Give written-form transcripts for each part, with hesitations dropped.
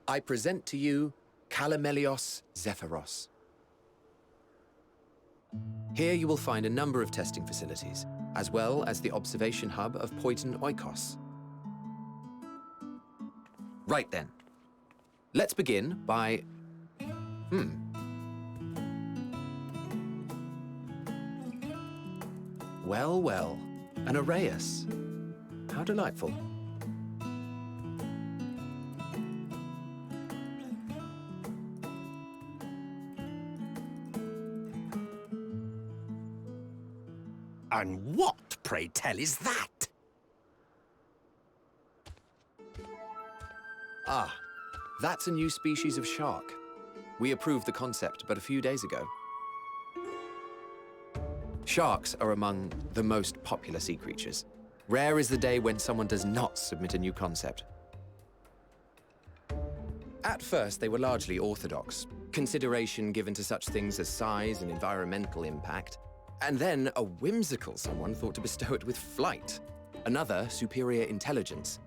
I present to you Calamelios Zephyros. Here you will find a number of testing facilities, as well as the observation hub of Poiton Oikos. Right then. Let's begin by... Well, well, an Arrhaeus. How delightful. And what, pray tell, is that? Ah, that's a new species of shark. We approved the concept but a few days ago. Sharks are among the most popular sea creatures. Rare is the day when someone does not submit a new concept. At first, they were largely orthodox, consideration given to such things as size and environmental impact, and then a whimsical someone thought to bestow it with flight, another superior intelligence.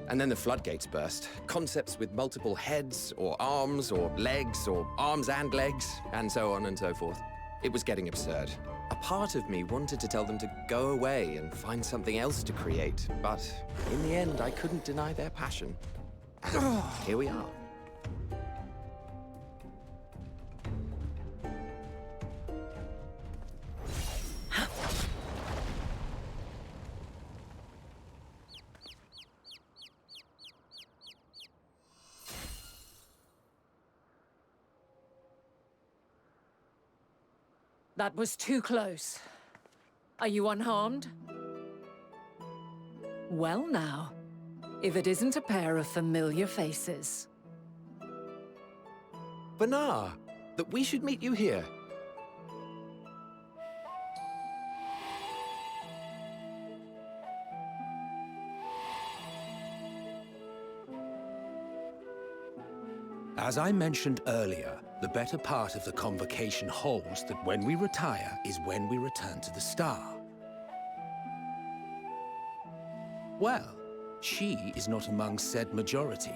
And then the floodgates burst, concepts with multiple heads or arms and legs, and so on and so forth. It was getting absurd. A part of me wanted to tell them to go away and find something else to create, but in the end, I couldn't deny their passion. And here we are. That was too close. Are you unharmed? Well now, if it isn't a pair of familiar faces. Banar, that we should meet you here. As I mentioned earlier, the better part of the convocation holds that when we retire is when we return to the star. Well, she is not among said majority.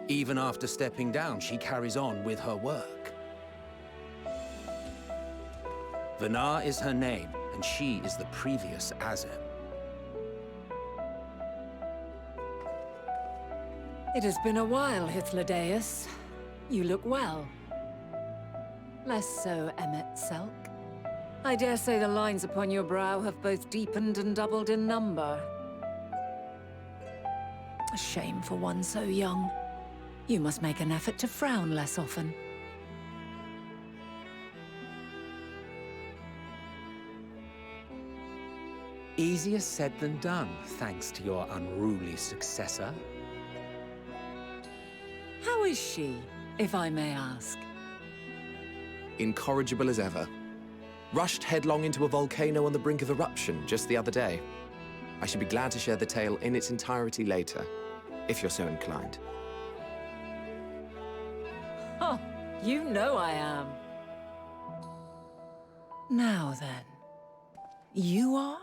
Even after stepping down, she carries on with her work. Vanar is her name, and she is the previous Azem. It has been a while, Hythlodaeus. You look well. Less so, Emmet Selk. I dare say the lines upon your brow have both deepened and doubled in number. A shame for one so young. You must make an effort to frown less often. Easier said than done, thanks to your unruly successor. How is she, if I may ask? Incorrigible as ever. Rushed headlong into a volcano on the brink of eruption just the other day. I should be glad to share the tale in its entirety later, if you're so inclined. Oh, you know I am. Now then, you are?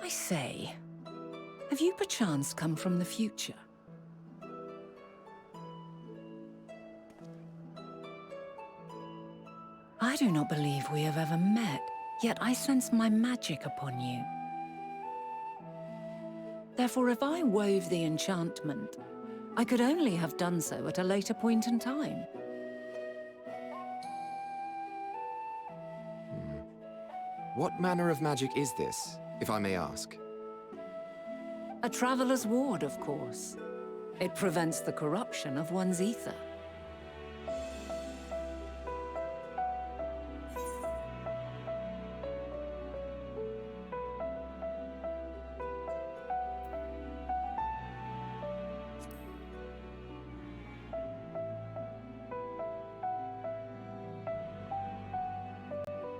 I say, have you perchance come from the future? I do not believe we have ever met, yet I sense my magic upon you. Therefore, if I wove the enchantment, I could only have done so at a later point in time. What manner of magic is this, if I may ask? A traveler's ward, of course. It prevents the corruption of one's ether.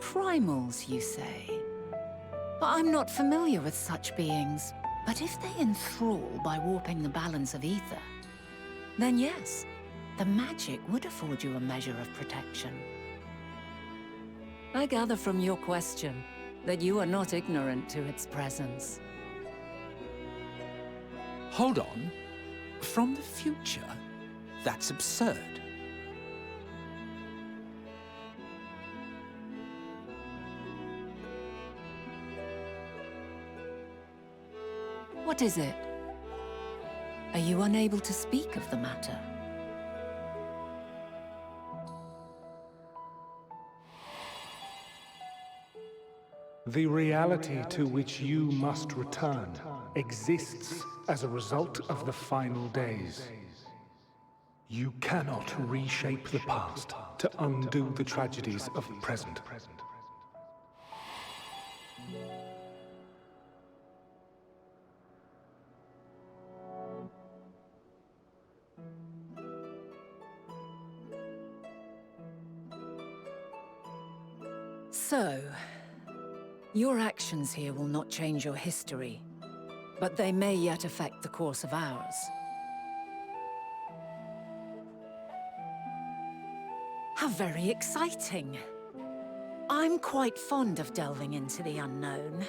Primals, you say? But I'm not familiar with such beings. But if they enthrall by warping the balance of ether, then yes, the magic would afford you a measure of protection. I gather from your question that you are not ignorant to its presence. Hold on. From the future? That's absurd. What is it? Are you unable to speak of the matter? The reality to which you must return exists as a result of the final days. You cannot reshape the past to undo the tragedies of the present. So, your actions here will not change your history, but they may yet affect the course of ours. How very exciting! I'm quite fond of delving into the unknown,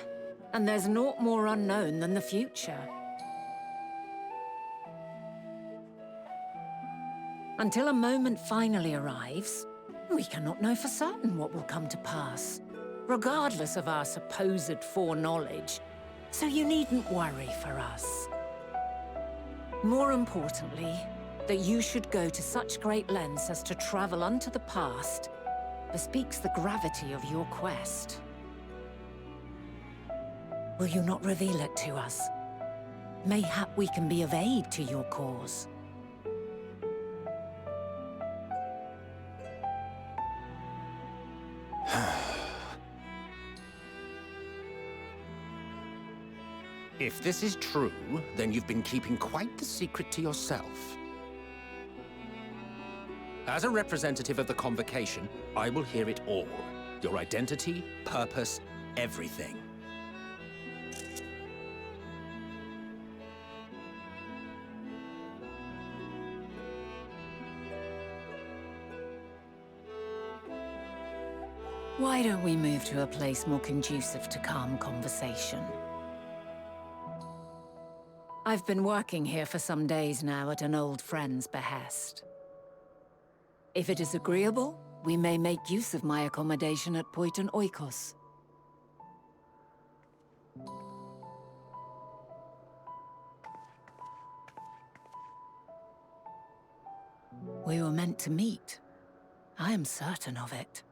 and there's naught more unknown than the future. Until a moment finally arrives, we cannot know for certain what will come to pass, regardless of our supposed foreknowledge, so you needn't worry for us. More importantly, that you should go to such great lengths as to travel unto the past bespeaks the gravity of your quest. Will you not reveal it to us? Mayhap we can be of aid to your cause. If this is true, then you've been keeping quite the secret to yourself. As a representative of the Convocation, I will hear it all. Your identity, purpose, everything. Why don't we move to a place more conducive to calm conversation? I've been working here for some days now at an old friend's behest. If it is agreeable, we may make use of my accommodation at Poiton Oikos. We were meant to meet. I am certain of it.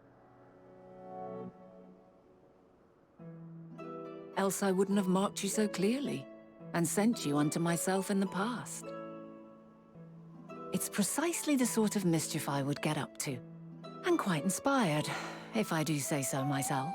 Else I wouldn't have marked you so clearly, and sent you unto myself in the past. It's precisely the sort of mischief I would get up to, and quite inspired, if I do say so myself.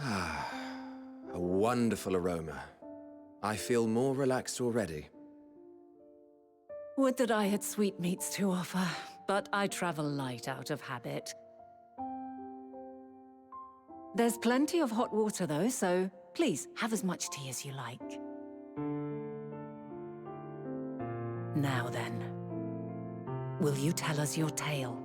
Ah, a wonderful aroma. I feel more relaxed already. Would that I had sweetmeats to offer, but I travel light out of habit. There's plenty of hot water though, so please have as much tea as you like. Now then, will you tell us your tale?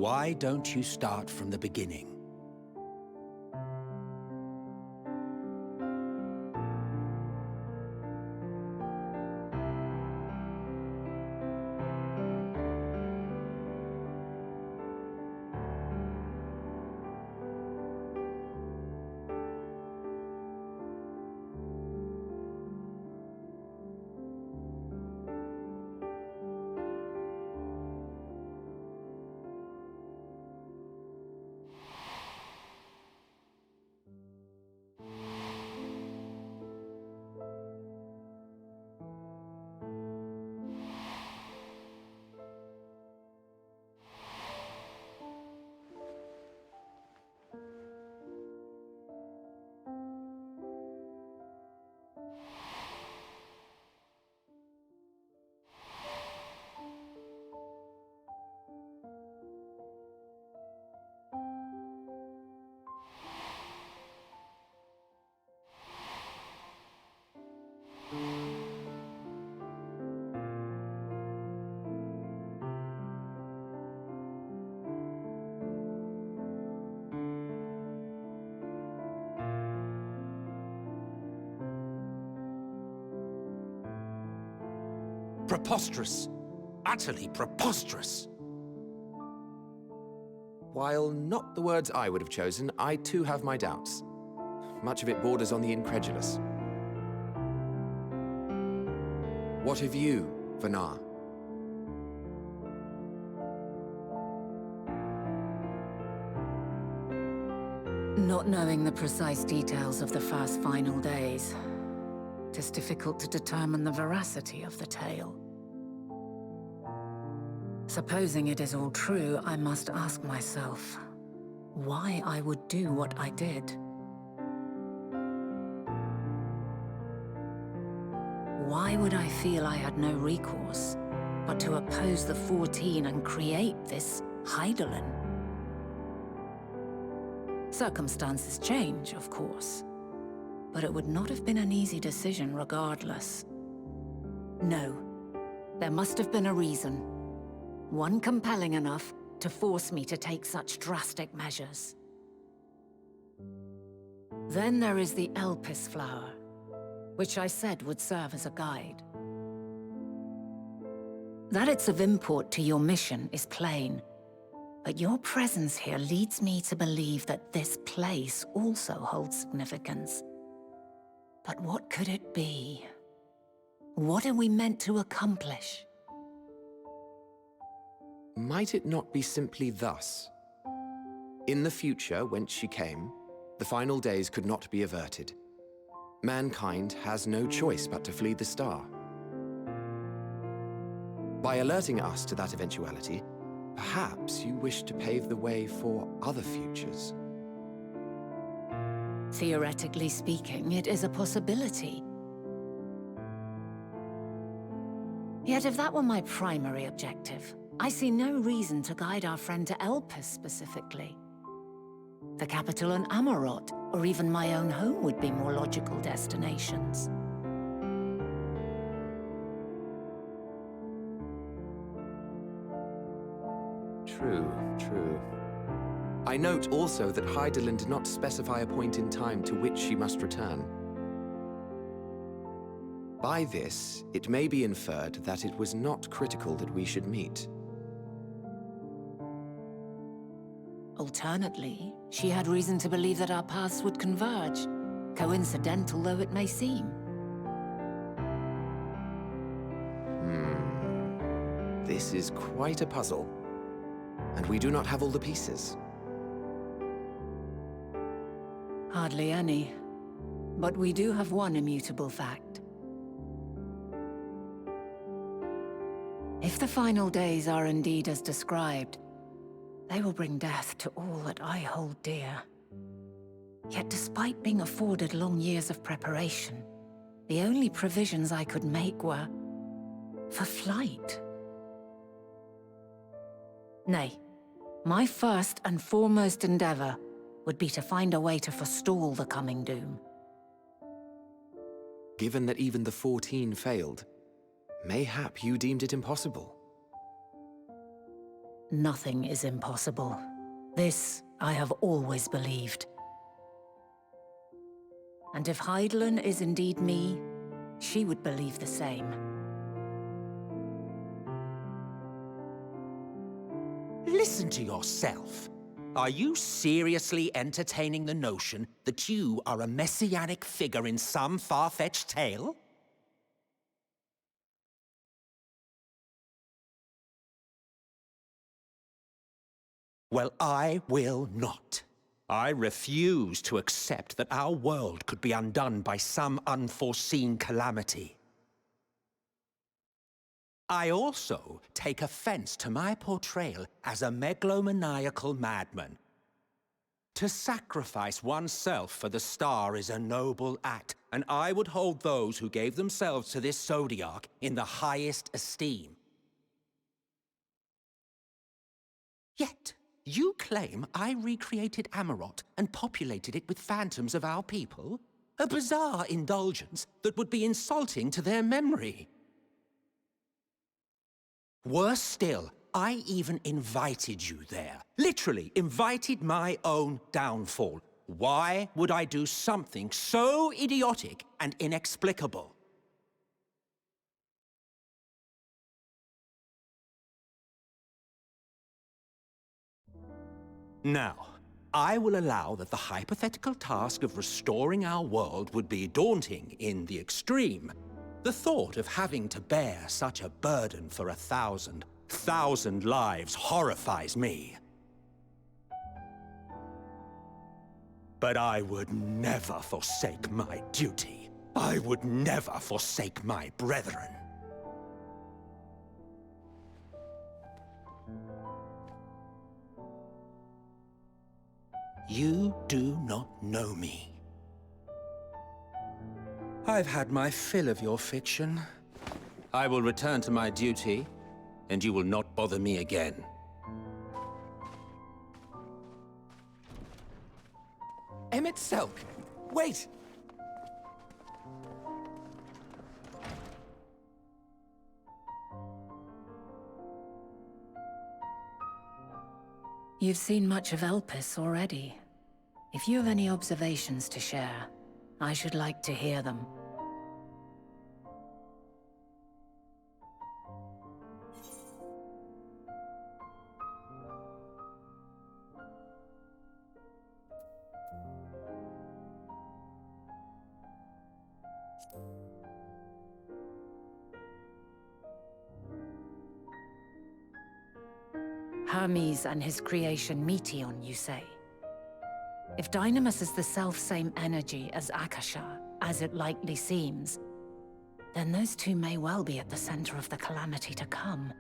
Why don't you start from the beginning? Preposterous. Utterly preposterous. While not the words I would have chosen, I too have my doubts. Much of it borders on the incredulous. What have you, Vanar? Not knowing the precise details of the first final days, it is difficult to determine the veracity of the tale. Supposing it is all true, I must ask myself why I would do what I did. Why would I feel I had no recourse but to oppose the 14 and create this Hydaelyn? Circumstances change, of course, but it would not have been an easy decision regardless. No, there must have been a reason. One compelling enough to force me to take such drastic measures. Then there is the Elpis flower, which I said would serve as a guide. That it's of import to your mission is plain, but your presence here leads me to believe that this place also holds significance. But what could it be? What are we meant to accomplish? Might it not be simply thus? In the future, whence she came, the final days could not be averted. Mankind has no choice but to flee the star. By alerting us to that eventuality, perhaps you wish to pave the way for other futures. Theoretically speaking, it is a possibility. Yet if that were my primary objective, I see no reason to guide our friend to Elpis specifically. The capital and Amarot, or even my own home would be more logical destinations. True. I note also that Hydaelyn did not specify a point in time to which she must return. By this, it may be inferred that it was not critical that we should meet. Alternately, she had reason to believe that our paths would converge, coincidental though it may seem. This is quite a puzzle, and we do not have all the pieces. Hardly any. But we do have one immutable fact. If the final days are indeed as described, they will bring death to all that I hold dear. Yet despite being afforded long years of preparation, the only provisions I could make were for flight. Nay, my first and foremost endeavor would be to find a way to forestall the coming doom. Given that even the 14 failed, mayhap you deemed it impossible. Nothing is impossible. This I have always believed. And if Hydaelyn is indeed me, she would believe the same. Listen to yourself. Are you seriously entertaining the notion that you are a messianic figure in some far-fetched tale? Well, I will not. I refuse to accept that our world could be undone by some unforeseen calamity. I also take offense to my portrayal as a megalomaniacal madman. To sacrifice oneself for the star is a noble act, and I would hold those who gave themselves to this zodiac in the highest esteem. Yet, you claim I recreated Amarot and populated it with phantoms of our people? A bizarre indulgence that would be insulting to their memory. Worse still, I even invited you there. Literally invited my own downfall. Why would I do something so idiotic and inexplicable? Now, I will allow that the hypothetical task of restoring our world would be daunting in the extreme. The thought of having to bear such a burden for 1,000 lives horrifies me. But I would never forsake my duty. I would never forsake my brethren. You do not know me. I've had my fill of your fiction. I will return to my duty, and you will not bother me again. Emmett Selk! Wait! You've seen much of Elpis already. If you have any observations to share, I should like to hear them. Hermes and his creation Meteon, you say? If Dynamis is the self-same energy as Akasha, as it likely seems, then those two may well be at the center of the calamity to come.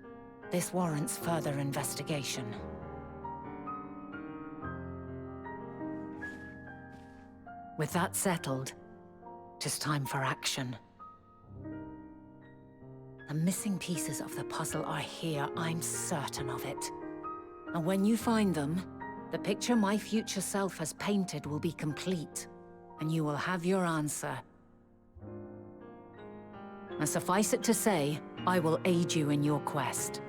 This warrants further investigation. With that settled, tis time for action. The missing pieces of the puzzle are here, I'm certain of it. And when you find them, the picture my future self has painted will be complete, and you will have your answer. And suffice it to say, I will aid you in your quest.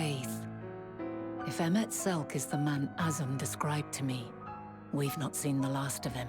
faith. If Emmet Selk is the man Azum described to me, we've not seen the last of him.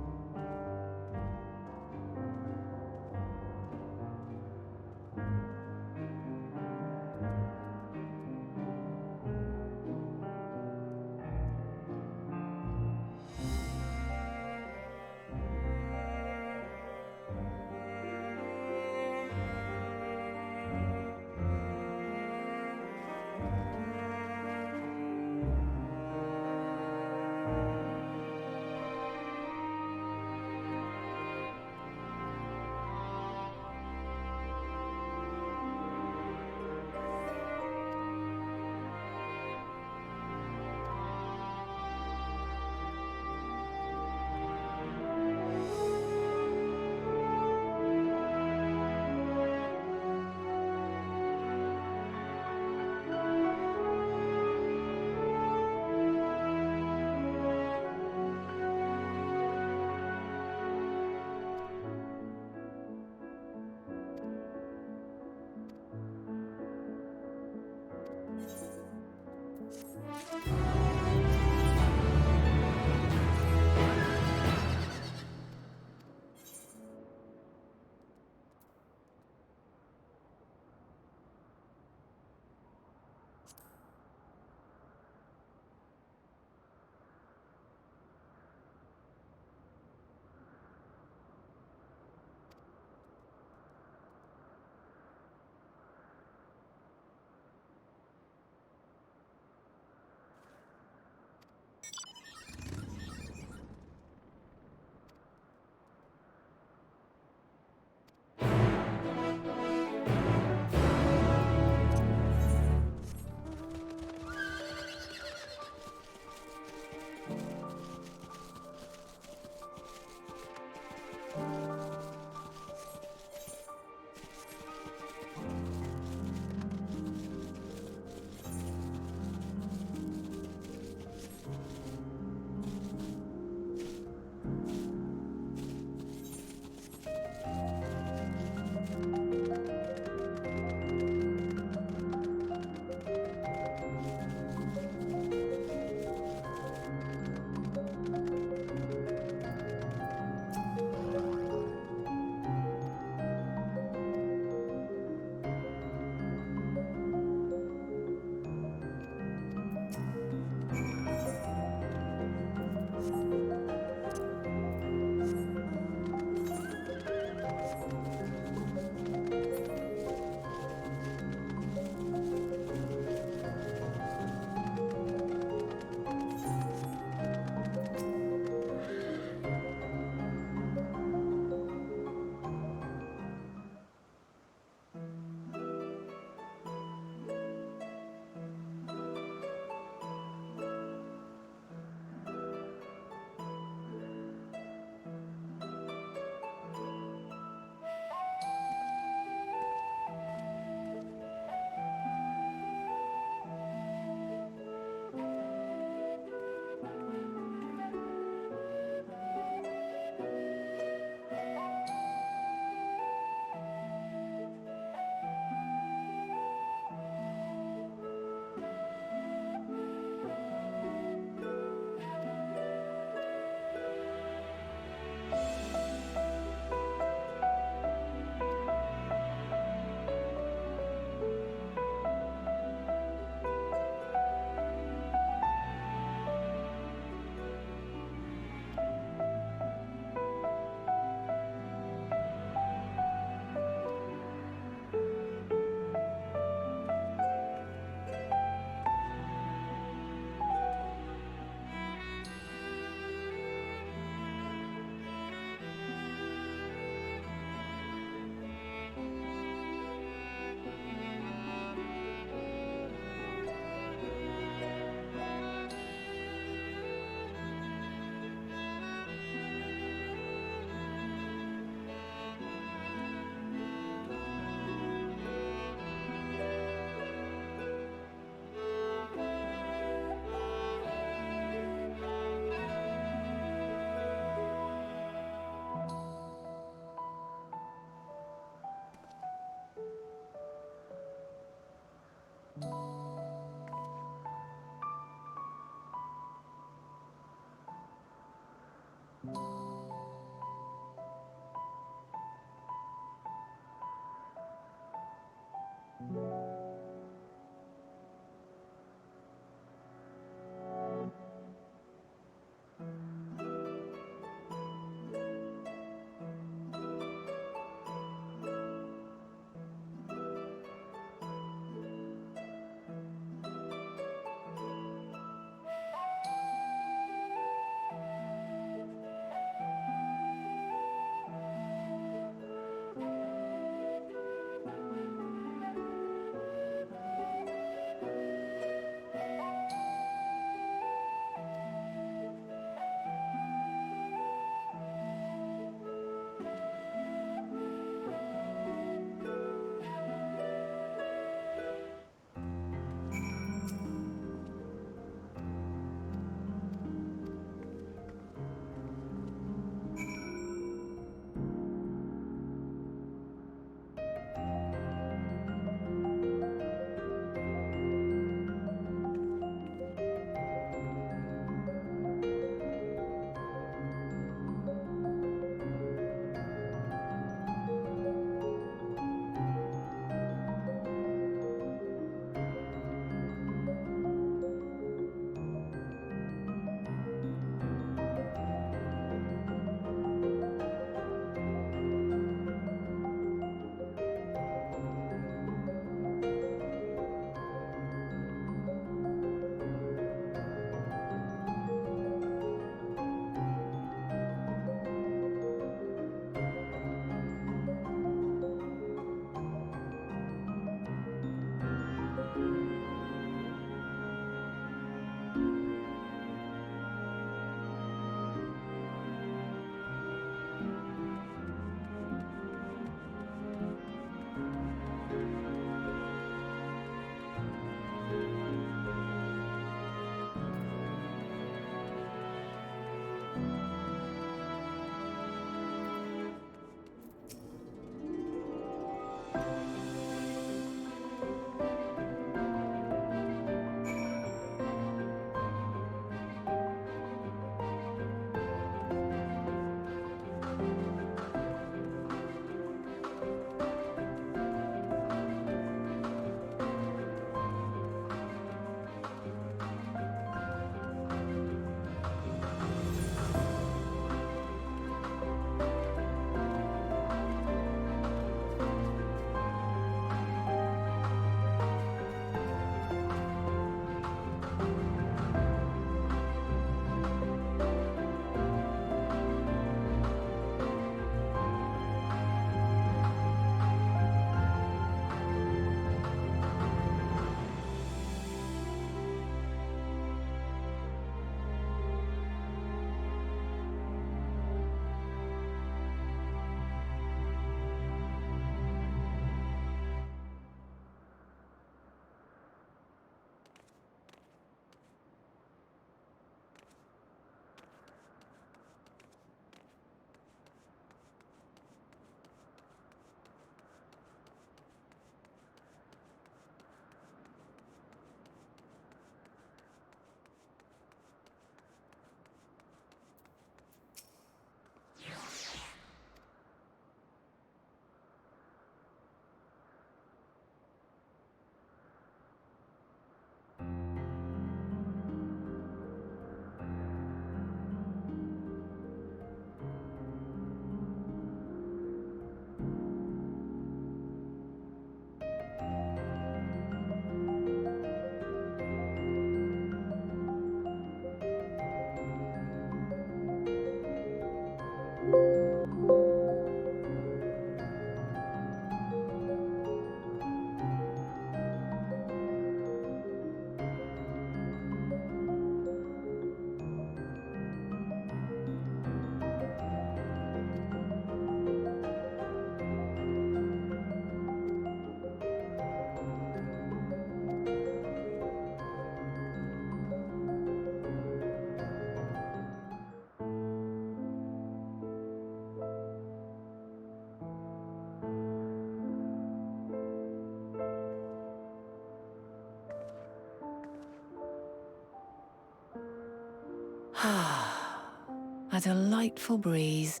A delightful breeze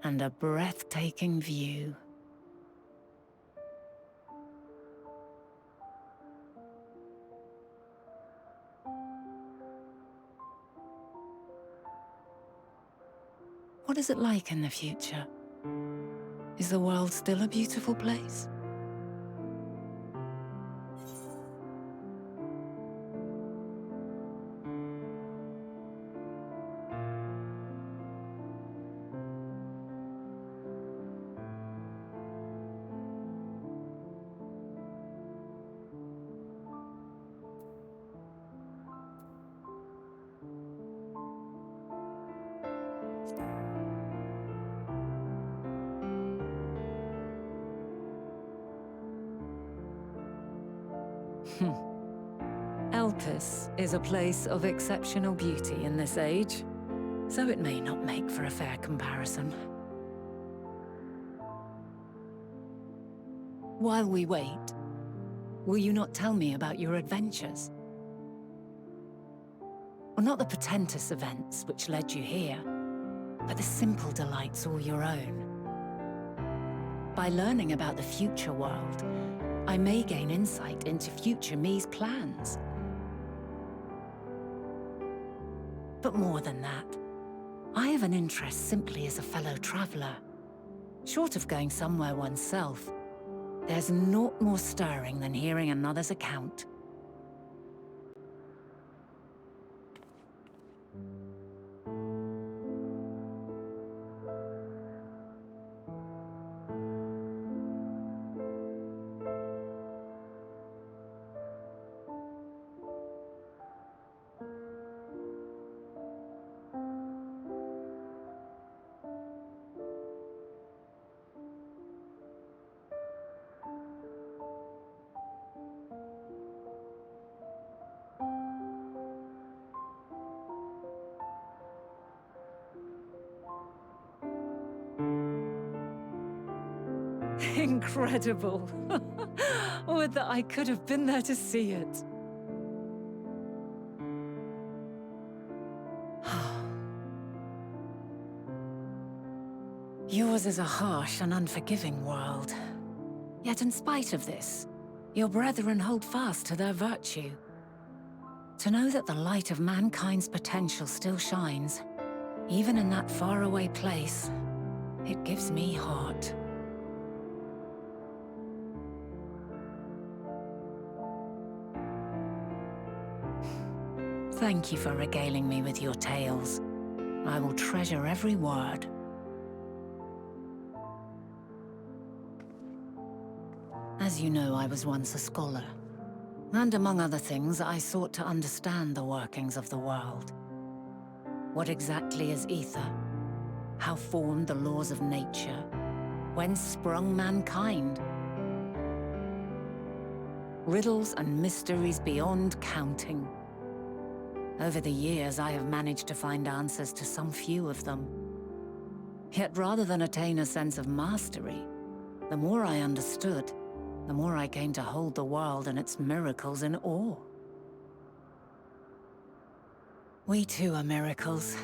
and a breathtaking view. What is it like in the future? Is the world still a beautiful place? Elpis is a place of exceptional beauty in this age, so it may not make for a fair comparison. While we wait, will you not tell me about your adventures? Well, not the portentous events which led you here, but the simple delights all your own. By learning about the future world, I may gain insight into future me's plans. But more than that, I have an interest simply as a fellow traveler. Short of going somewhere oneself, there's naught more stirring than hearing another's account. Incredible. Would that I could have been there to see it. Yours is a harsh and unforgiving world. Yet in spite of this, your brethren hold fast to their virtue. To know that the light of mankind's potential still shines, even in that faraway place, it gives me heart. Thank you for regaling me with your tales. I will treasure every word. As you know, I was once a scholar. And among other things, I sought to understand the workings of the world. What exactly is ether? How formed the laws of nature? Whence sprung mankind? Riddles and mysteries beyond counting. Over the years, I have managed to find answers to some few of them. Yet rather than attain a sense of mastery, the more I understood, the more I came to hold the world and its miracles in awe. We too are miracles,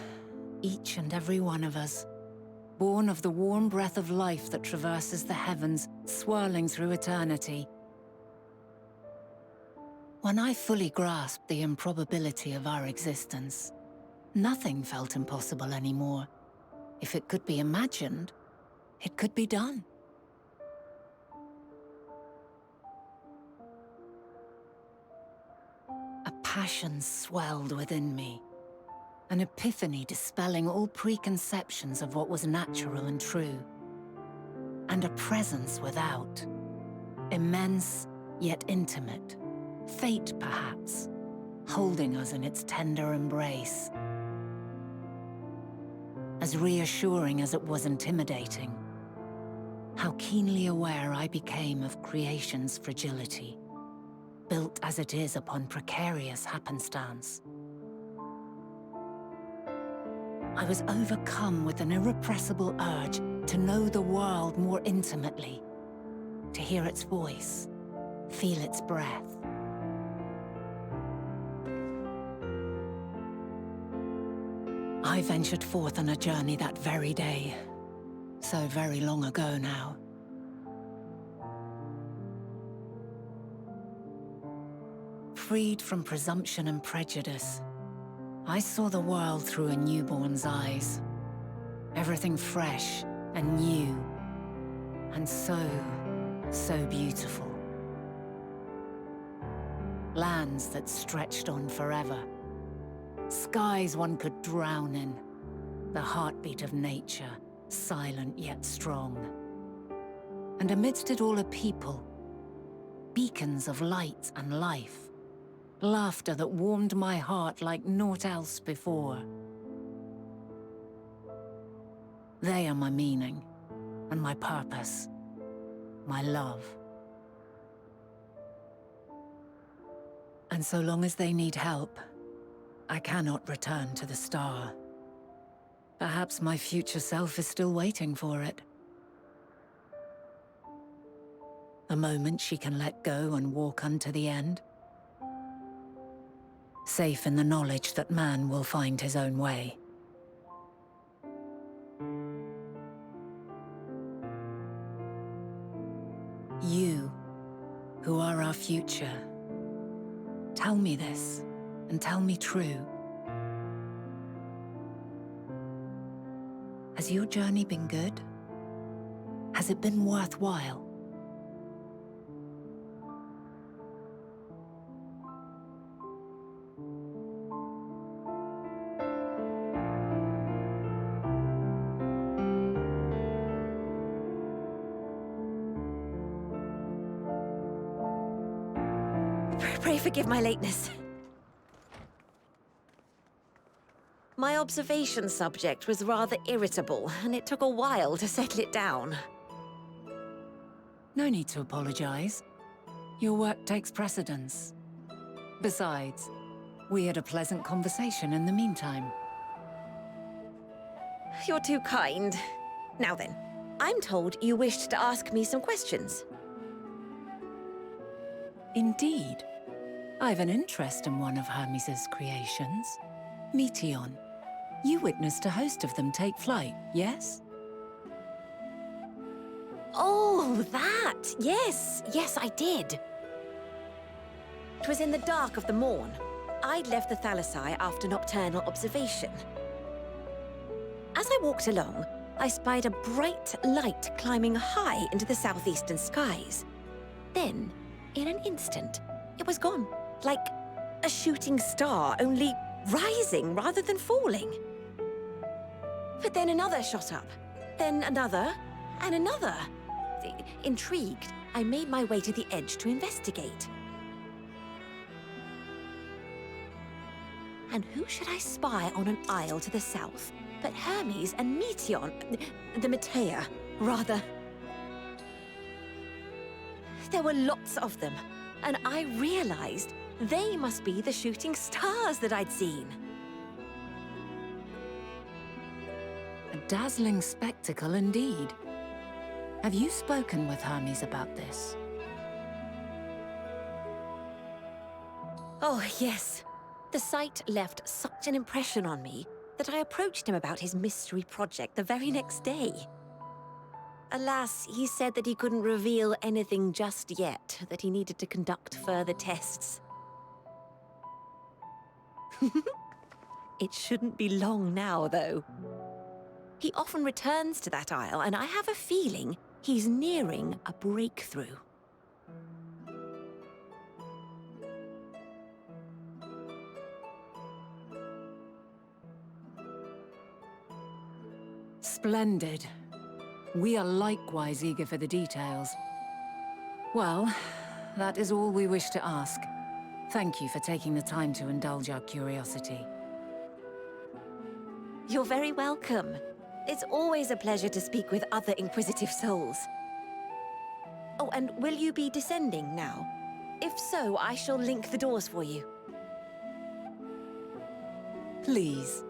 each and every one of us, born of the warm breath of life that traverses the heavens, swirling through eternity. When I fully grasped the improbability of our existence, nothing felt impossible anymore. If it could be imagined, it could be done. A passion swelled within me, an epiphany dispelling all preconceptions of what was natural and true, and a presence without, immense yet intimate. Fate, perhaps, holding us in its tender embrace. As reassuring as it was intimidating, how keenly aware I became of creation's fragility, built as it is upon precarious happenstance. I was overcome with an irrepressible urge to know the world more intimately, to hear its voice, feel its breath. I ventured forth on a journey that very day. So very long ago now. Freed from presumption and prejudice, I saw the world through a newborn's eyes. Everything fresh and new, and so beautiful. Lands that stretched on forever. Skies one could drown in. The heartbeat of nature, silent yet strong. And amidst it all a people, beacons of light and life. Laughter that warmed my heart like naught else before. They are my meaning, and my purpose, my love. And so long as they need help, I cannot return to the star. Perhaps my future self is still waiting for it. The moment she can let go and walk unto the end. Safe in the knowledge that man will find his own way. You, who are our future, tell me this, and tell me true. Has your journey been good? Has it been worthwhile? Pray forgive my lateness. My observation subject was rather irritable, and it took a while to settle it down. No need to apologize. Your work takes precedence. Besides, we had a pleasant conversation in the meantime. You're too kind. Now then, I'm told you wished to ask me some questions. Indeed. I've an interest in one of Hermes' creations. Meteon. You witnessed a host of them take flight, yes? Oh, that! Yes, I did. It was in the dark of the morn. I'd left the Thalassai after nocturnal observation. As I walked along, I spied a bright light climbing high into the southeastern skies. Then, in an instant, it was gone. Like a shooting star, only rising rather than falling. But then another shot up, then another, and another. Intrigued, I made my way to the edge to investigate. And who should I spy on an isle to the south but Hermes and Meteon, the Metea, rather. There were lots of them, and I realized they must be the shooting stars that I'd seen. A dazzling spectacle indeed. Have you spoken with Hermes about this? Oh, yes. The sight left such an impression on me that I approached him about his mystery project the very next day. Alas, he said that he couldn't reveal anything just yet, that he needed to conduct further tests. It shouldn't be long now, though. He often returns to that isle, and I have a feeling he's nearing a breakthrough. Splendid. We are likewise eager for the details. Well, that is all we wish to ask. Thank you for taking the time to indulge our curiosity. You're very welcome. It's always a pleasure to speak with other inquisitive souls. Oh, and will you be descending now? If so, I shall link the doors for you. Please.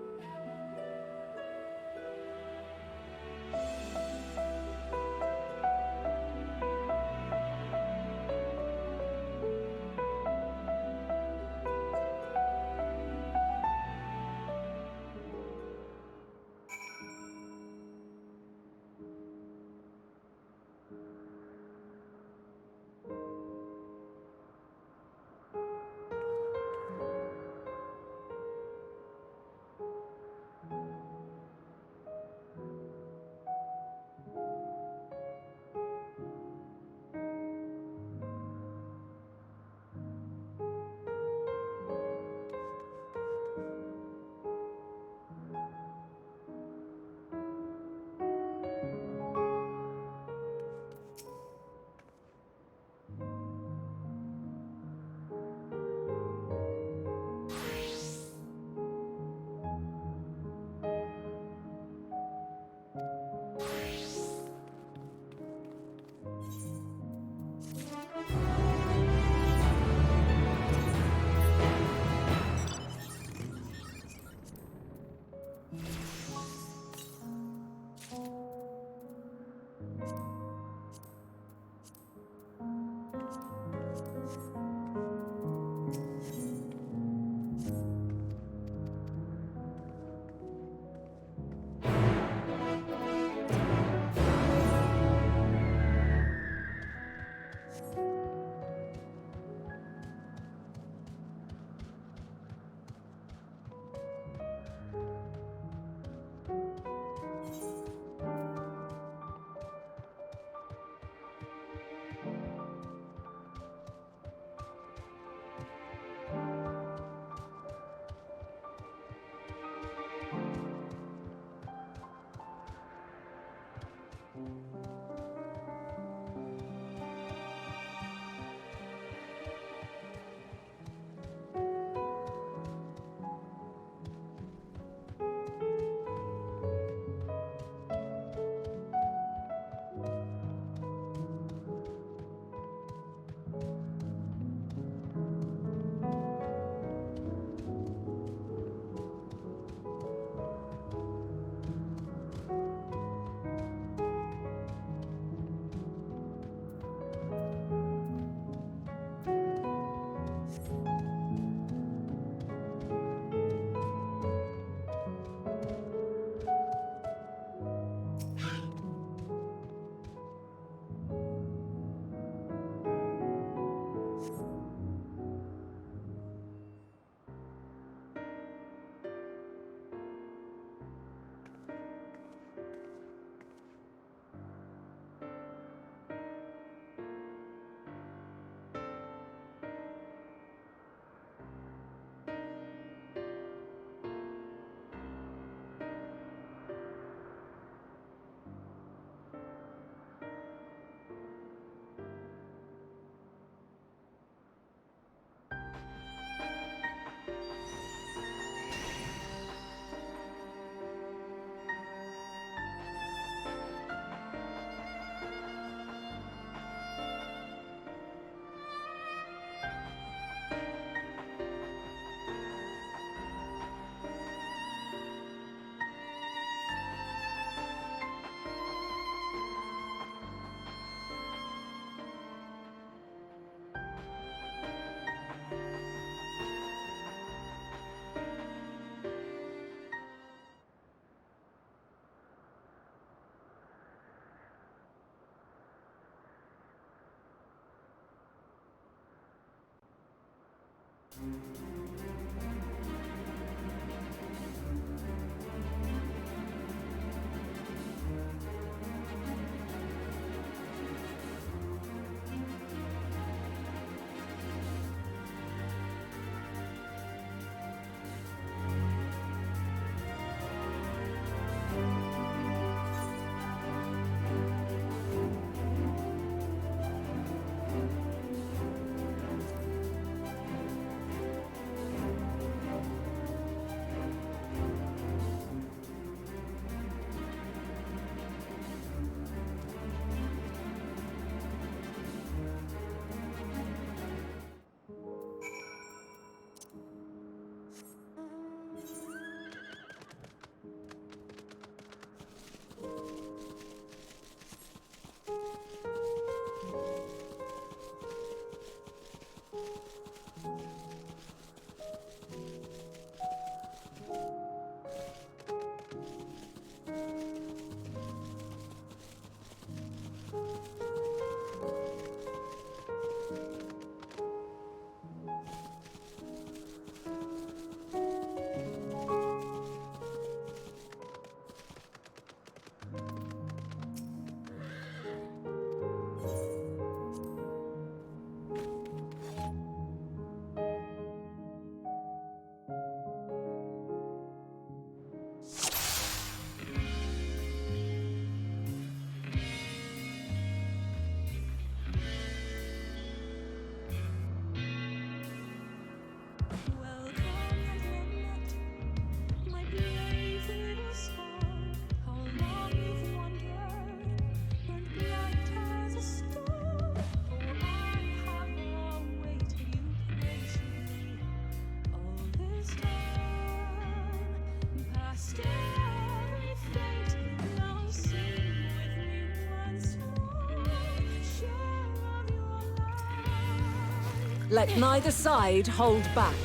Let neither side hold back.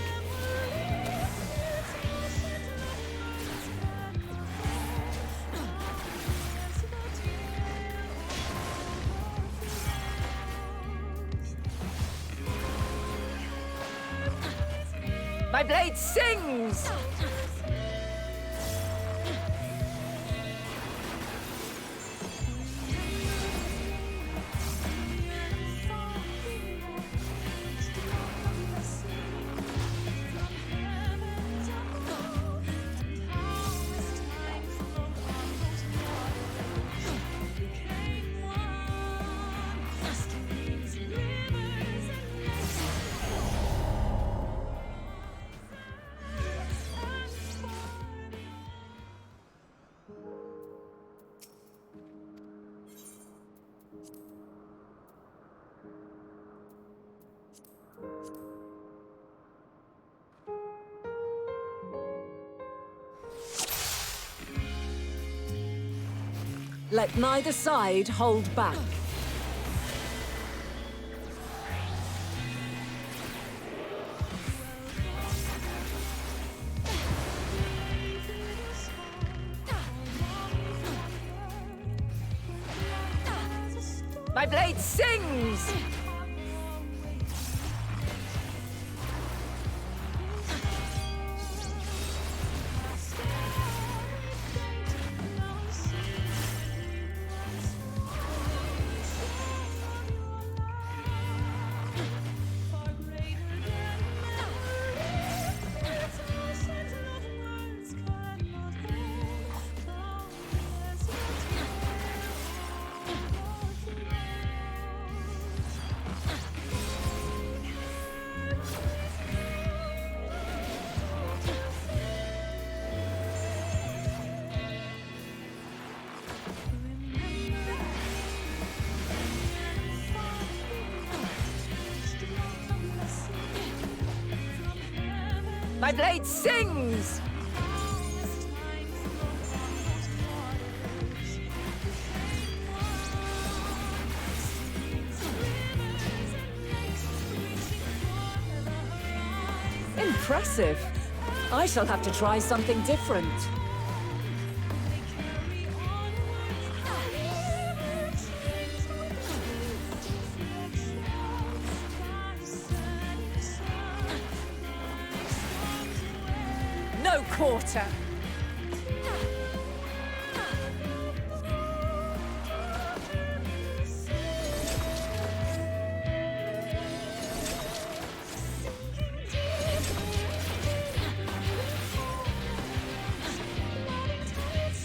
My blade sings! Let neither side hold back. My blade sings! My blade sings! Impressive. I shall have to try something different. No quarter.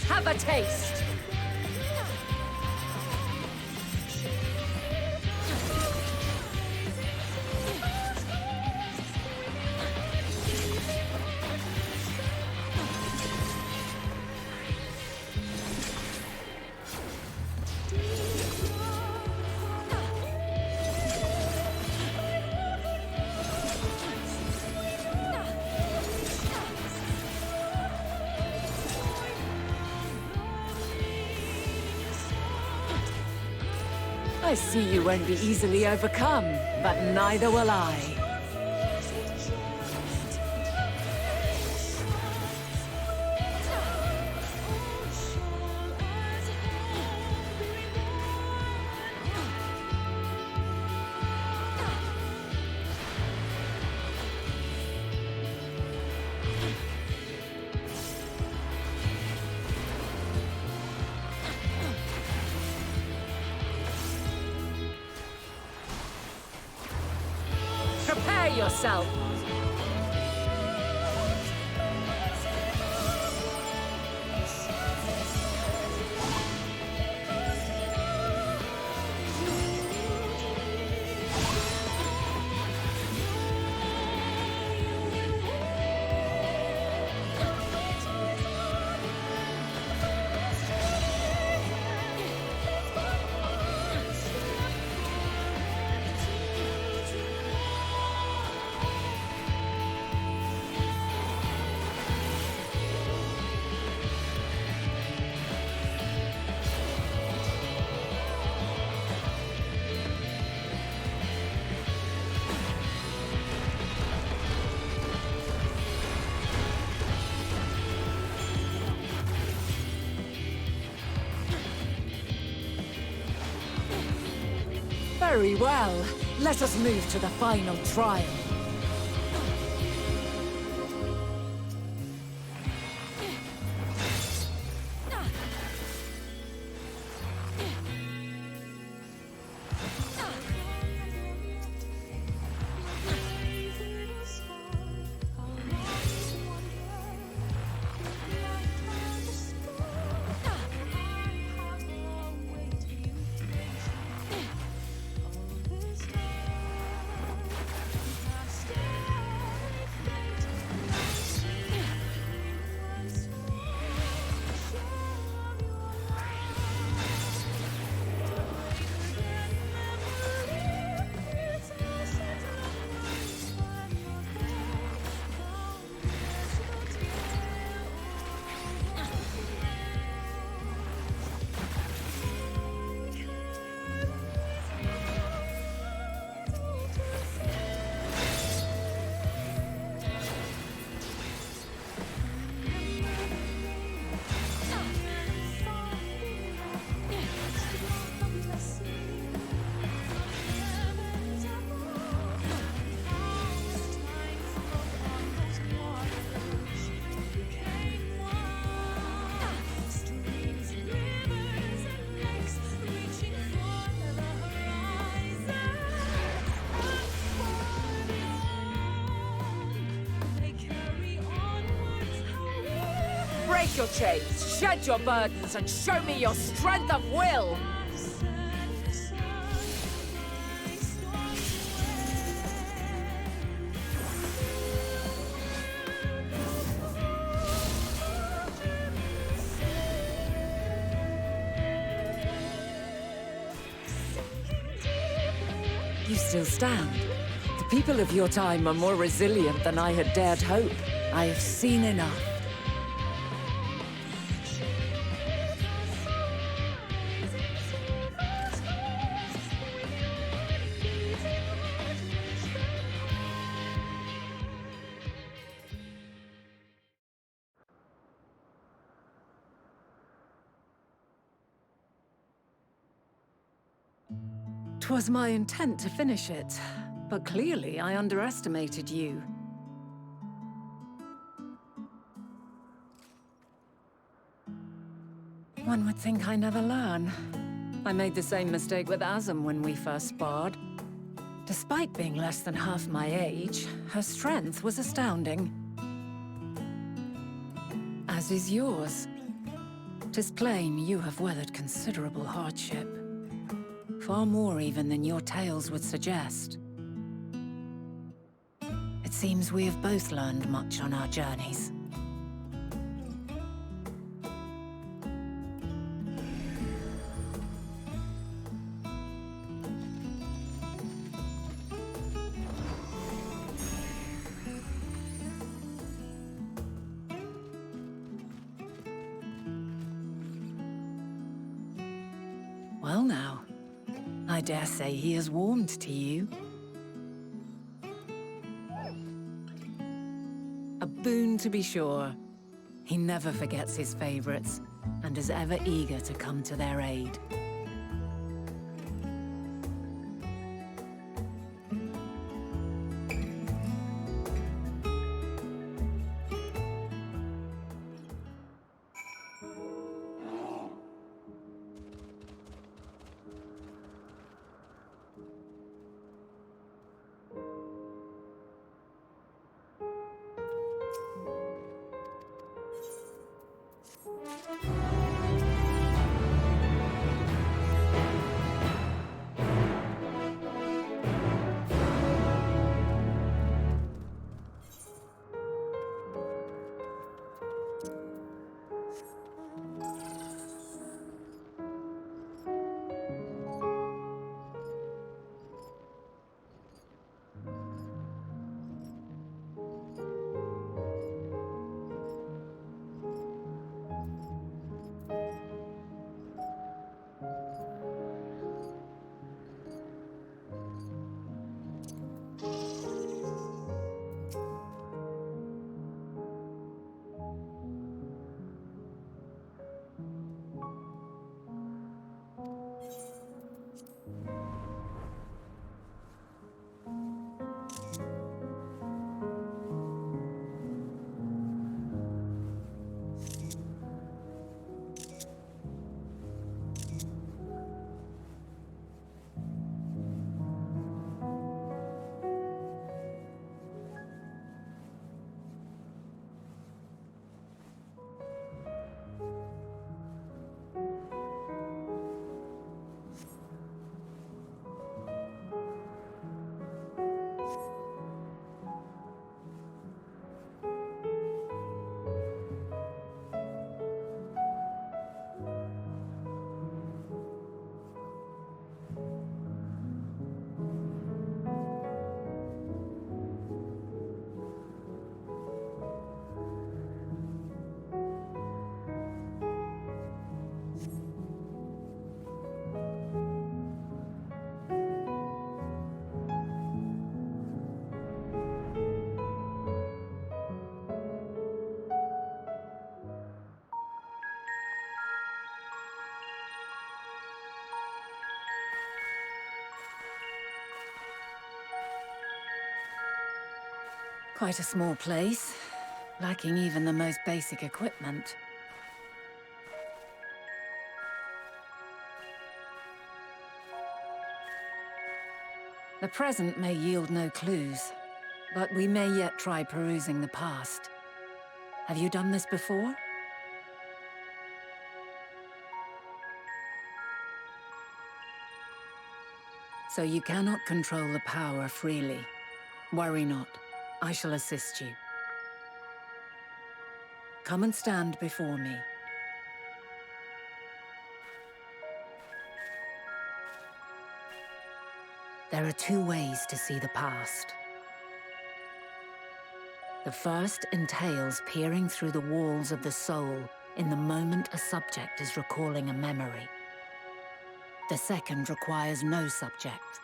Have a taste. I see you won't be easily overcome, but neither will I. Prepare yourself! Very well. Let us move to the final trial. Break your chains, shed your burdens, and show me your strength of will! You still stand. The people of your time are more resilient than I had dared hope. I have seen enough. Twas my intent to finish it, but clearly I underestimated you. One would think I never learn. I made the same mistake with Azem when we first sparred. Despite being less than half my age, her strength was astounding. As is yours. 'Tis plain you have weathered considerable hardship. Far more even than your tales would suggest. It seems we have both learned much on our journeys. Well now, I dare say he has warmed to you. A boon to be sure. He never forgets his favorites, and is ever eager to come to their aid. Quite a small place, lacking even the most basic equipment. The present may yield no clues, but we may yet try perusing the past. Have you done this before? So you cannot control the power freely. Worry not. I shall assist you. Come and stand before me. There are two ways to see the past. The first entails peering through the walls of the soul in the moment a subject is recalling a memory. The second requires no subject,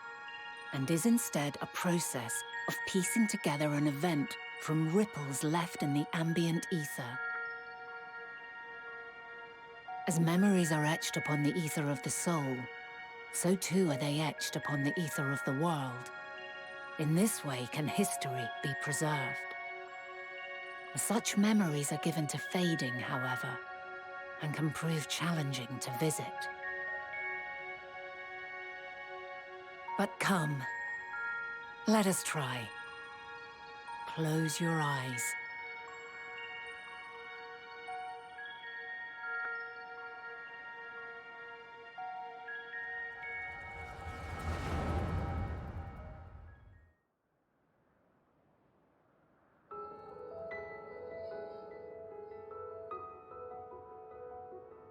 and is instead a process of piecing together an event from ripples left in the ambient ether. As memories are etched upon the ether of the soul, so too are they etched upon the ether of the world. In this way can history be preserved. Such memories are given to fading, however, and can prove challenging to visit. But come, let us try. Close your eyes.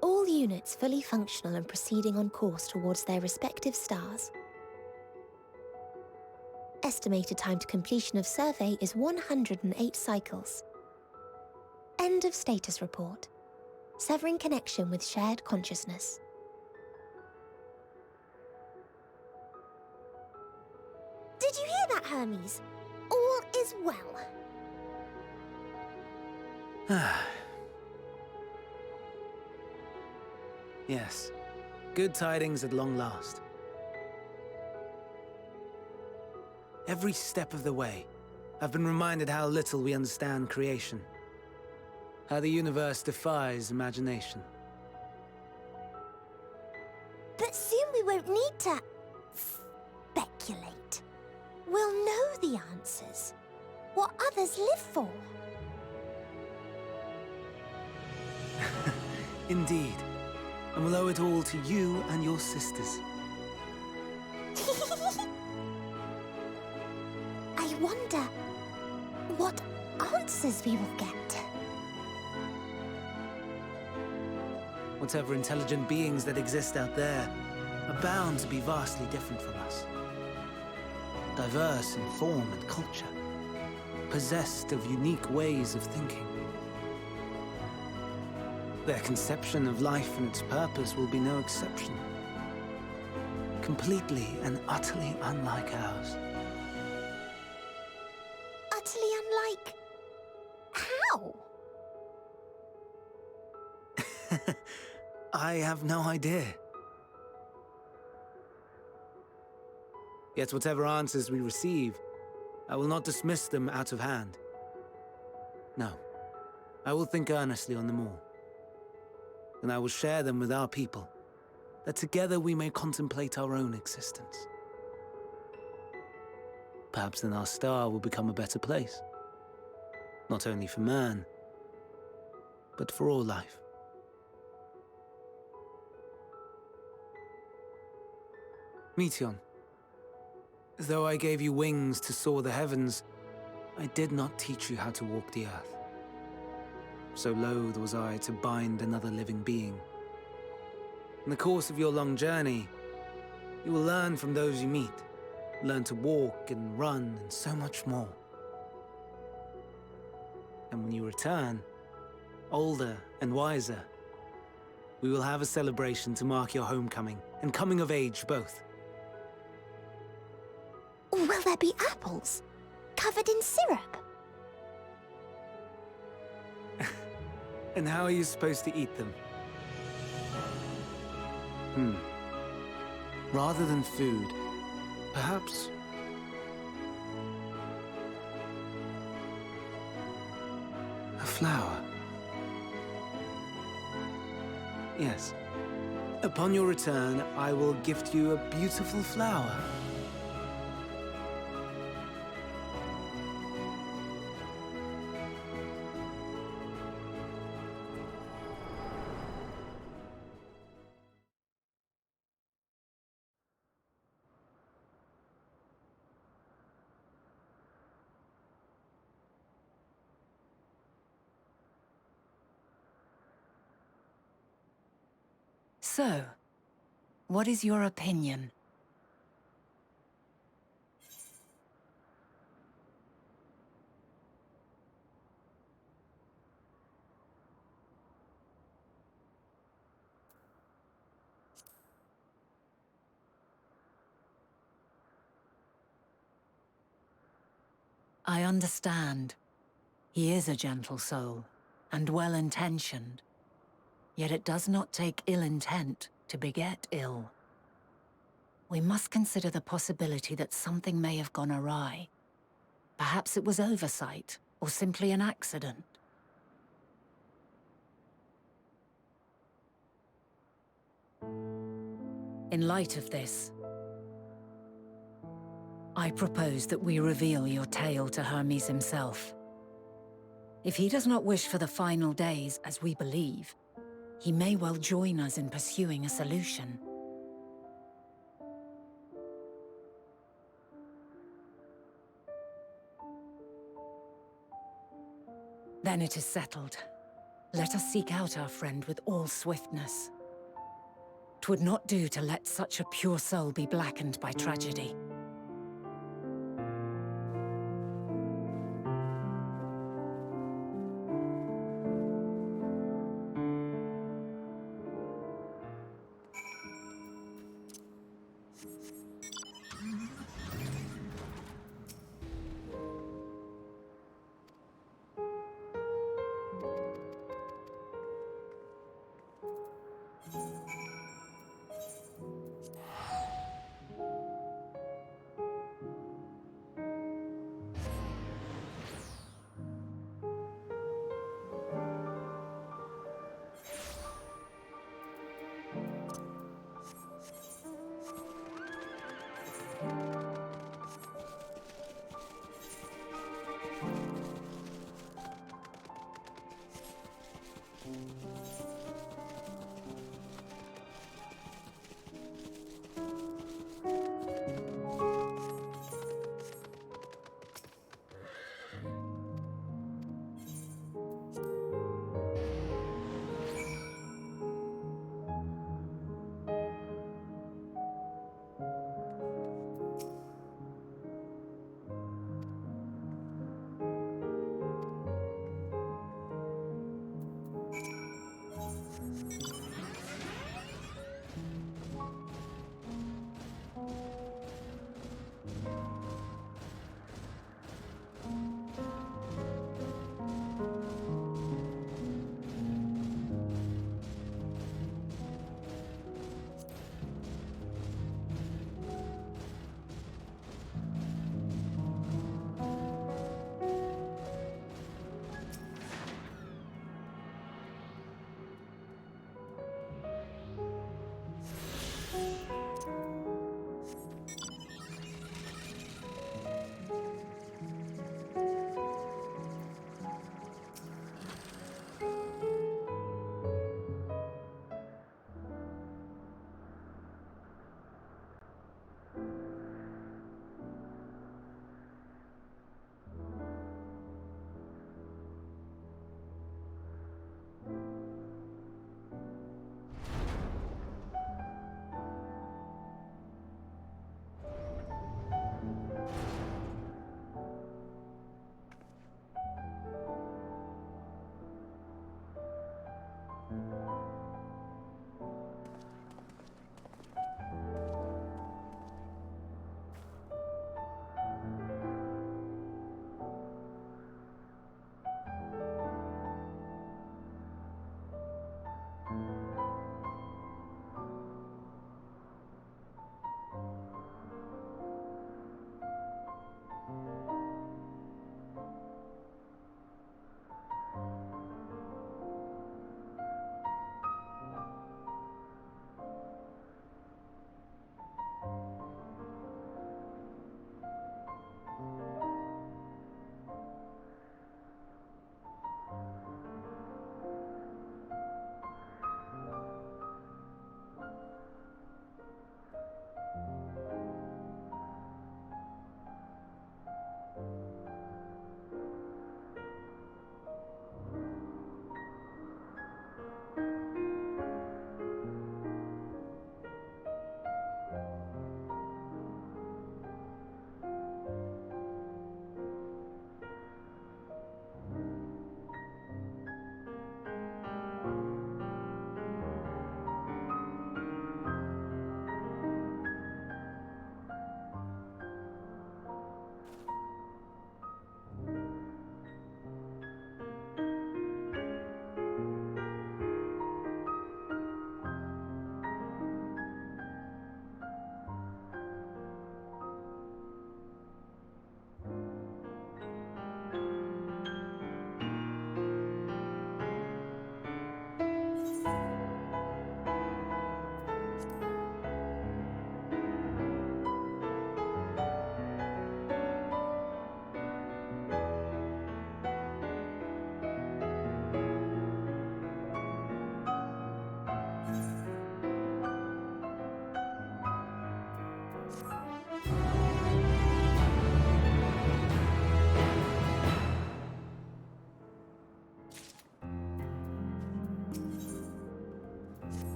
All units fully functional and proceeding on course towards their respective stars. Estimated time to completion of survey is 108 cycles. End of status report. Severing connection with shared consciousness. Did you hear that, Hermes? All is well. Yes. Good tidings at long last. Every step of the way, I've been reminded how little we understand creation. How the universe defies imagination. But soon we won't need to speculate. We'll know the answers. What others live for. Indeed. And we'll owe it all to you and your sisters. I wonder what answers we will get. Whatever intelligent beings that exist out there are bound to be vastly different from us. Diverse in form and culture. Possessed of unique ways of thinking. Their conception of life and its purpose will be no exception. Completely and utterly unlike ours. Utterly unlike... how? I have no idea. Yet whatever answers we receive, I will not dismiss them out of hand. No, I will think earnestly on them all. And I will share them with our people, that together we may contemplate our own existence. Perhaps then our star will become a better place. Not only for man, but for all life. Meteon, though I gave you wings to soar the heavens, I did not teach you how to walk the earth. So loath was I to bind another living being. In the course of your long journey, you will learn from those you meet, learn to walk and run and so much more. And when you return, older and wiser, we will have a celebration to mark your homecoming and coming of age both. Will there be apples? Covered in syrup? And how are you supposed to eat them? Rather than food, perhaps... flower. Yes. Upon your return, I will gift you a beautiful flower. So, what is your opinion? I understand. He is a gentle soul, and well-intentioned. Yet it does not take ill intent to beget ill. We must consider the possibility that something may have gone awry. Perhaps it was oversight, or simply an accident. In light of this, I propose that we reveal your tale to Hermes himself. If he does not wish for the final days, as we believe, he may well join us in pursuing a solution. Then it is settled. Let us seek out our friend with all swiftness. 'Twould not do to let such a pure soul be blackened by tragedy.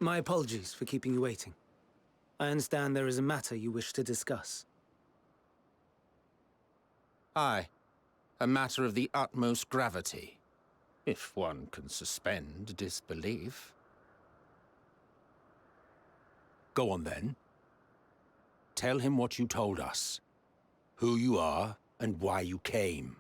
My apologies for keeping you waiting. I understand there is a matter you wish to discuss. Aye. A matter of the utmost gravity. If one can suspend disbelief. Go on then. Tell him what you told us. Who you are, and why you came.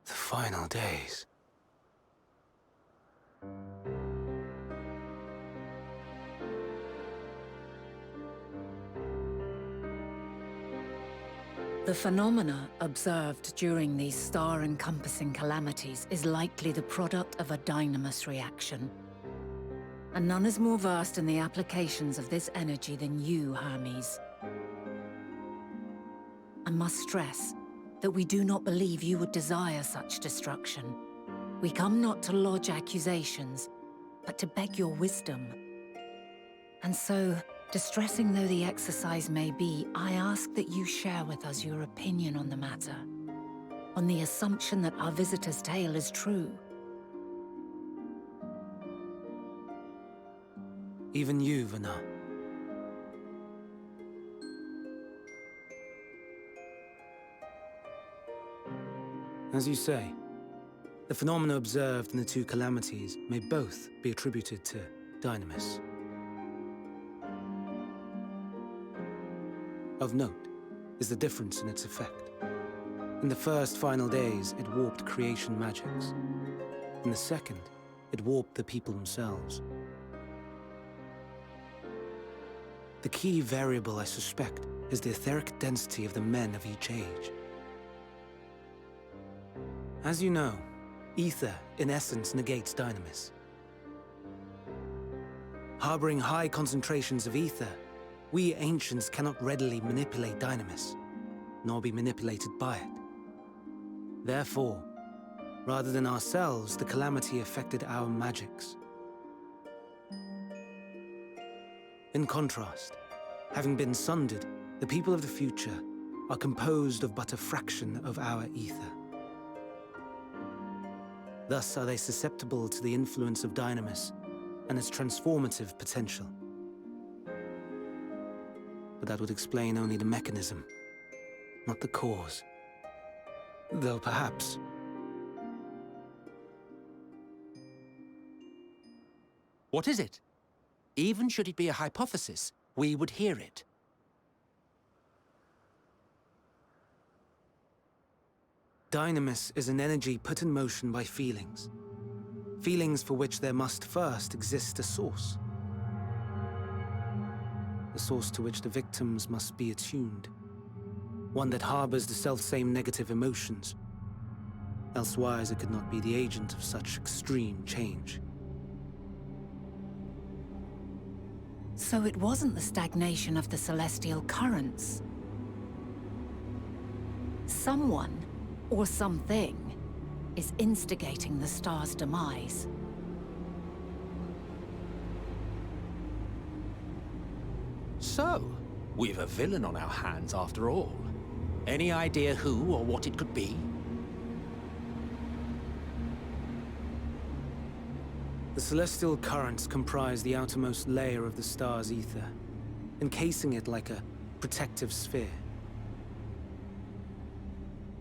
The final days. The phenomena observed during these star-encompassing calamities is likely the product of a dynamis reaction. And none is more versed in the applications of this energy than you, Hermes. I must stress that we do not believe you would desire such destruction. We come not to lodge accusations, but to beg your wisdom. And so, distressing though the exercise may be, I ask that you share with us your opinion on the matter, on the assumption that our visitor's tale is true. Even you, Vana. As you say, the phenomena observed in the two calamities may both be attributed to dynamis. Of note is the difference in its effect. In the first final days, it warped creation magics. In the second, it warped the people themselves. The key variable, I suspect, is the etheric density of the men of each age. As you know, ether, in essence, negates dynamis. Harboring high concentrations of ether, we ancients cannot readily manipulate dynamis, nor be manipulated by it. Therefore, rather than ourselves, the calamity affected our magics. In contrast, having been sundered, the people of the future are composed of but a fraction of our ether. Thus are they susceptible to the influence of dynamis and its transformative potential. But that would explain only the mechanism, not the cause. Though perhaps... What is it? Even should it be a hypothesis, we would hear it. Dynamis is an energy put in motion by feelings. Feelings for which there must first exist a source. A source to which the victims must be attuned. One that harbors the selfsame negative emotions. Elsewise, it could not be the agent of such extreme change. So it wasn't the stagnation of the celestial currents. Someone, or something, is instigating the star's demise. So, we've a villain on our hands after all. Any idea who or what it could be? The celestial currents comprise the outermost layer of the star's ether, encasing it like a protective sphere.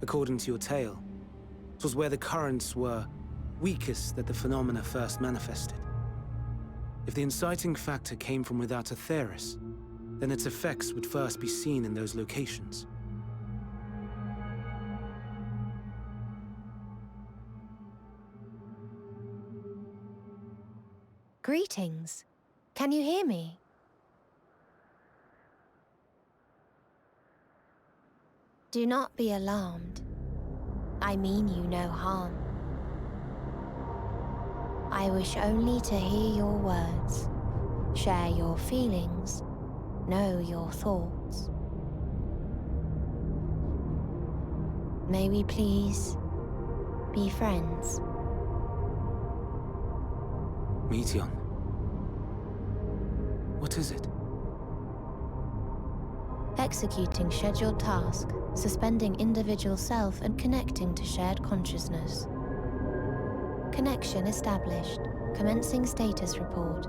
According to your tale, it was where the currents were weakest that the phenomena first manifested. If the inciting factor came from without Aetheris, then its effects would first be seen in those locations. Greetings. Can you hear me? Do not be alarmed. I mean you no harm. I wish only to hear your words, share your feelings, know your thoughts. May we please be friends? Meteon. What is it? executing scheduled tasks, suspending individual self and connecting to shared consciousness. Connection established. Commencing status report.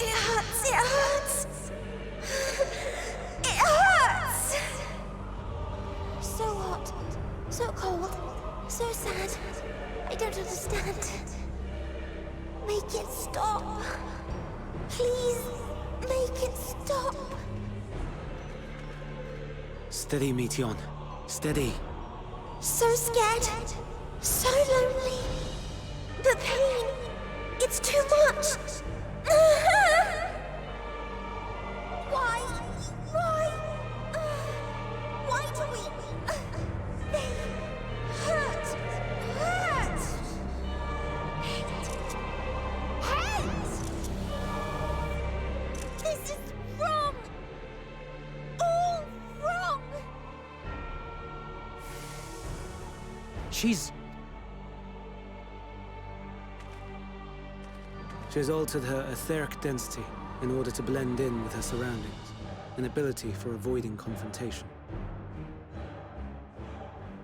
It hurts! It hurts! So hot, so cold, so sad. I don't understand. Make it stop. Please, make it stop. Steady, Meteon. Steady. So scared, so lonely. The pain, it's too much. Why? Why do we? They hurt. Hate. This is wrong. All wrong. She has altered her etheric density in order to blend in with her surroundings, an ability for avoiding confrontation.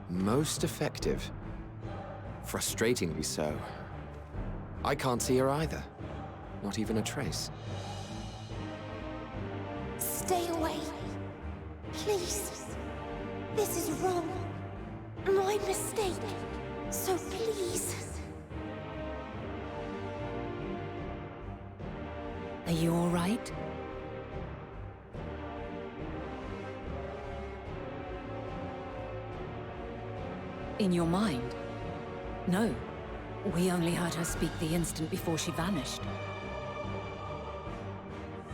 Most effective. Frustratingly so. I can't see her either. Not even a trace. Stay away. Please. This is wrong. My mistake. So please. Are you all right? In your mind? No. We only heard her speak the instant before she vanished.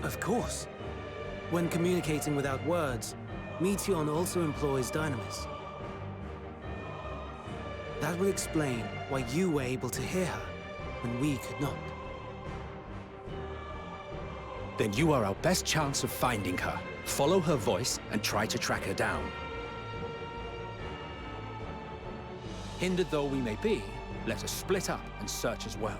Of course. When communicating without words, Meteon also employs dynamis. That will explain why you were able to hear her when we could not. Then you are our best chance of finding her. Follow her voice and try to track her down. Hindered though we may be, let us split up and search as well.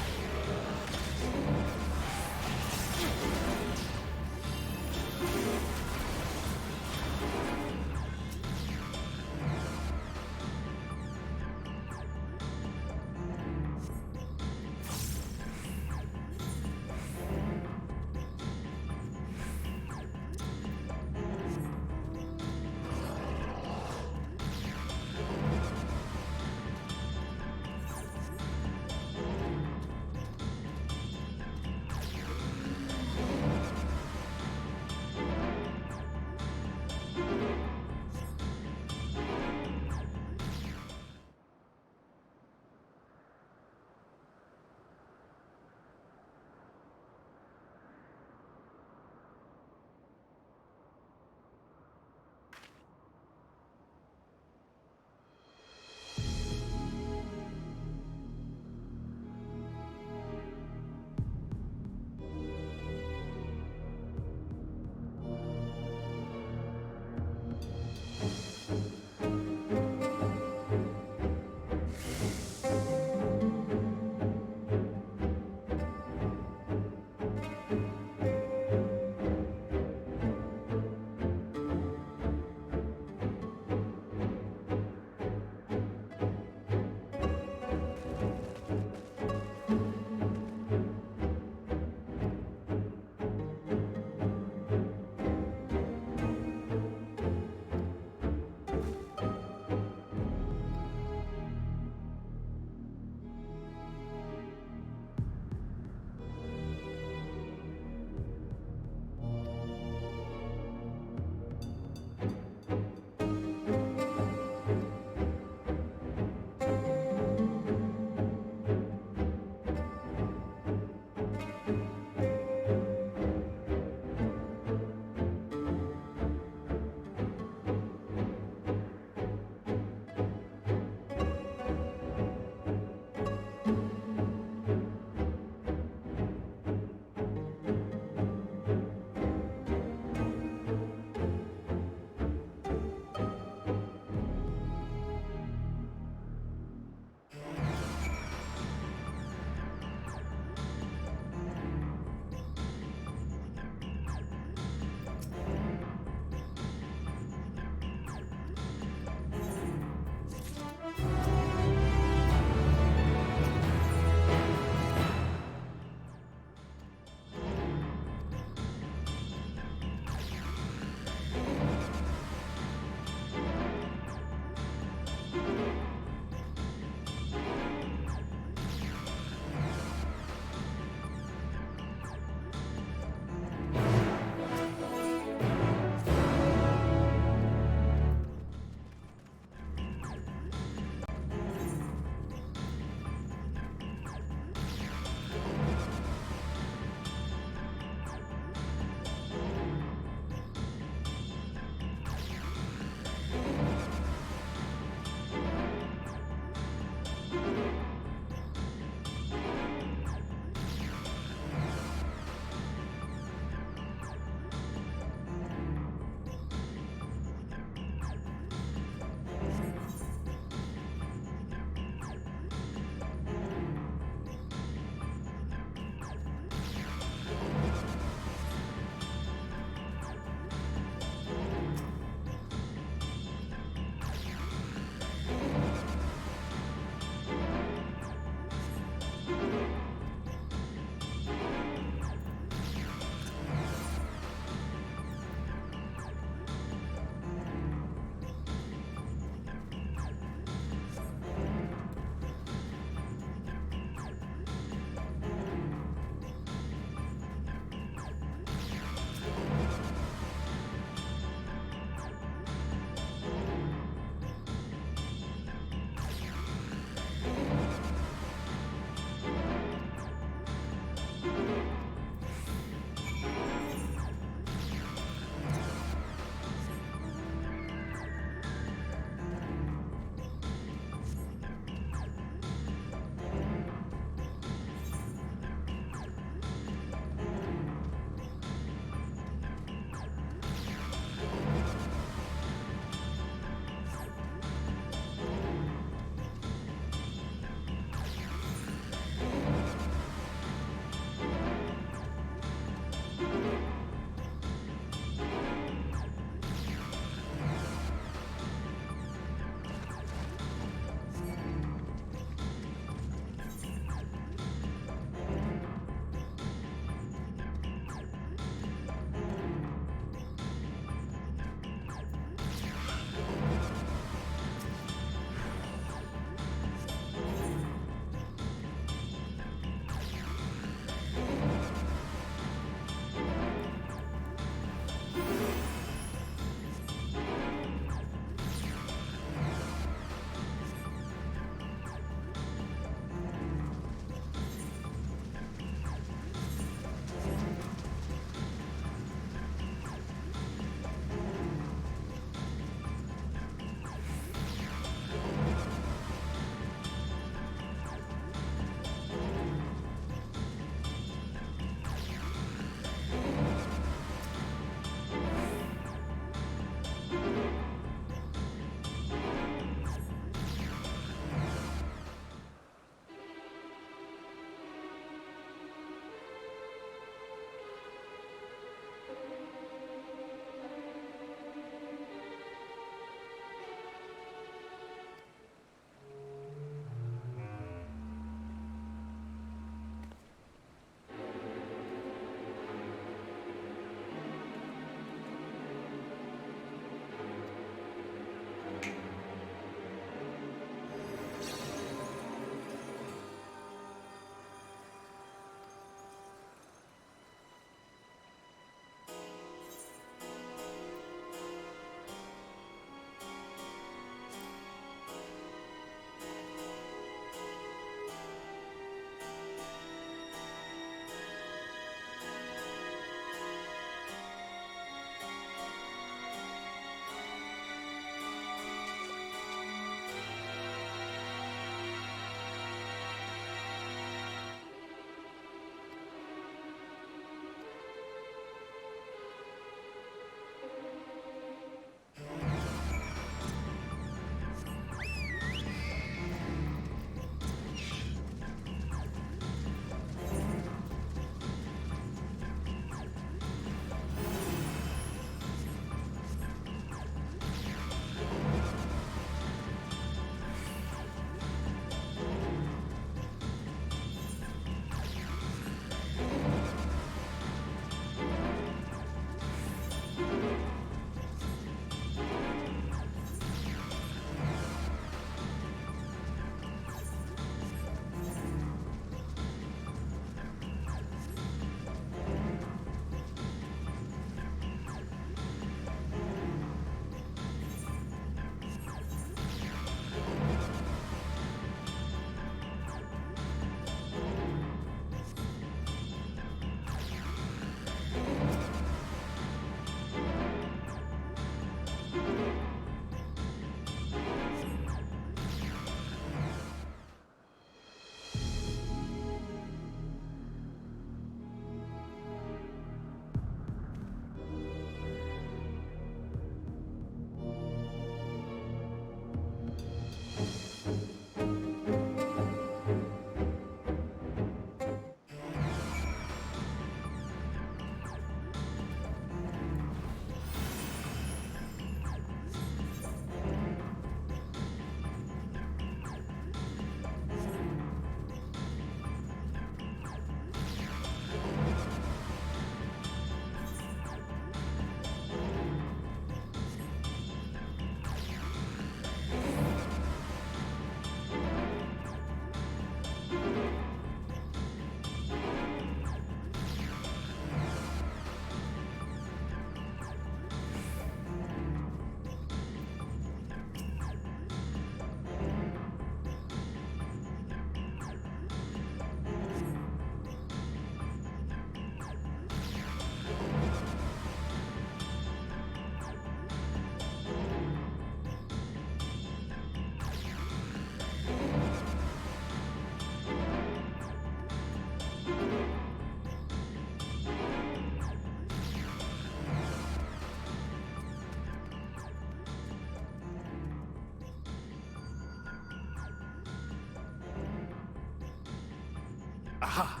Aha!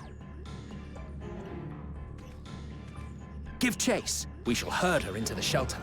Give chase. We shall herd her into the shelter.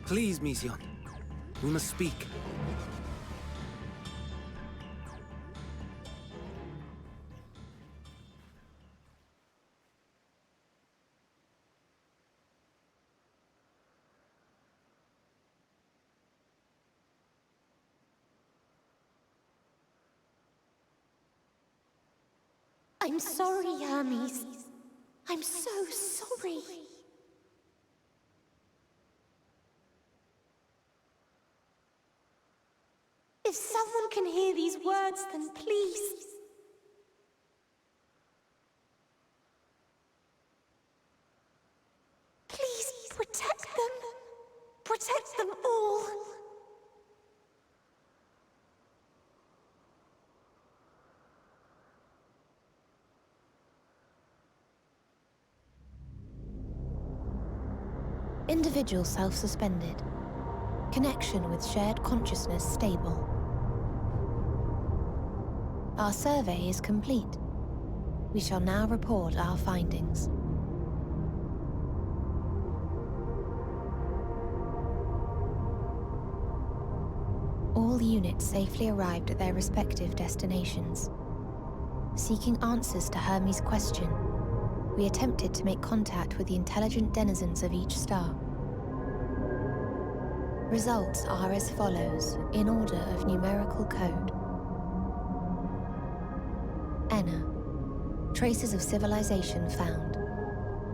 Please, Mission. We must speak. I'm sorry, Hermes. I'm so sorry. If someone can hear these words, then please... please protect them. Protect them all. Individual self-suspended. Connection with shared consciousness stable. Our survey is complete. We shall now report our findings. All units safely arrived at their respective destinations. Seeking answers to Hermes' question, we attempted to make contact with the intelligent denizens of each star. Results are as follows, in order of numerical code. Enna. Traces of civilization found.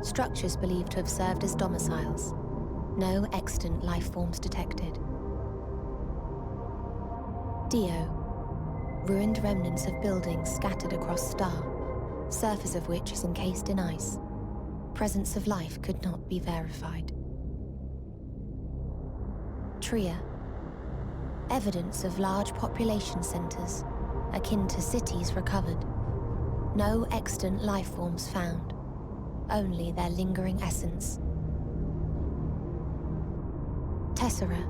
Structures believed to have served as domiciles. No extant life forms detected. Dio. Ruined remnants of buildings scattered across star, surface of which is encased in ice. Presence of life could not be verified. Tria. Evidence of large population centers, akin to cities recovered. No extant life forms found, only their lingering essence. Tessera.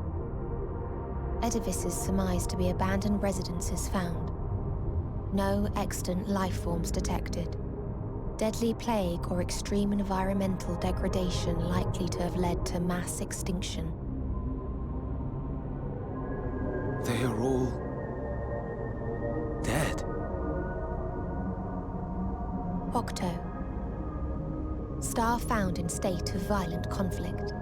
Edifices surmised to be abandoned residences found. No extant life forms detected. Deadly plague or extreme environmental degradation likely to have led to mass extinction. They are all dead. Octo. Star found in state of violent conflict.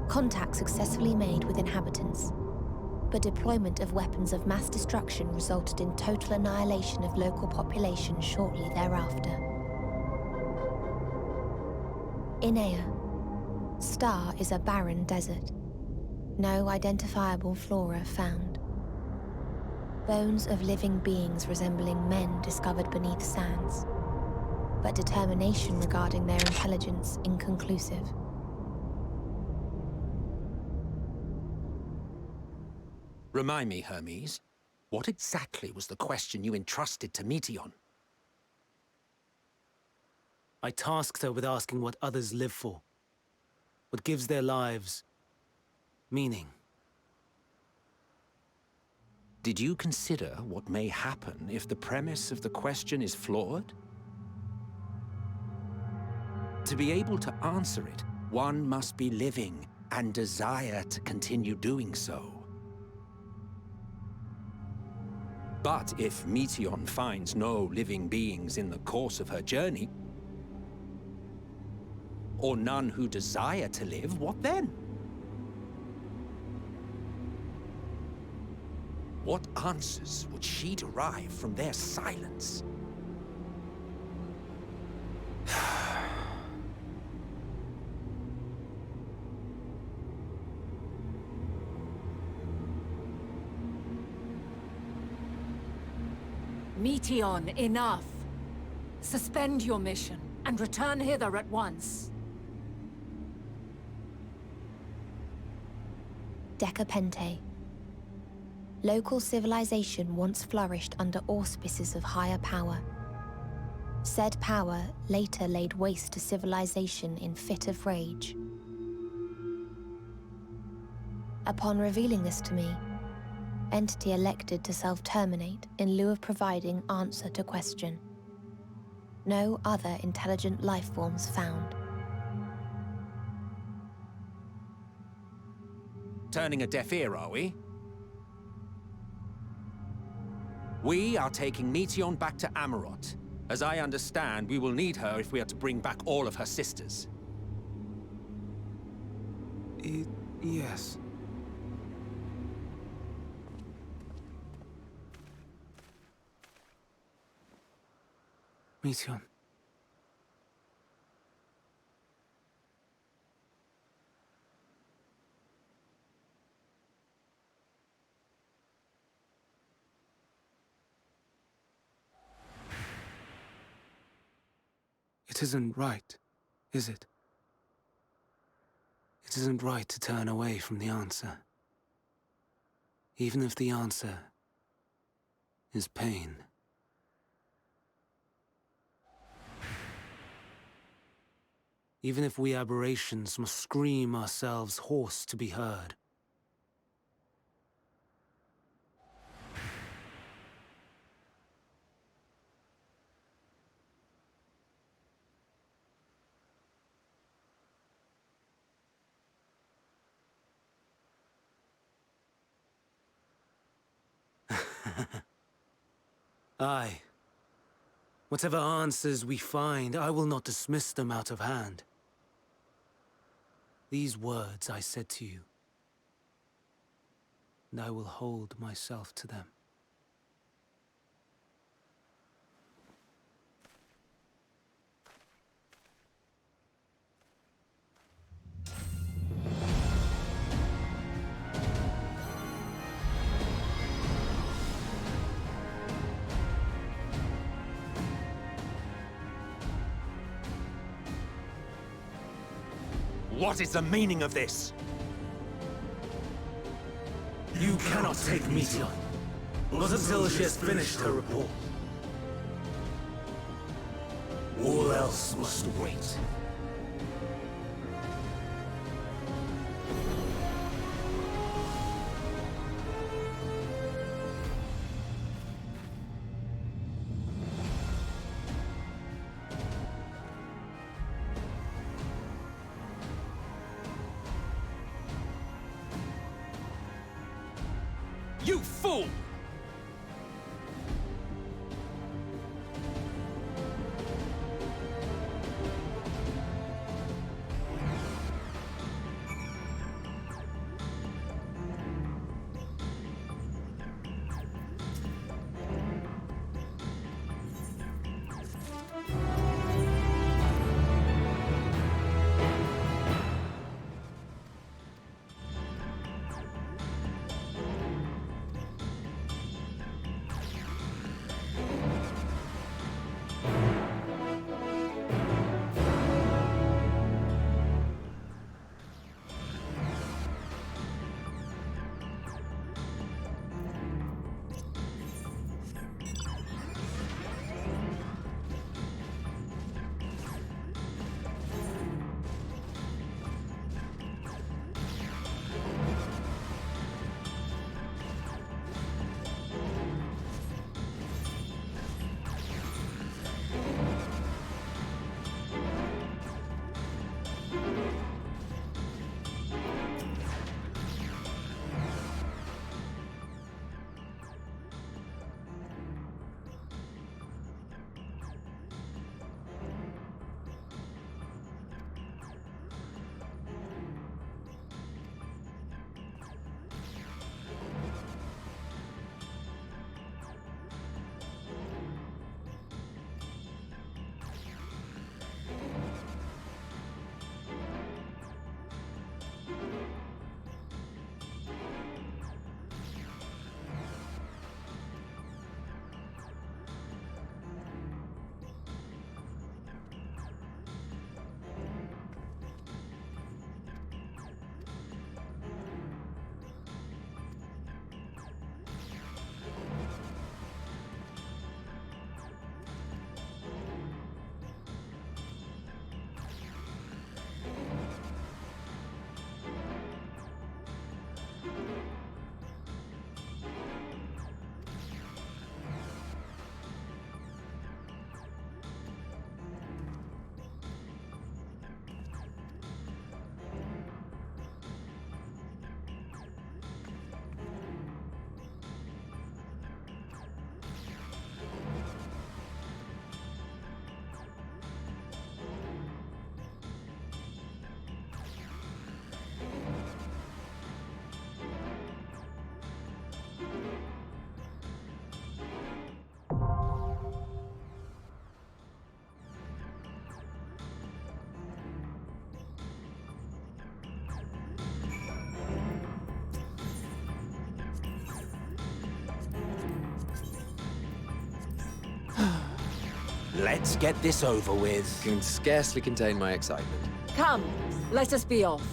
Contact successfully made with inhabitants, but deployment of weapons of mass destruction resulted in total annihilation of local population shortly thereafter. Inea. Star is a barren desert. No identifiable flora found. Bones of living beings resembling men discovered beneath sands, but determination regarding their intelligence inconclusive. Remind me, Hermes, what exactly was the question you entrusted to Meteion? I tasked her with asking what others live for. What gives their lives meaning. Did you consider what may happen if the premise of the question is flawed? To be able to answer it, one must be living and desire to continue doing so. But if Meteion finds no living beings in the course of her journey, or none who desire to live, what then? What answers would she derive from their silence? Meteion, enough! Suspend your mission and return hither at once. Decapente. Local civilization once flourished under auspices of higher power. Said power later laid waste to civilization in fit of rage. Upon revealing this to me, entity elected to self-terminate in lieu of providing answer to question. No other intelligent life forms found. Turning a deaf ear, are we? We are taking Meteion back to Amarot. As I understand, we will need her if we are to bring back all of her sisters. Yes. Meteion. It isn't right, is it? It isn't right to turn away from the answer. Even if the answer is pain. Even if we aberrations must scream ourselves hoarse to be heard. Aye. Whatever answers we find, I will not dismiss them out of hand. These words I said to you, and I will hold myself to them. What is the meaning of this? You cannot take Meteon, not until she has finished her report. All else must wait. You fool! Let's get this over with. Can scarcely contain my excitement. Come, let us be off.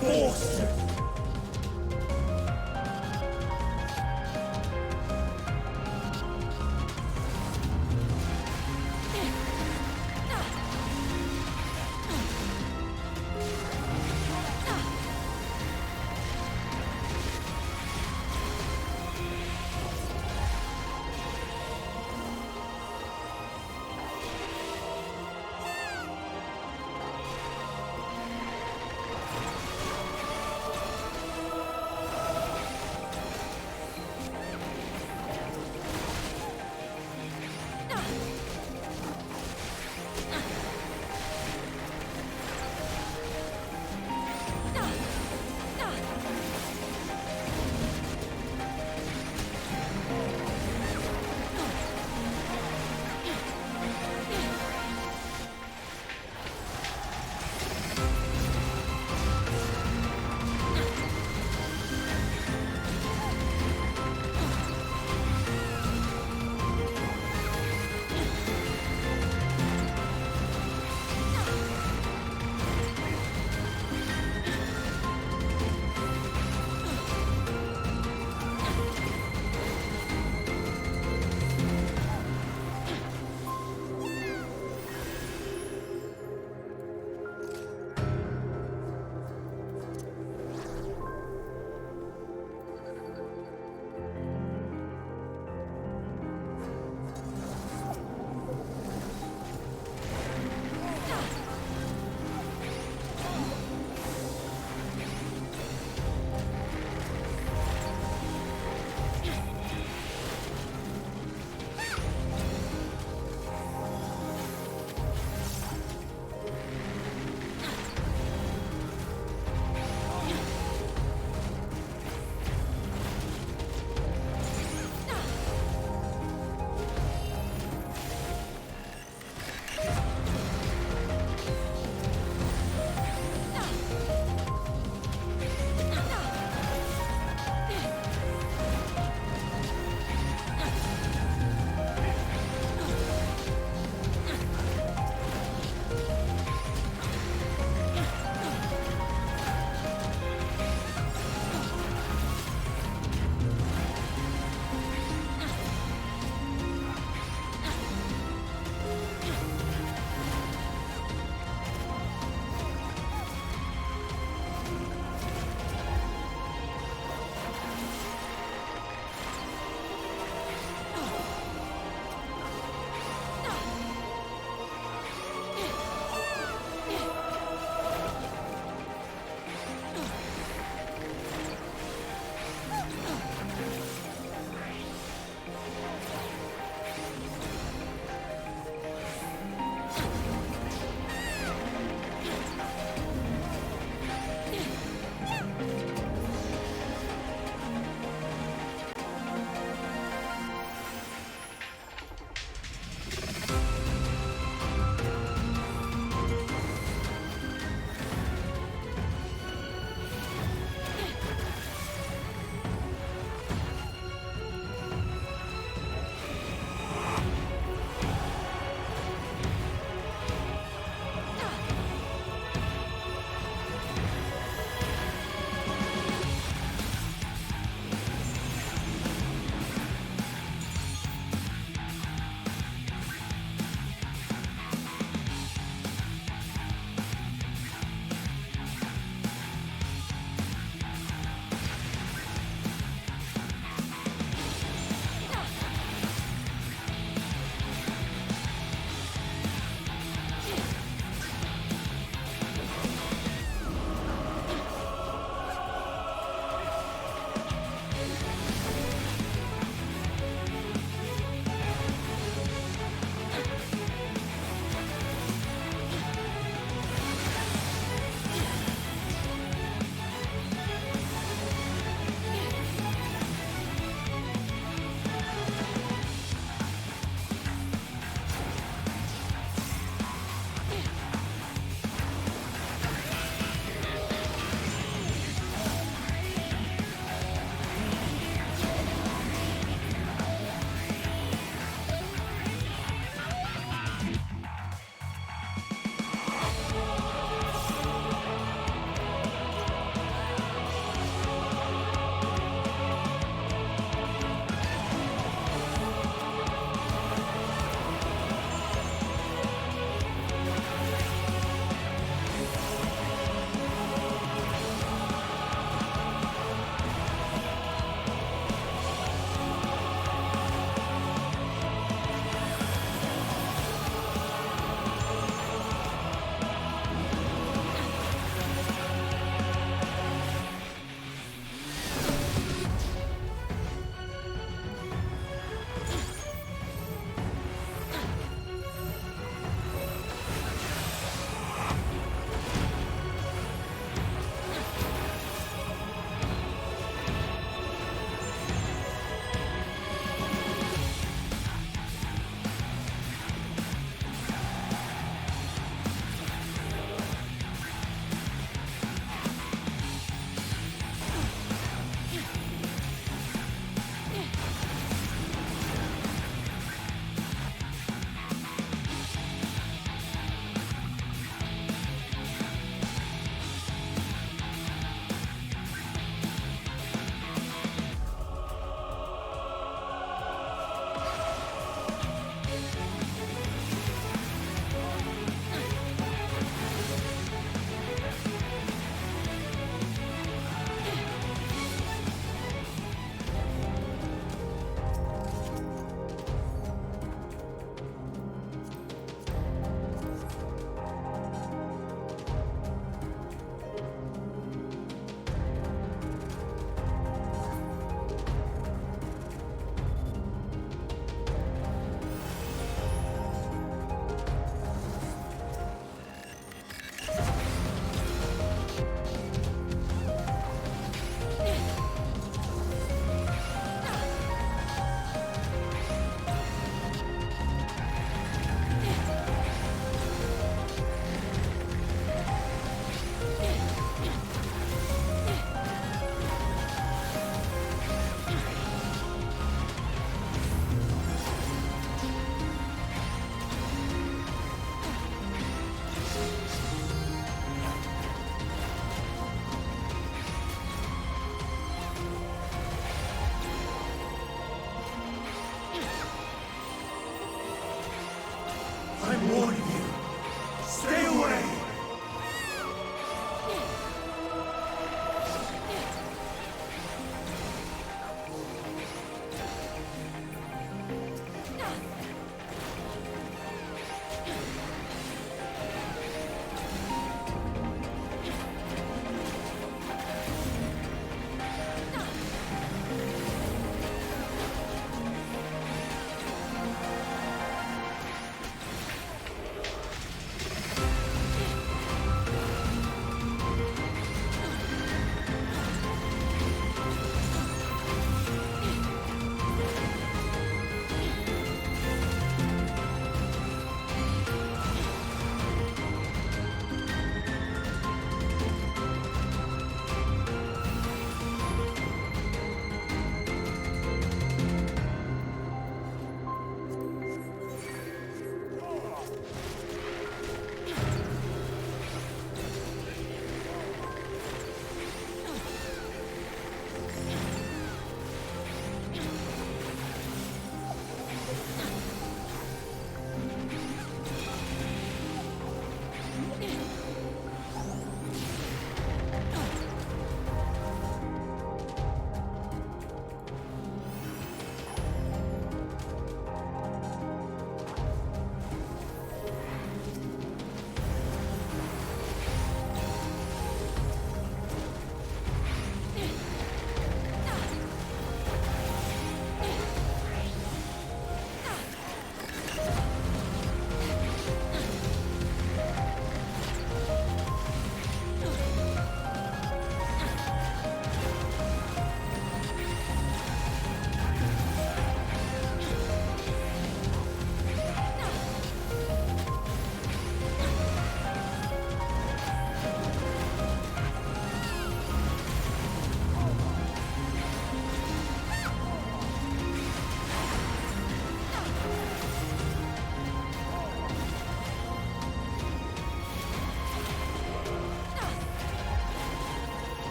force!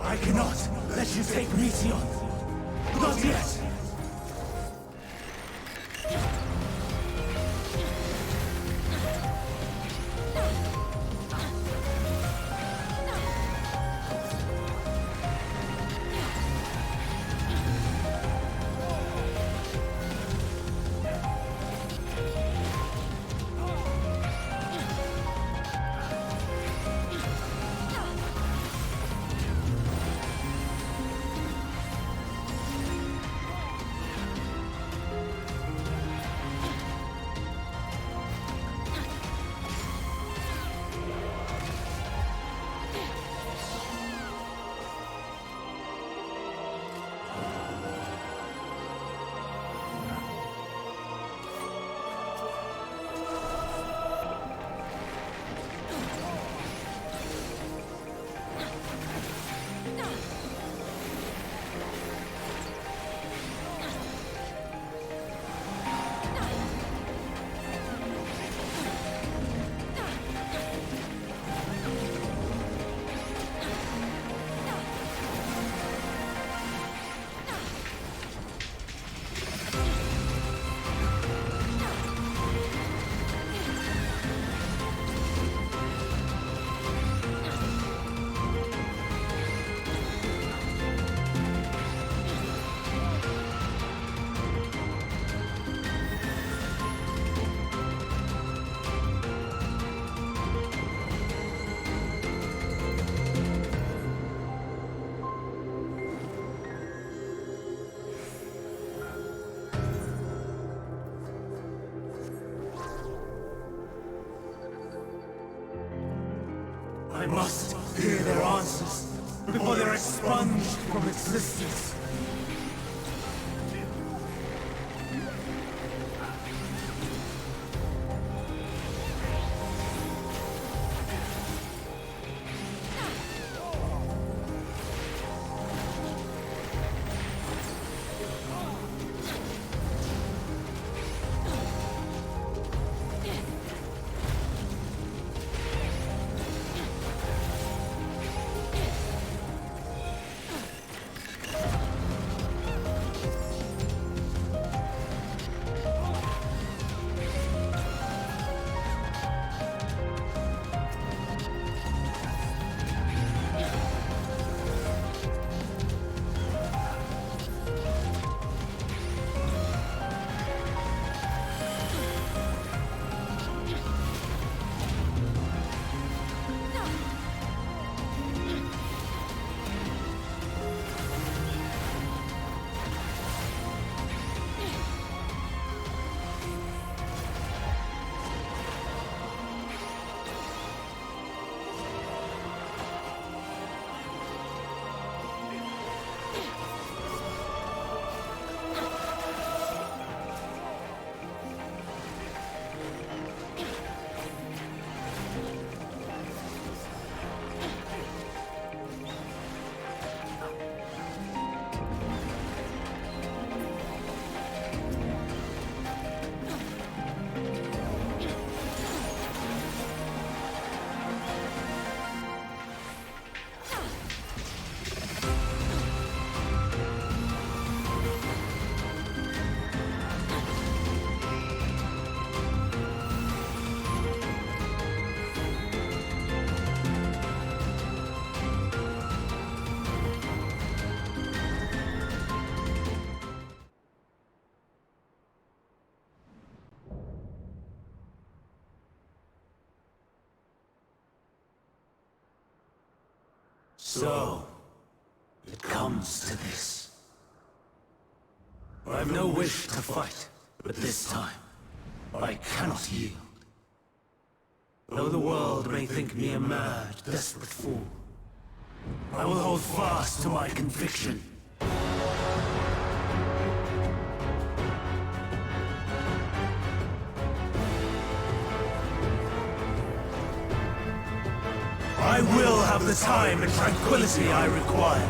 I cannot let you take Meteion. Not yet! I must hear their answers before they're expunged from existence. So, it comes to this. I have no wish to fight, but this time, I cannot yield. Though the world may think me a mad, desperate fool, I will hold fast to my conviction. I will have the time and tranquility I require.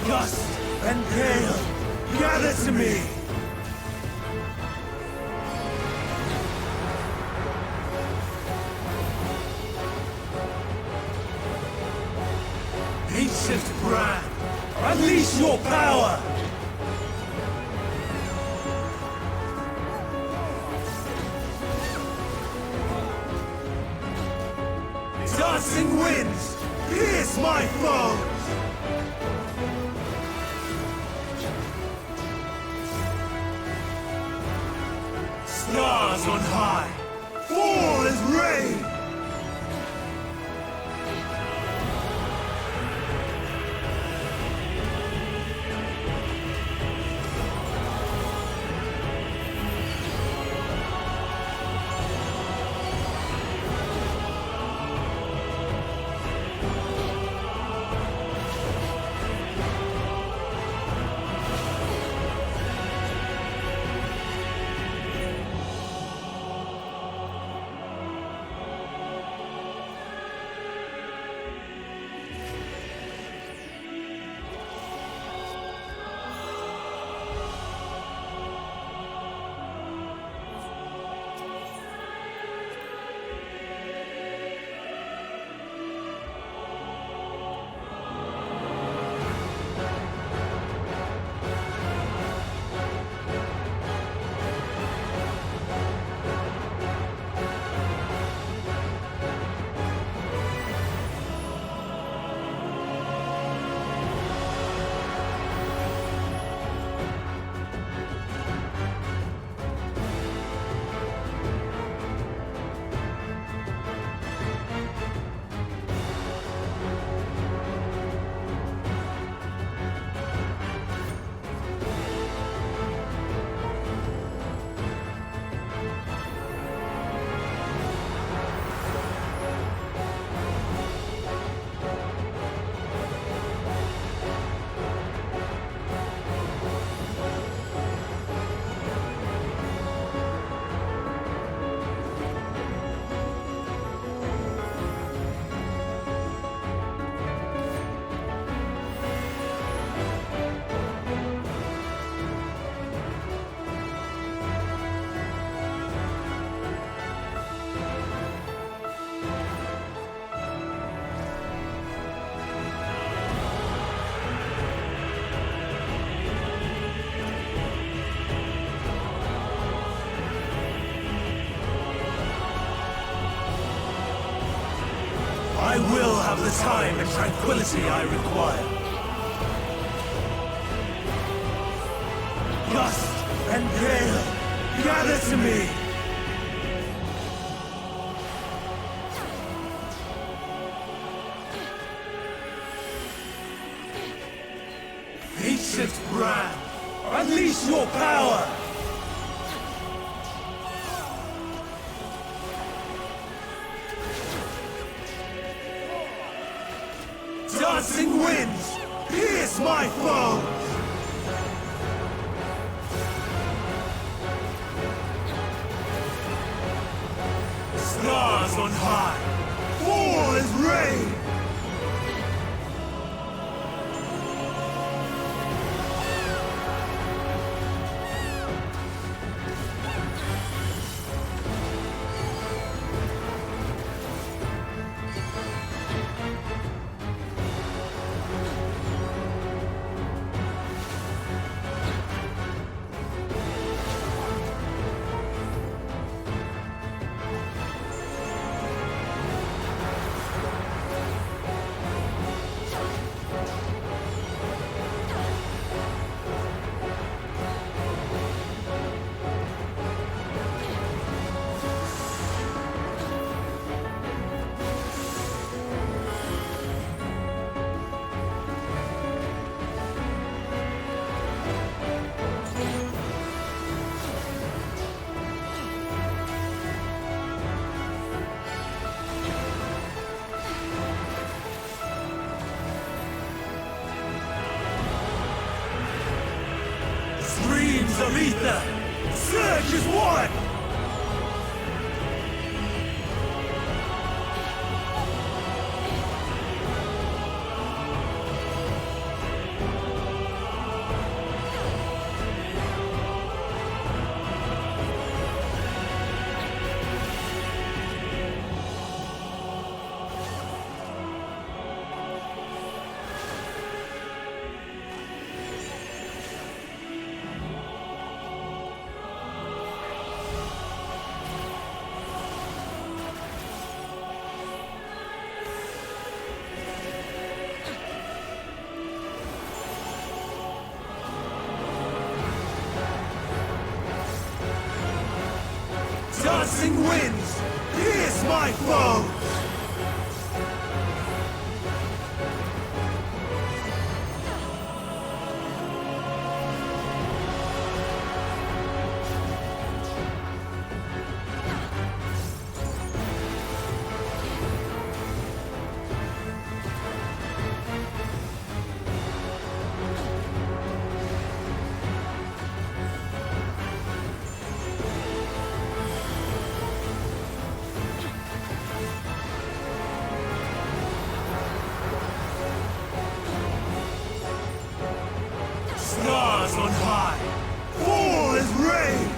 Gust and gale, gather to me! Ancient brand, unleash your power! Dancing winds, pierce my foes! Stars on high, fall as rain! I will have the time and tranquility I require. Gust and gale, gather to me! Ancient brand, unleash your power! Dancing winds, pierce my foes! Stars on high, fall as rain! Streams of ether! Surge as one! Rising winds, pierce my foe! Stars on high, fall as rain!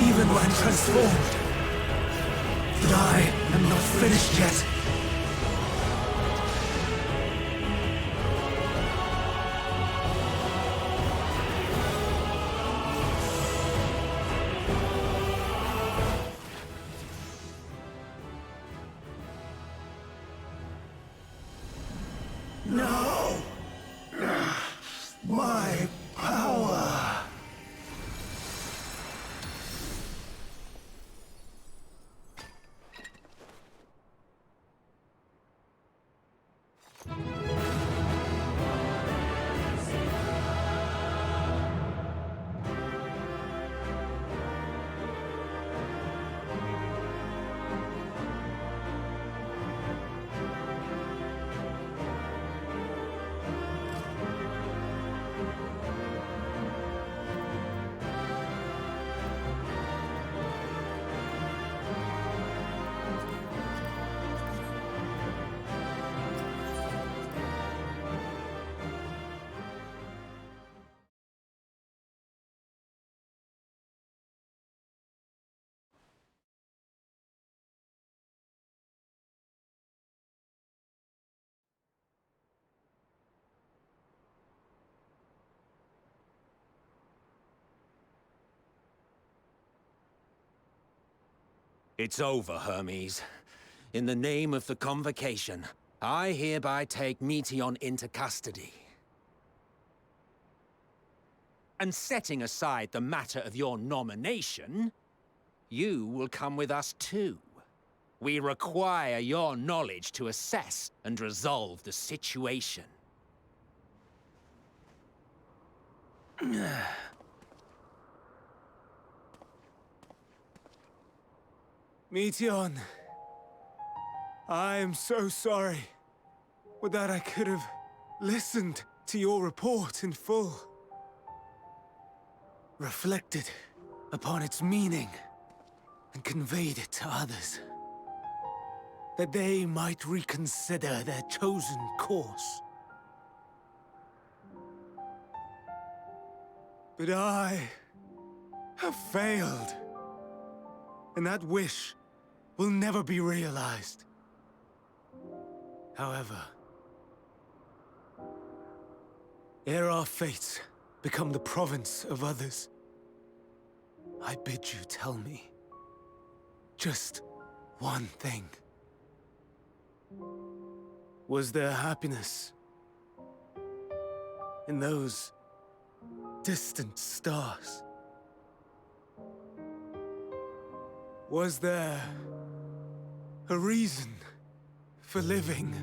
Even when transformed, but I am not finished yet. No! My power! It's over, Hermes. In the name of the Convocation, I hereby take Meteion into custody. And setting aside the matter of your nomination, you will come with us too. We require your knowledge to assess and resolve the situation. Meteion, I am so sorry. Would that I could have listened to your report in full. Reflected upon its meaning and conveyed it to others. That they might reconsider their chosen course. But I have failed. And that wish will never be realized. However, ere our fates become the province of others, I bid you tell me just one thing. Was there happiness in those distant stars? Was there a reason for living?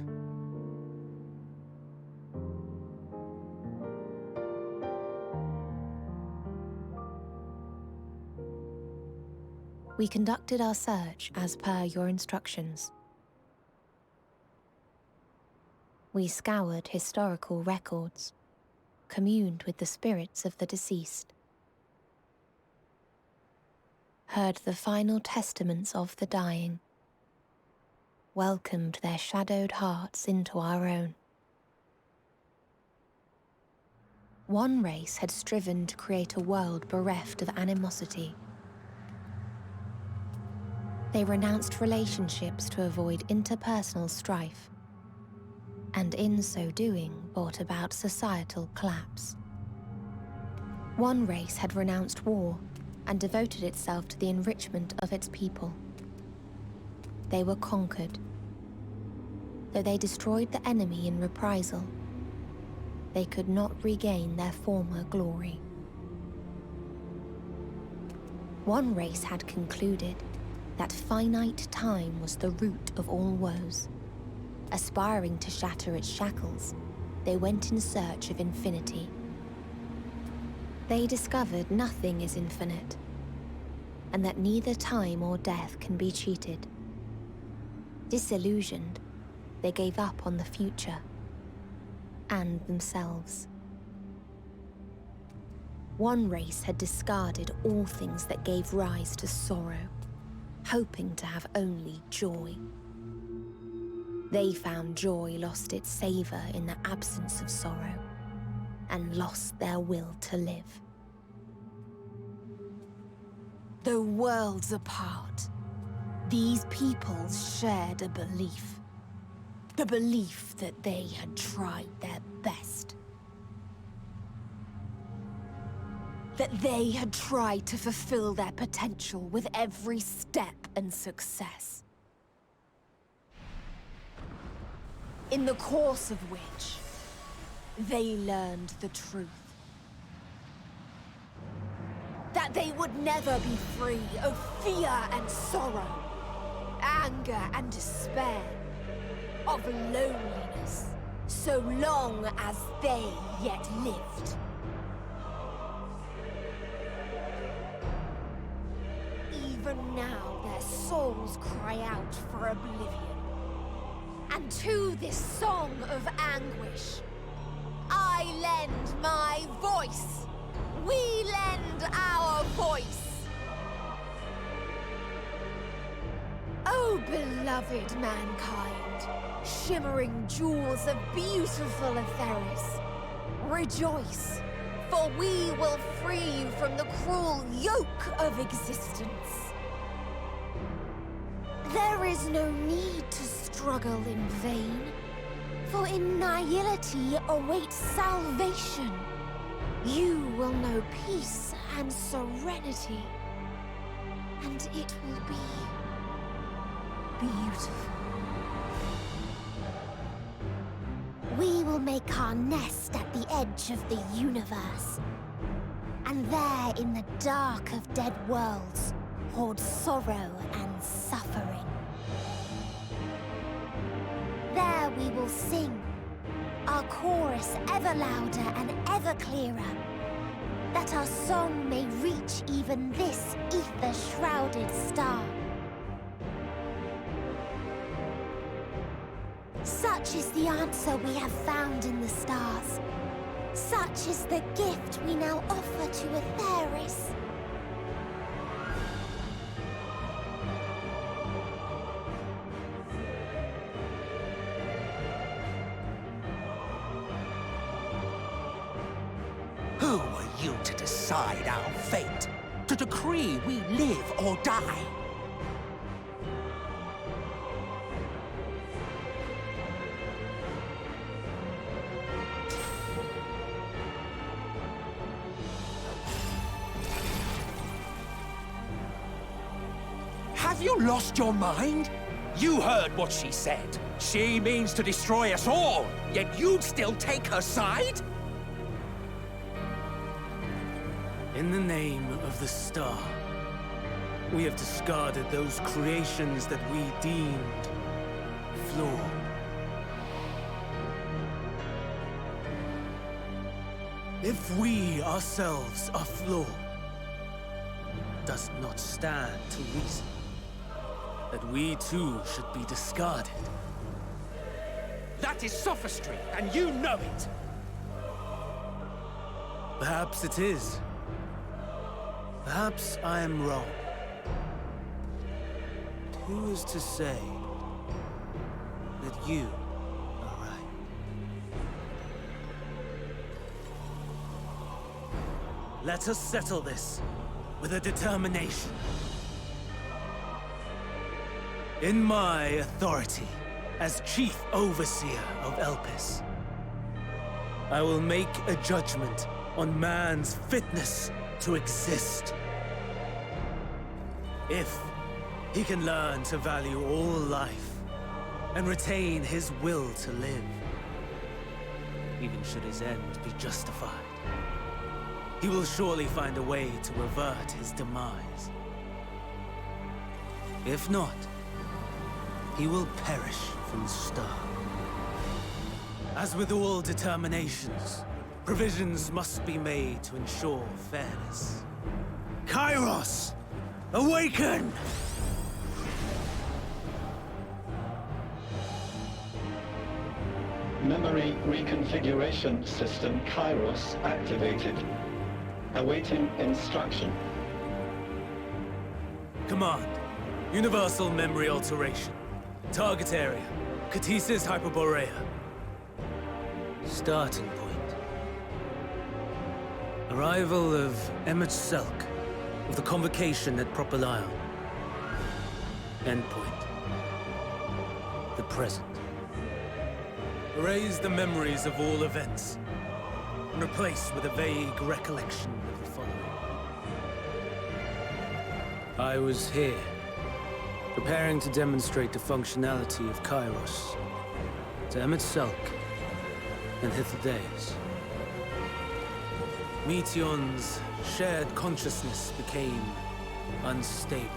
We conducted our search as per your instructions. We scoured historical records, communed with the spirits of the deceased, heard the final testaments of the dying, welcomed their shadowed hearts into our own. One race had striven to create a world bereft of animosity. They renounced relationships to avoid interpersonal strife, and in so doing brought about societal collapse. One race had renounced war and devoted itself to the enrichment of its people. They were conquered. Though they destroyed the enemy in reprisal, they could not regain their former glory. One race had concluded that finite time was the root of all woes. Aspiring to shatter its shackles, they went in search of infinity. They discovered nothing is infinite, and that neither time or death can be cheated. Disillusioned, they gave up on the future and themselves. One race had discarded all things that gave rise to sorrow, hoping to have only joy. They found joy lost its savor in the absence of sorrow, and lost their will to live. Though worlds apart, these peoples shared a belief. The belief that they had tried their best. That they had tried to fulfill their potential with every step and success. In the course of which, they learned the truth. That they would never be free of fear and sorrow, anger and despair, of loneliness, so long as they yet lived. Even now their souls cry out for oblivion. And to this song of anguish, I lend my voice. We lend our voice. Oh, beloved mankind, shimmering jewels of beautiful Etheris, rejoice, for we will free you from the cruel yoke of existence. There is no need to struggle in vain, for in nihility awaits salvation. You will know peace and serenity, and it will be beautiful. We will make our nest at the edge of the universe, and there in the dark of dead worlds hoard sorrow and suffering. There we will sing, our chorus ever louder and ever clearer, that our song may reach even this ether-shrouded star. Such is the answer we have found in the stars. Such is the gift we now offer to Etheris. Who are you to decide our fate? To decree we live or die? Have you lost your mind? You heard what she said. She means to destroy us all, yet you'd still take her side? In the name of the star, we have discarded those creations that we deemed flawed. If we ourselves are flawed, does not stand to reason that we too should be discarded. That is sophistry, and you know it! Perhaps it is. Perhaps I am wrong. Who is to say that you are right? Let us settle this with a determination. In my authority as Chief Overseer of Elpis, I will make a judgment on man's fitness to exist. If he can learn to value all life and retain his will to live, even should his end be justified, he will surely find a way to revert his demise. If not, he will perish from the start. As with all determinations, provisions must be made to ensure fairness. Kairos! Awaken! Memory reconfiguration system Kairos activated. Awaiting instruction. Command. Universal memory alteration. Target area. Catesis Hyperborea. Starting point. Arrival of Emmett Selk of the Convocation at Propylion. Endpoint. The present. Erase the memories of all events, and replace with a vague recollection of the following. I was here, preparing to demonstrate the functionality of Kairos to Emmett Selk and Hythlodaeus. Meteon's shared consciousness became unstable.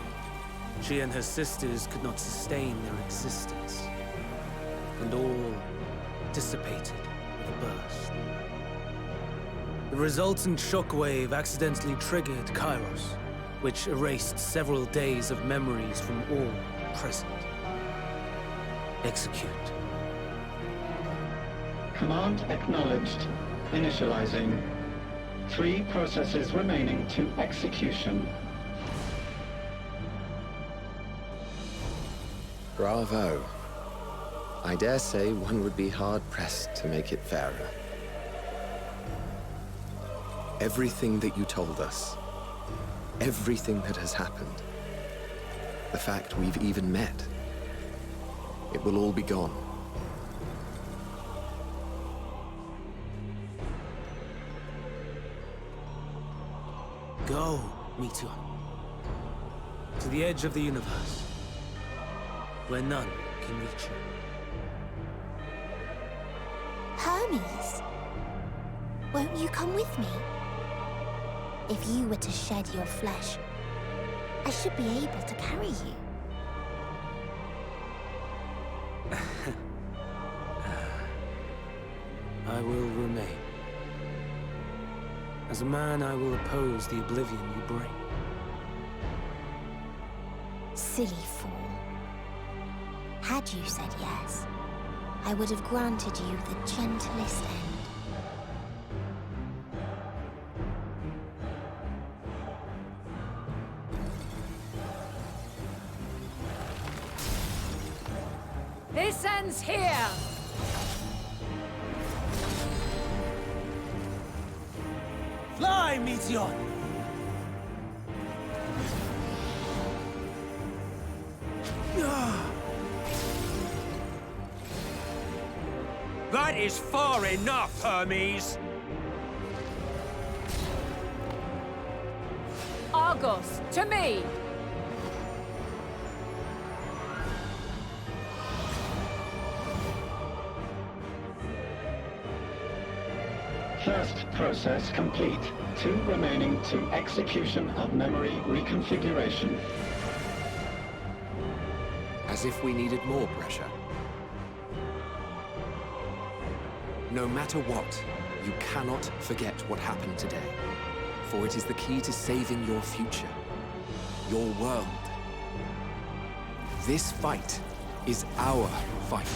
She and her sisters could not sustain their existence, and all dissipated with a burst. The resultant shockwave accidentally triggered Kairos, which erased several days of memories from all present. Execute. Command acknowledged. Initializing. 3 processes remaining to execution. Bravo. I dare say one would be hard-pressed to make it fairer. Everything that you told us, everything that has happened, the fact we've even met, it will all be gone. Go, Meteon. To the edge of the universe, where none can reach you. Hermes, won't you come with me? If you were to shed your flesh, I should be able to carry you. I will remain. As a man, I will oppose the oblivion you bring. Silly fool. Had you said yes, I would have granted you the gentlest end. This ends here! Fly, Meteon! That is far enough, Hermes! Argos, to me! First process complete. 2 remaining to execution of memory reconfiguration. As if we needed more pressure. No matter what, you cannot forget what happened today. For it is the key to saving your future. Your world. This fight is our fight.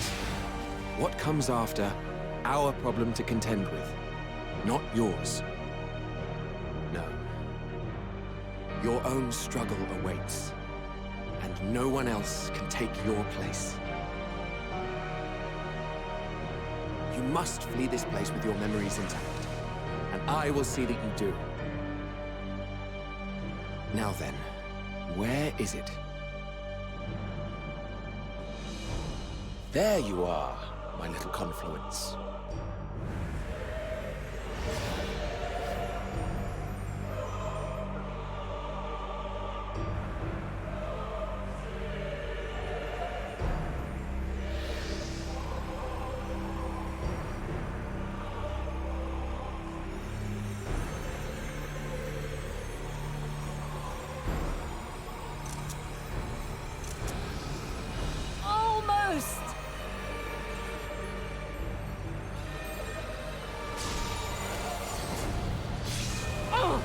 What comes after, our problem to contend with. Not yours. No. Your own struggle awaits. And no one else can take your place. You must flee this place with your memories intact. And I will see that you do. Now then, where is it? There you are, my little confluence. Almost! Oh!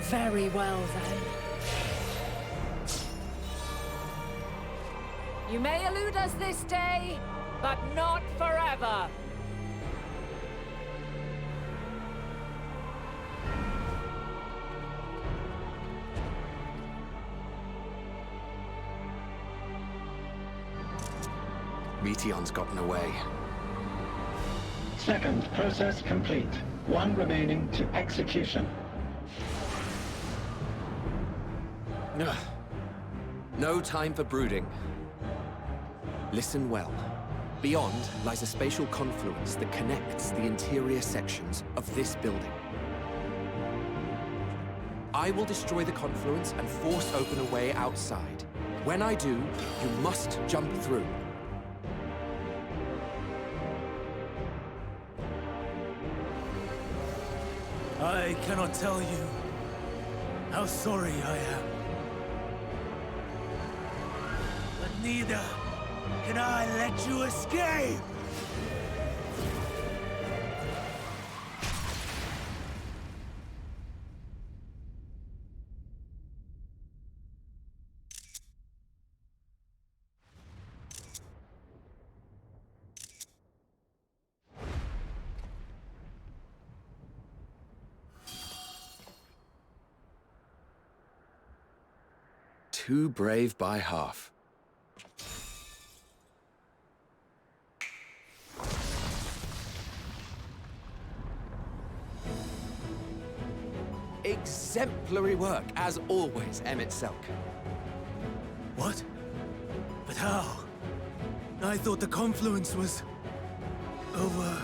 Very well, then. You may elude us this day, but not forever. Meteon's gotten away. Second process complete. One remaining to execution. Ugh. No time for brooding. Listen well. Beyond lies a spatial confluence that connects the interior sections of this building. I will destroy the confluence and force open a way outside. When I do, you must jump through. I cannot tell you how sorry I am. But neither can I let you escape! Too brave by half. Exemplary work, as always, Emmett Selk. What? But how? I thought the confluence was... over...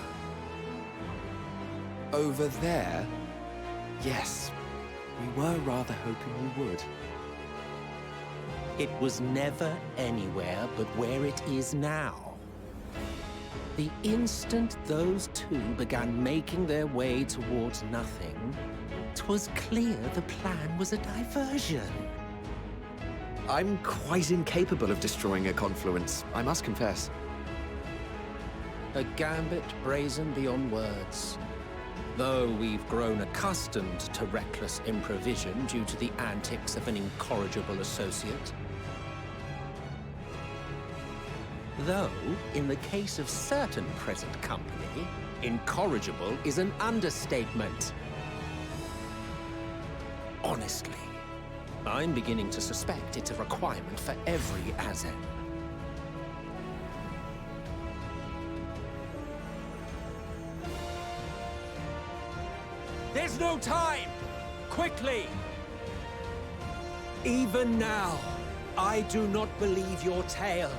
Over there? Yes. We were rather hoping we would. It was never anywhere but where it is now. The instant those two began making their way towards nothing, 'twas clear the plan was a diversion. I'm quite incapable of destroying a confluence, I must confess. A gambit brazen beyond words. Though we've grown accustomed to reckless improvision due to the antics of an incorrigible associate. Though, in the case of certain present company, incorrigible is an understatement. Honestly, I'm beginning to suspect it's a requirement for every Azen. There's no time! Quickly! Even now, I do not believe your tale.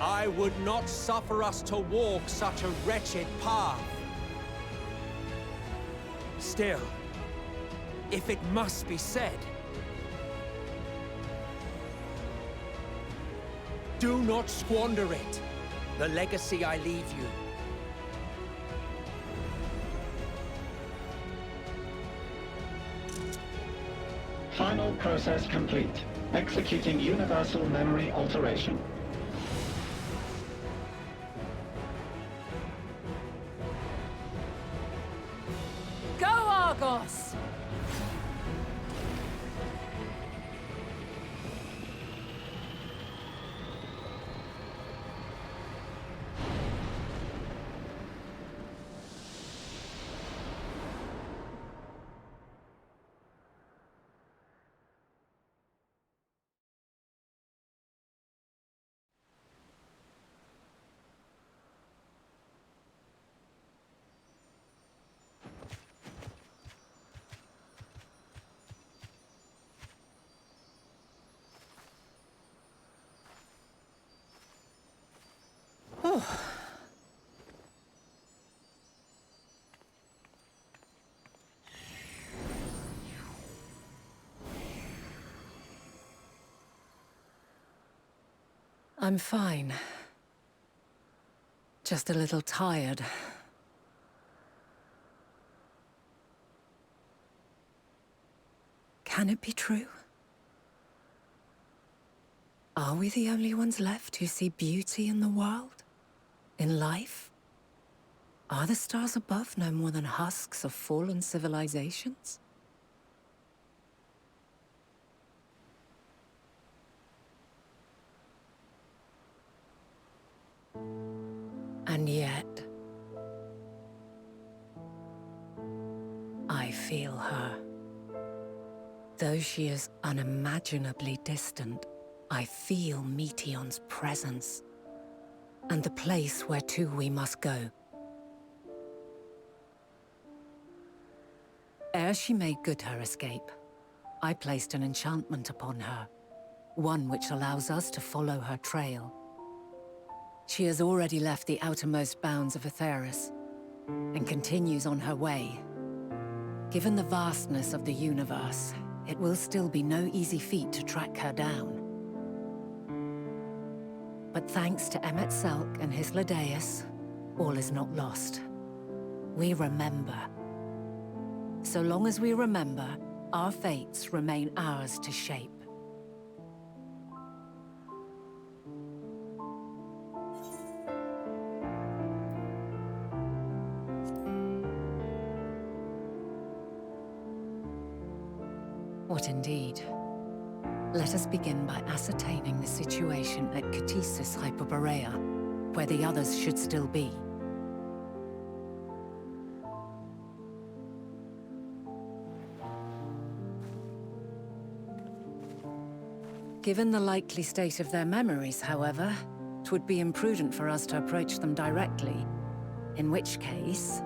I would not suffer us to walk such a wretched path. Still, if it must be said, do not squander it, the legacy I leave you. Final process complete. Executing universal memory alteration. Go, Argos! I'm fine. Just a little tired. Can it be true? Are we the only ones left who see beauty in the world? In life? Are the stars above no more than husks of fallen civilizations? And yet... I feel her. Though she is unimaginably distant, I feel Meteion's presence. And the place where to we must go. Ere she made good her escape, I placed an enchantment upon her. One which allows us to follow her trail. She has already left the outermost bounds of Aetheris, and continues on her way. Given the vastness of the universe, it will still be no easy feat to track her down. But thanks to Emet-Selch and his Ladeus, all is not lost. We remember. So long as we remember, our fates remain ours to shape. What indeed? Let us begin by ascertaining the situation at Catesis Hyperborea, where the others should still be. Given the likely state of their memories, however, it would be imprudent for us to approach them directly, in which case...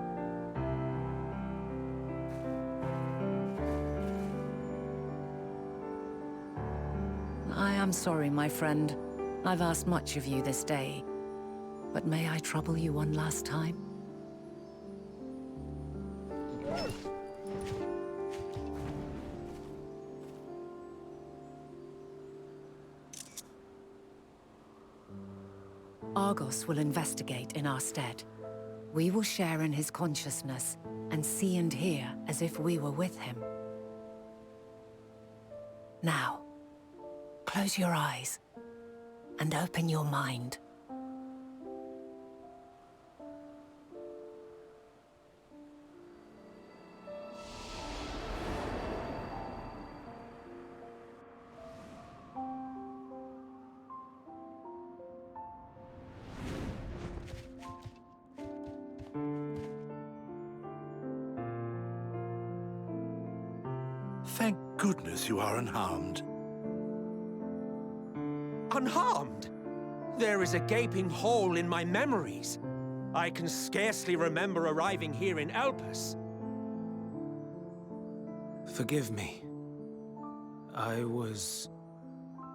I am sorry, my friend. I've asked much of you this day. But may I trouble you one last time? Argos will investigate in our stead. We will share in his consciousness and see and hear as if we were with him. Now, close your eyes and open your mind. Thank goodness you are unharmed. Unharmed? There is a gaping hole in my memories. I can scarcely remember arriving here in Elpis. Forgive me. I was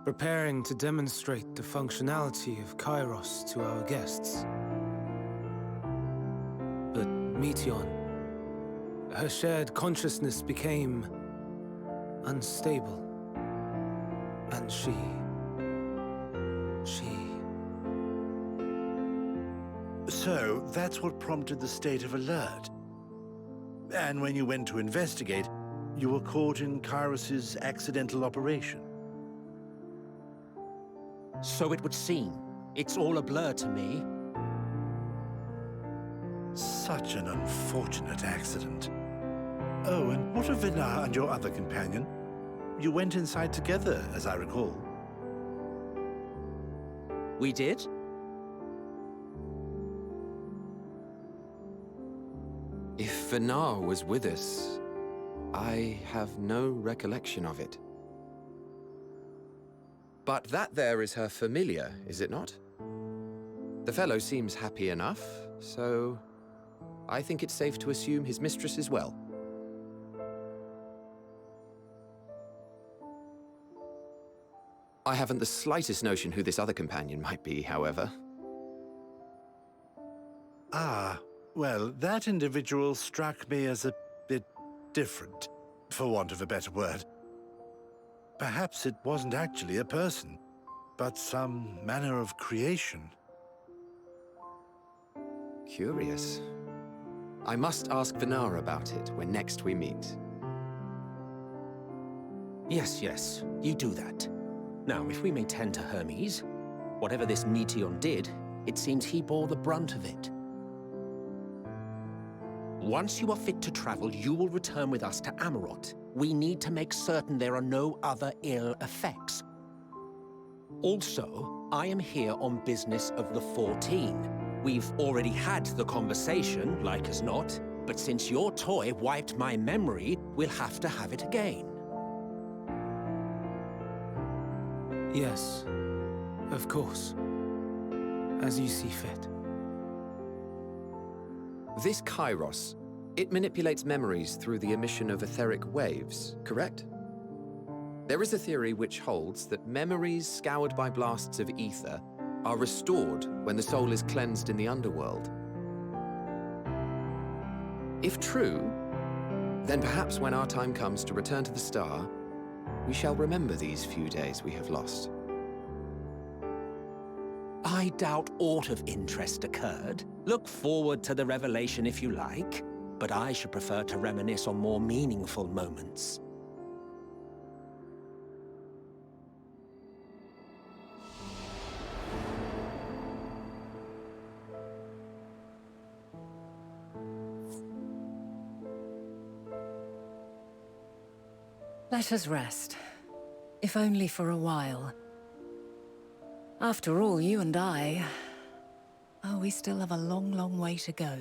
preparing to demonstrate the functionality of Kairos to our guests. But Meteion, her shared consciousness became unstable. And she... So, that's what prompted the state of alert. And when you went to investigate, you were caught in Kairos's accidental operation. So it would seem. It's all a blur to me. Such an unfortunate accident. Oh, and what of Vinar and your other companion? You went inside together, as I recall. We did? If Vinar was with us, I have no recollection of it. But that there is her familiar, is it not? The fellow seems happy enough, so I think it's safe to assume his mistress is well. I haven't the slightest notion who this other companion might be, however. Ah, well, that individual struck me as a bit different, for want of a better word. Perhaps it wasn't actually a person. but some manner of creation. Curious. I must ask Venara about it when next we meet. Yes, yes, you do that. Now, if we may tend to Hermes, whatever this Meteon did, it seems he bore the brunt of it. Once you are fit to travel, you will return with us to Amarot. We need to make certain there are no other ill effects. Also, I am here on business of the 14. We've already had the conversation, like as not, but since your toy wiped my memory, we'll have to have it again. Yes, of course. As you see fit. This Kairos, it manipulates memories through the emission of etheric waves, correct? There is a theory which holds that memories scoured by blasts of ether are restored when the soul is cleansed in the underworld. If true, then perhaps when our time comes to return to the star, we shall remember these few days we have lost. I doubt aught of interest occurred. Look forward to the revelation if you like, but I should prefer to reminisce on more meaningful moments. Let us rest, if only for a while. After all, you and I... Oh, we still have a long, long way to go.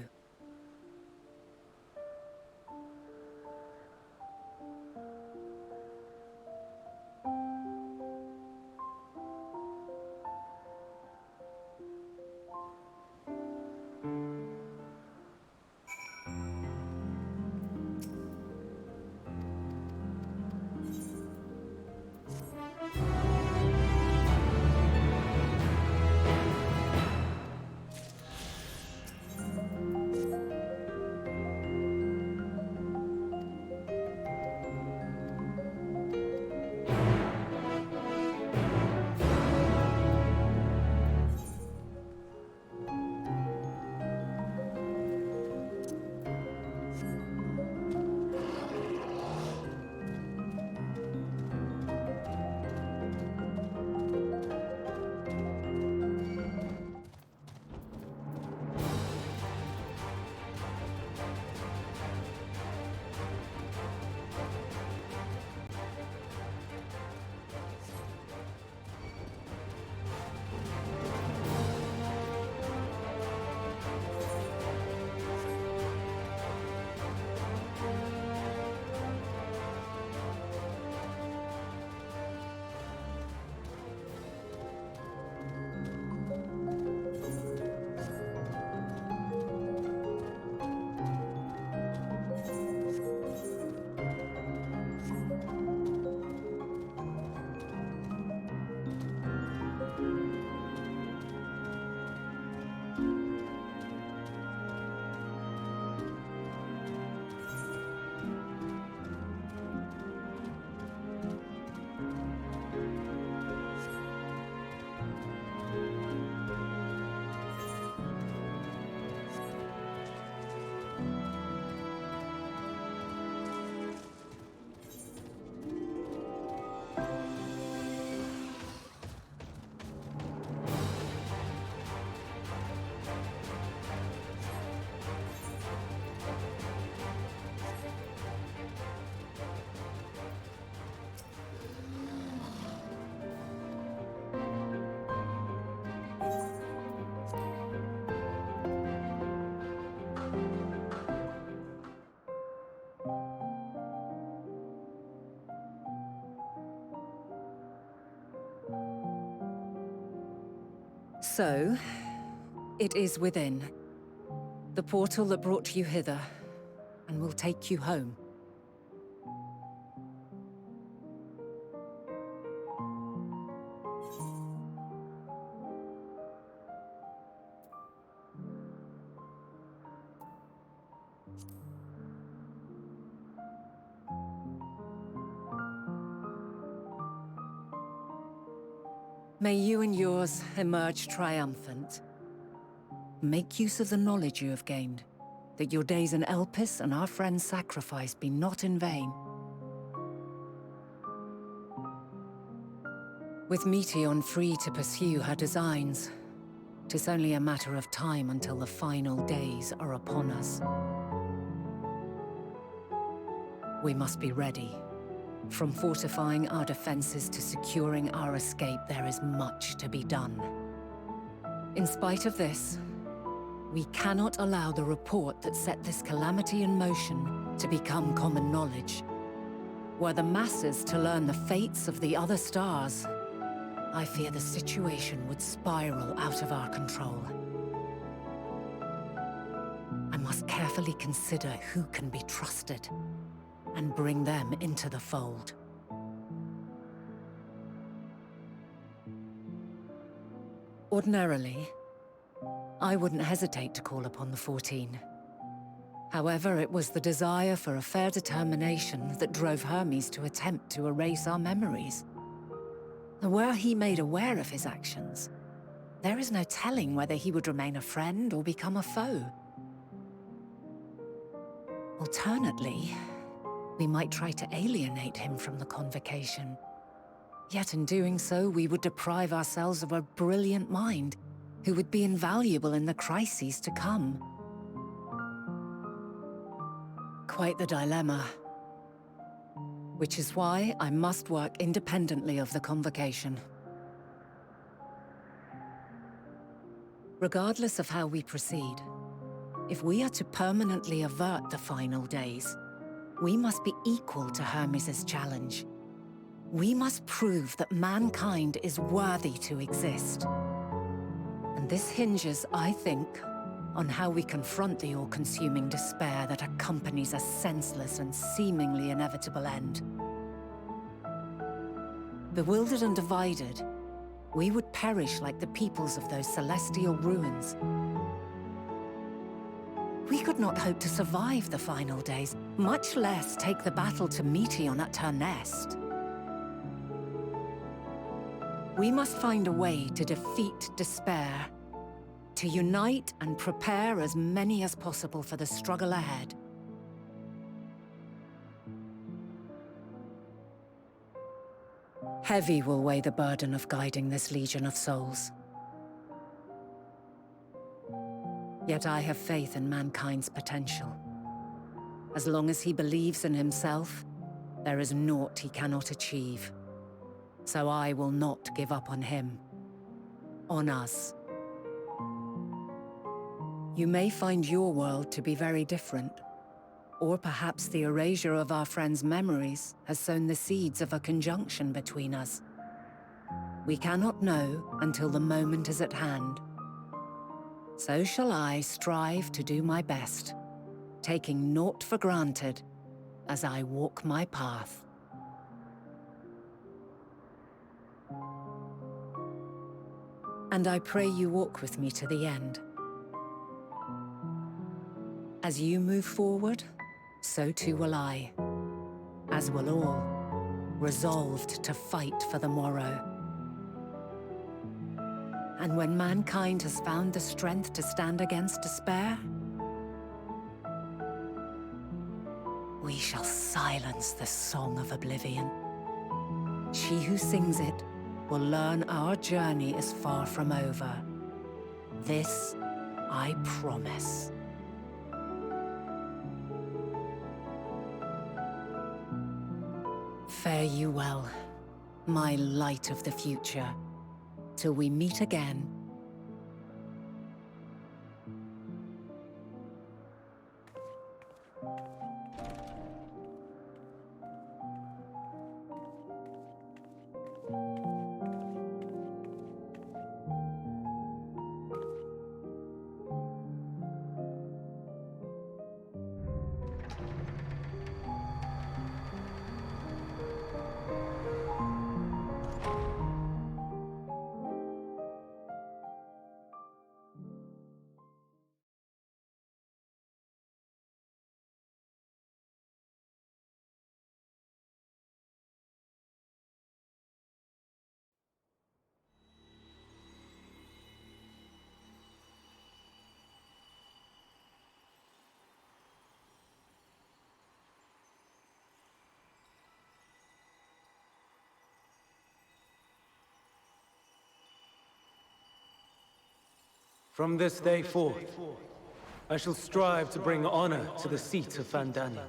So, it is within. The portal that brought you hither, and will take you home. May you and yours emerge triumphant. Make use of the knowledge you have gained, that your days in Elpis and our friend's sacrifice be not in vain. With Meteion free to pursue her designs, 'tis only a matter of time until the final days are upon us. We must be ready. From fortifying our defenses to securing our escape, there is much to be done. In spite of this, we cannot allow the report that set this calamity in motion to become common knowledge. Were the masses to learn the fates of the other stars, I fear the situation would spiral out of our control. I must carefully consider who can be trusted and bring them into the fold. Ordinarily, I wouldn't hesitate to call upon the 14. However, it was the desire for a fair determination that drove Hermes to attempt to erase our memories. Were he made aware of his actions, there is no telling whether he would remain a friend or become a foe. Alternately, we might try to alienate him from the convocation. Yet in doing so, we would deprive ourselves of a brilliant mind who would be invaluable in the crises to come. Quite the dilemma. Which is why I must work independently of the convocation. Regardless of how we proceed, if we are to permanently avert the final days, we must be equal to Hermes' challenge. We must prove that mankind is worthy to exist. And this hinges, I think, on how we confront the all-consuming despair that accompanies a senseless and seemingly inevitable end. Bewildered and divided, we would perish like the peoples of those celestial ruins. We could not hope to survive the final days, much less take the battle to Meteion at her nest. We must find a way to defeat despair, to unite and prepare as many as possible for the struggle ahead. Heavy will weigh the burden of guiding this legion of souls. Yet I have faith in mankind's potential. As long as he believes in himself, there is naught he cannot achieve. So I will not give up on him, on us. You may find your world to be very different, or perhaps the erasure of our friend's memories has sown the seeds of a conjunction between us. We cannot know until the moment is at hand. So shall I strive to do my best, taking naught for granted as I walk my path. And I pray you walk with me to the end. As you move forward, so too will I, as will all, resolved to fight for the morrow. And when mankind has found the strength to stand against despair, we shall silence the song of oblivion. She who sings it will learn our journey is far from over. This I promise. Fare you well, my light of the future, till we meet again. From this day forth, I shall strive to bring honor to the seat of Vandani.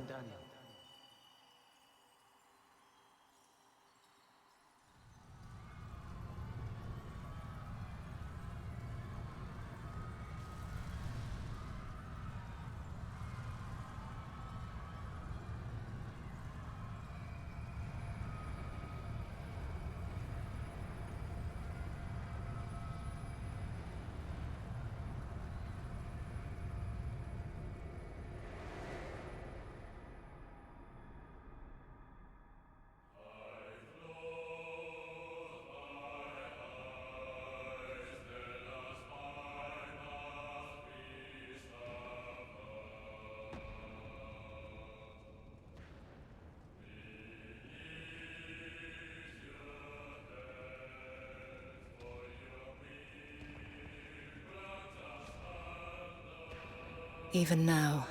Even now,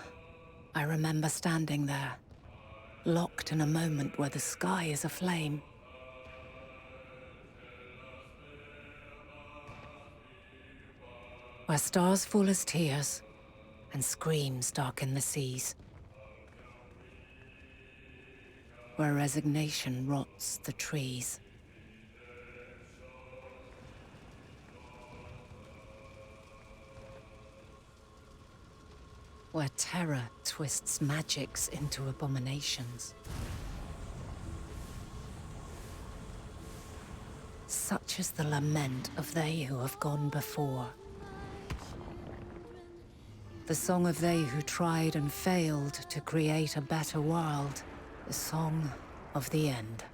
I remember standing there, locked in a moment where the sky is aflame. Where stars fall as tears, and screams darken the seas. Where resignation rots the trees. Where terror twists magics into abominations. Such is the lament of they who have gone before. The song of they who tried and failed to create a better world. The song of the end.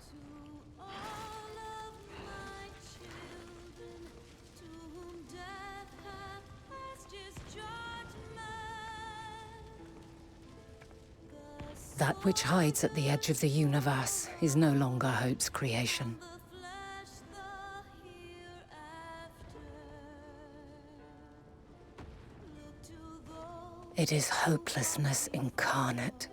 That which hides at the edge of the universe is no longer hope's creation. It is hopelessness incarnate.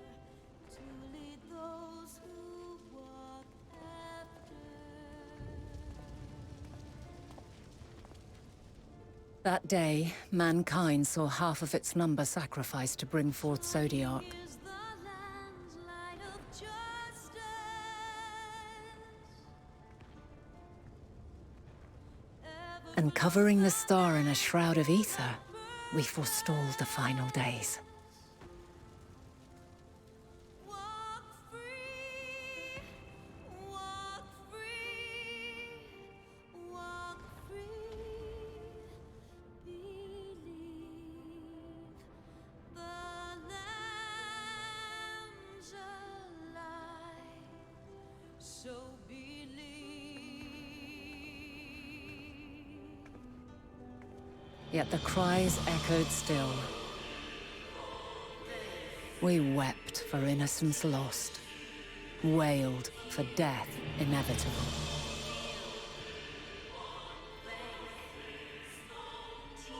That day, mankind saw half of its number sacrificed to bring forth Zodiac. And covering the star in a shroud of ether, we forestalled the final days. Yet the cries echoed still. We wept for innocence lost, wailed for death inevitable.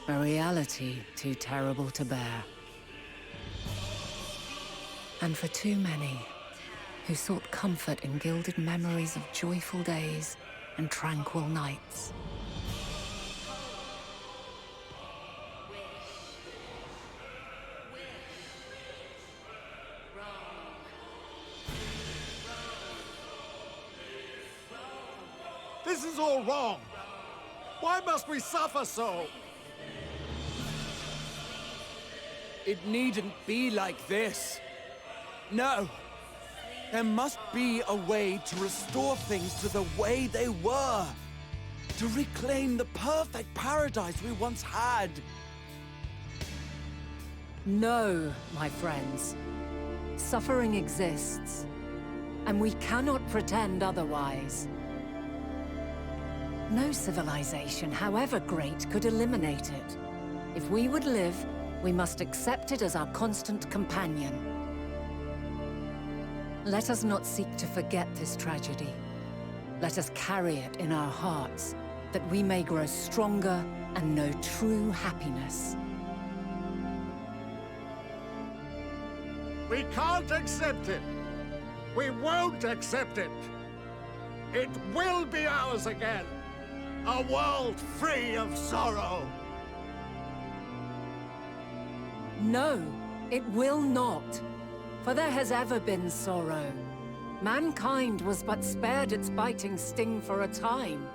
A reality too terrible to bear. And for too many who sought comfort in gilded memories of joyful days and tranquil nights. This is all wrong! Why must we suffer so? It needn't be like this. No. There must be a way to restore things to the way they were. To reclaim the perfect paradise we once had. No, my friends. Suffering exists, and we cannot pretend otherwise. No civilization, however great, could eliminate it. If we would live, we must accept it as our constant companion. Let us not seek to forget this tragedy. Let us carry it in our hearts, that we may grow stronger and know true happiness. We can't accept it! We won't accept it! It will be ours again! A world free of sorrow! No, it will not. For there has ever been sorrow. Mankind was but spared its biting sting for a time.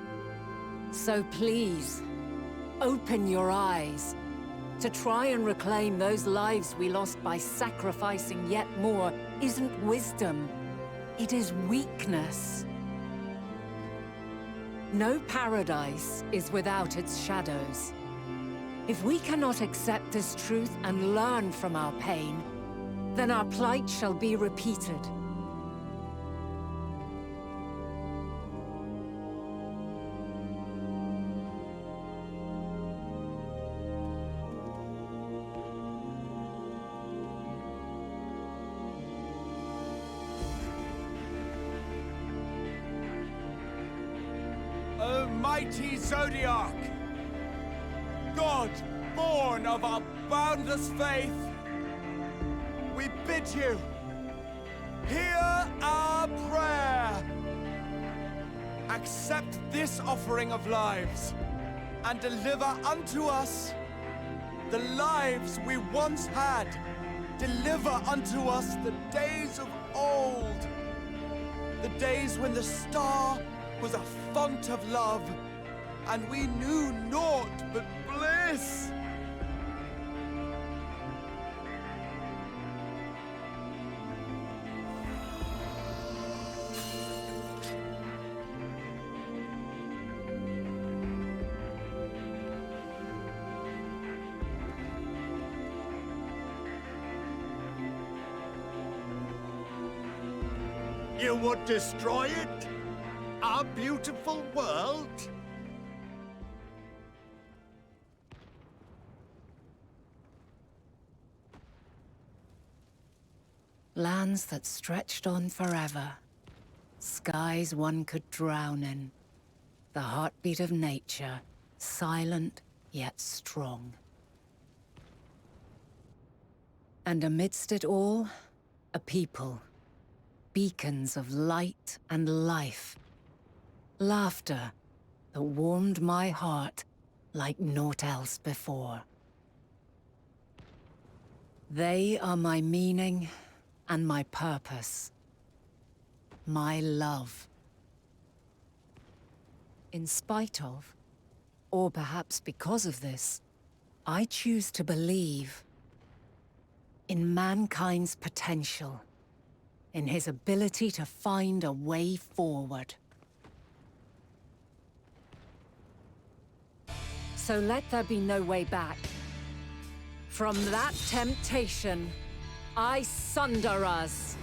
So please, open your eyes. To try and reclaim those lives we lost by sacrificing yet more isn't wisdom. It is weakness. No paradise is without its shadows. If we cannot accept this truth and learn from our pain, then our plight shall be repeated. O mighty Zodiac! God, born of our boundless faith, we bid you, hear our prayer. Accept this offering of lives, and deliver unto us the lives we once had. Deliver unto us the days of old, the days when the star was a font of love, and we knew naught but bliss. You would destroy it? Our beautiful world? Lands that stretched on forever. Skies one could drown in. The heartbeat of nature, silent yet strong. And amidst it all, a people. Beacons of light and life. Laughter that warmed my heart like naught else before. They are my meaning and my purpose. My love. In spite of, or perhaps because of this, I choose to believe in mankind's potential. In his ability to find a way forward. So let there be no way back. From that temptation, I sunder us.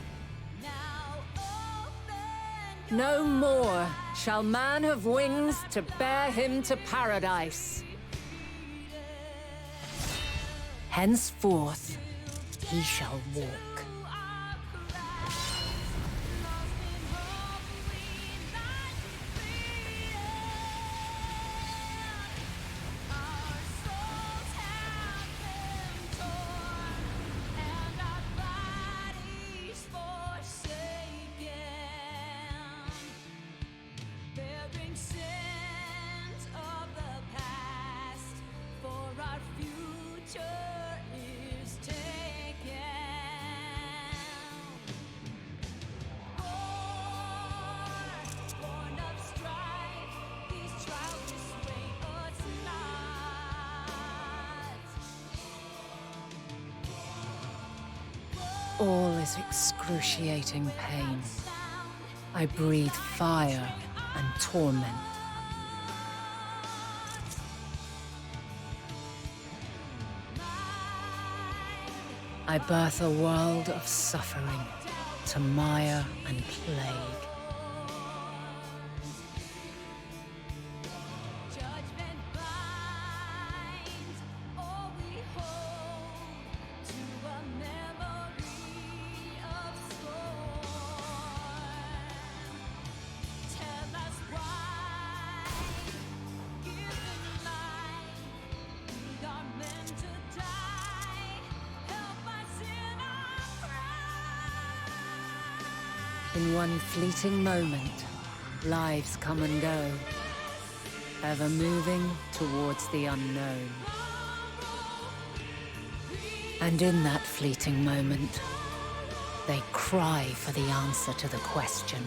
No more shall man have wings to bear him to paradise. Henceforth, he shall walk. All is excruciating pain. I breathe fire and torment. I birth a world of suffering to mire and plague. In one fleeting moment, lives come and go, ever moving towards the unknown. And in that fleeting moment, they cry for the answer to the question.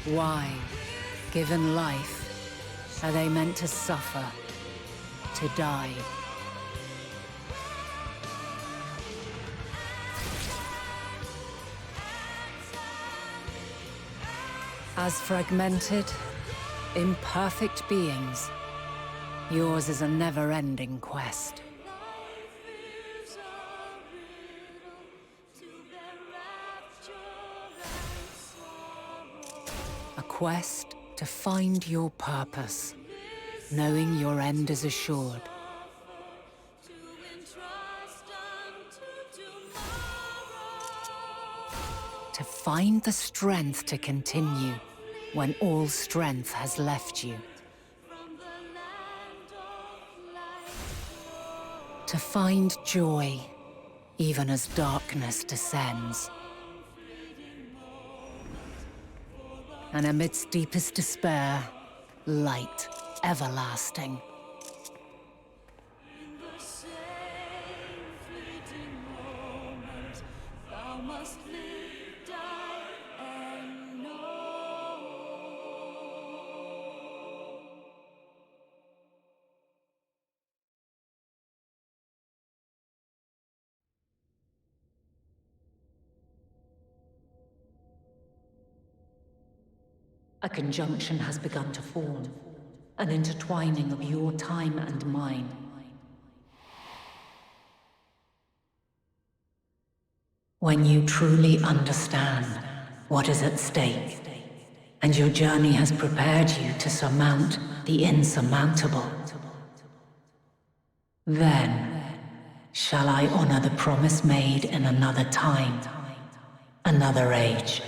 Why, given life, are they meant to suffer, to die? As fragmented, imperfect beings, yours is a never-ending quest. A quest to find your purpose, knowing your end is assured. To find the strength to continue when all strength has left you. To find joy, even as darkness descends. And amidst deepest despair, light everlasting. A conjunction has begun to form, an intertwining of your time and mine. When you truly understand what is at stake, and your journey has prepared you to surmount the insurmountable, then shall I honor the promise made in another time, another age.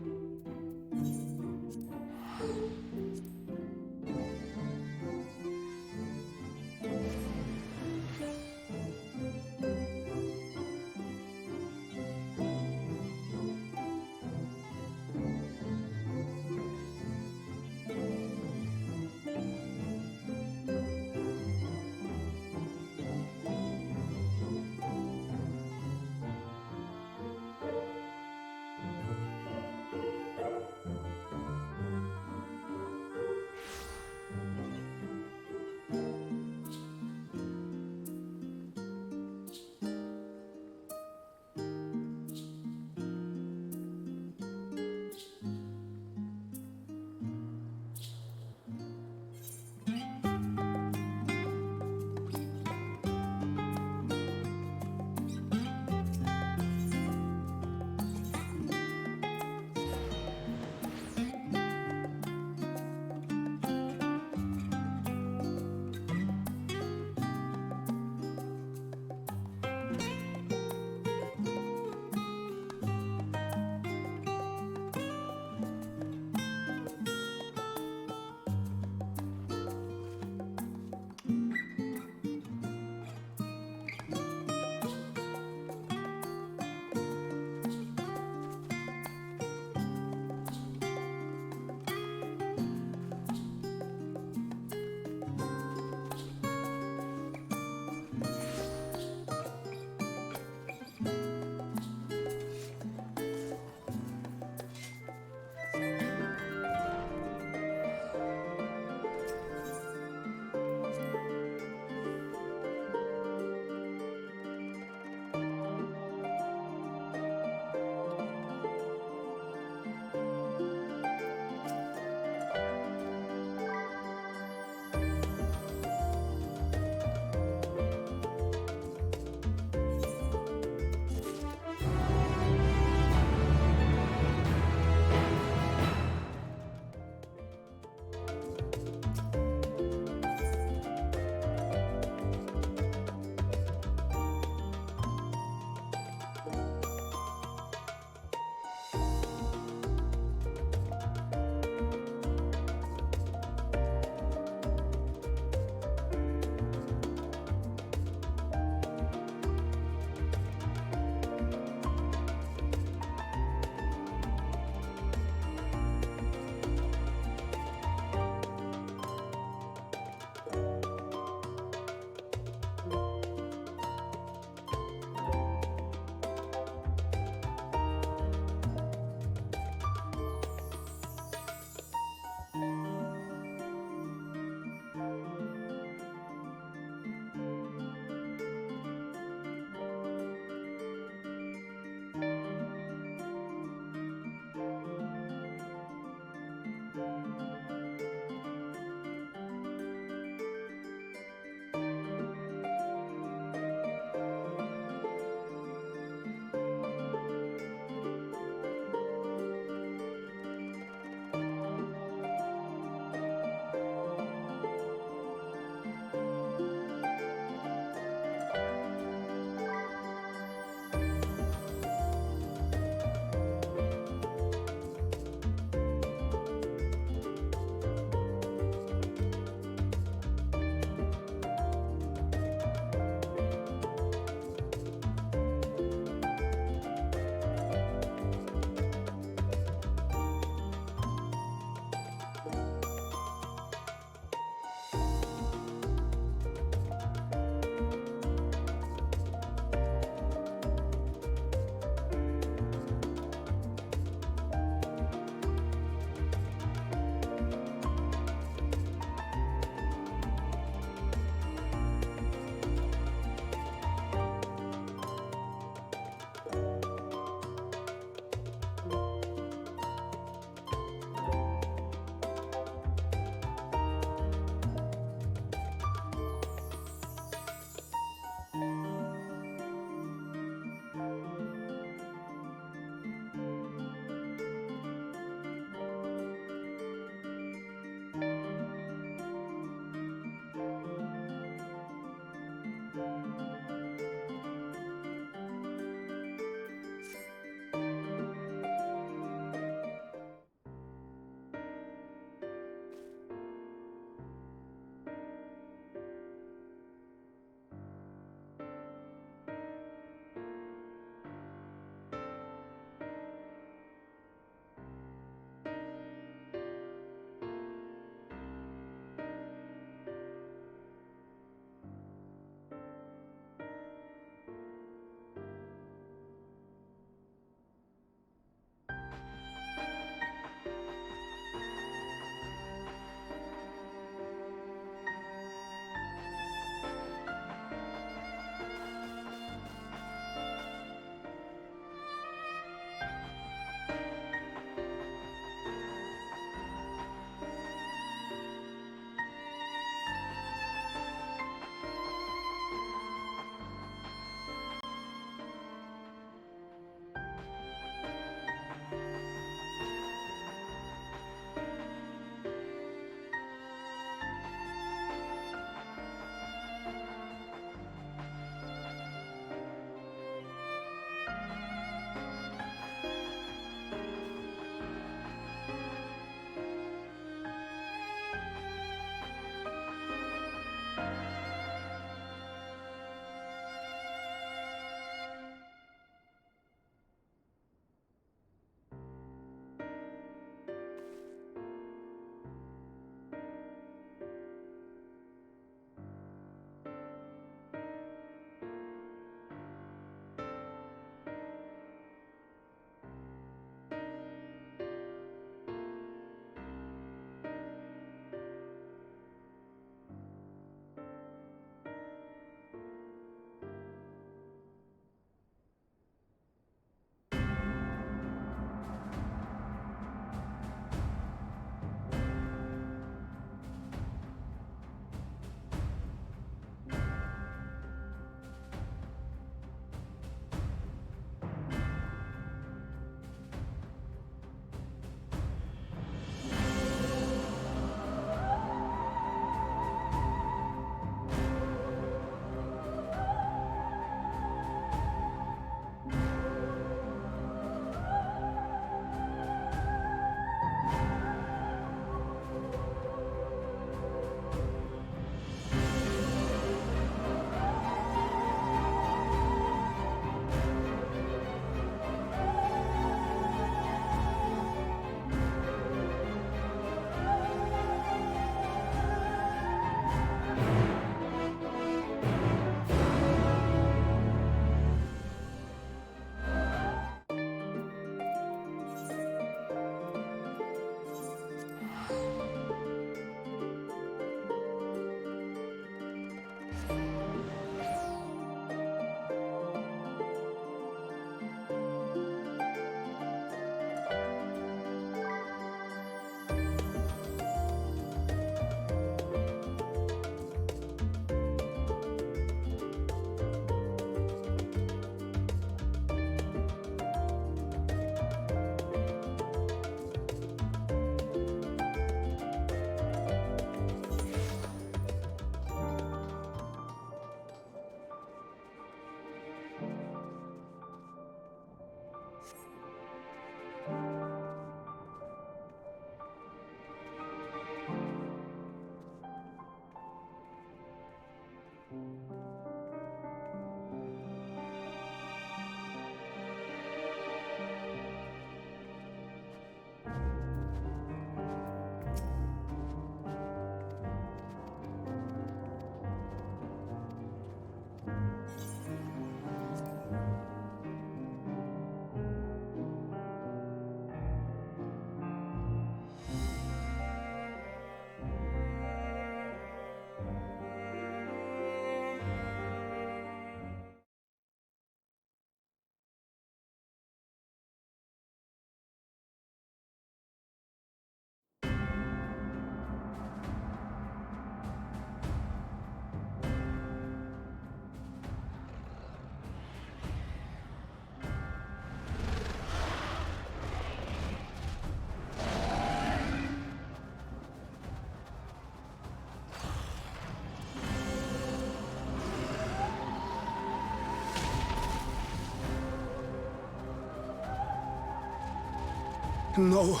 No.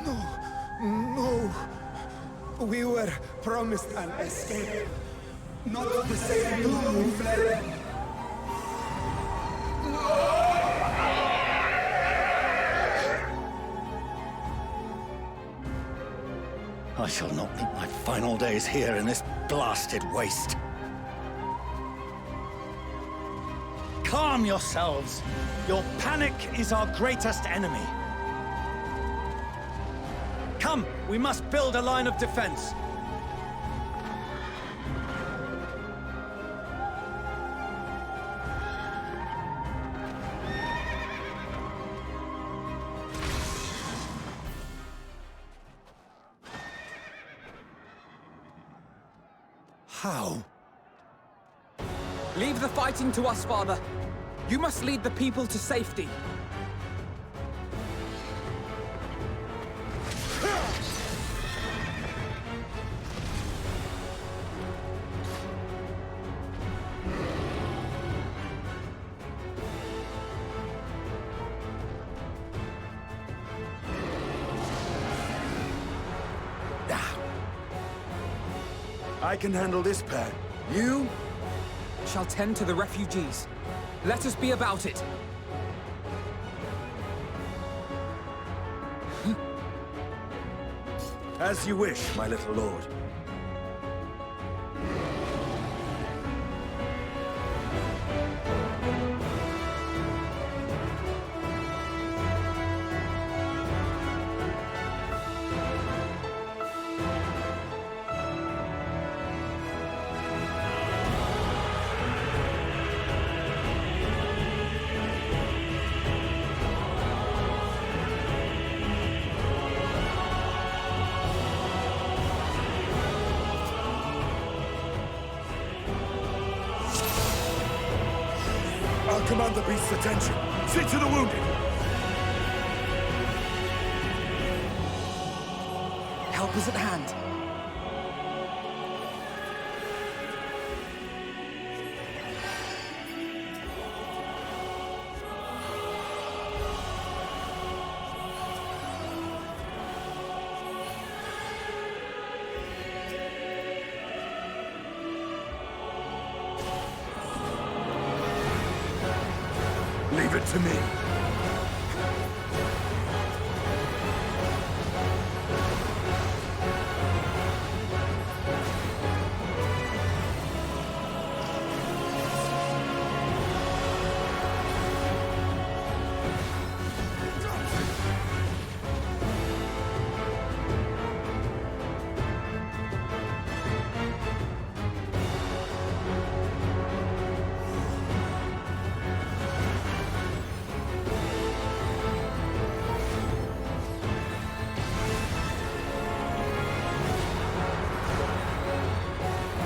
No. No. We were promised an escape. Not the same doom we fled. I shall not meet my final days here in this blasted waste. Calm yourselves. Your panic is our greatest enemy. Come, we must build a line of defense. How? Leave the fighting to us, Father. You must lead the people to safety. I can handle this pair. You shall tend to the refugees. Let us be about it. As you wish, my little lord. I'll command the beast's attention. See to the wounded. Help is at hand. Leave it to me.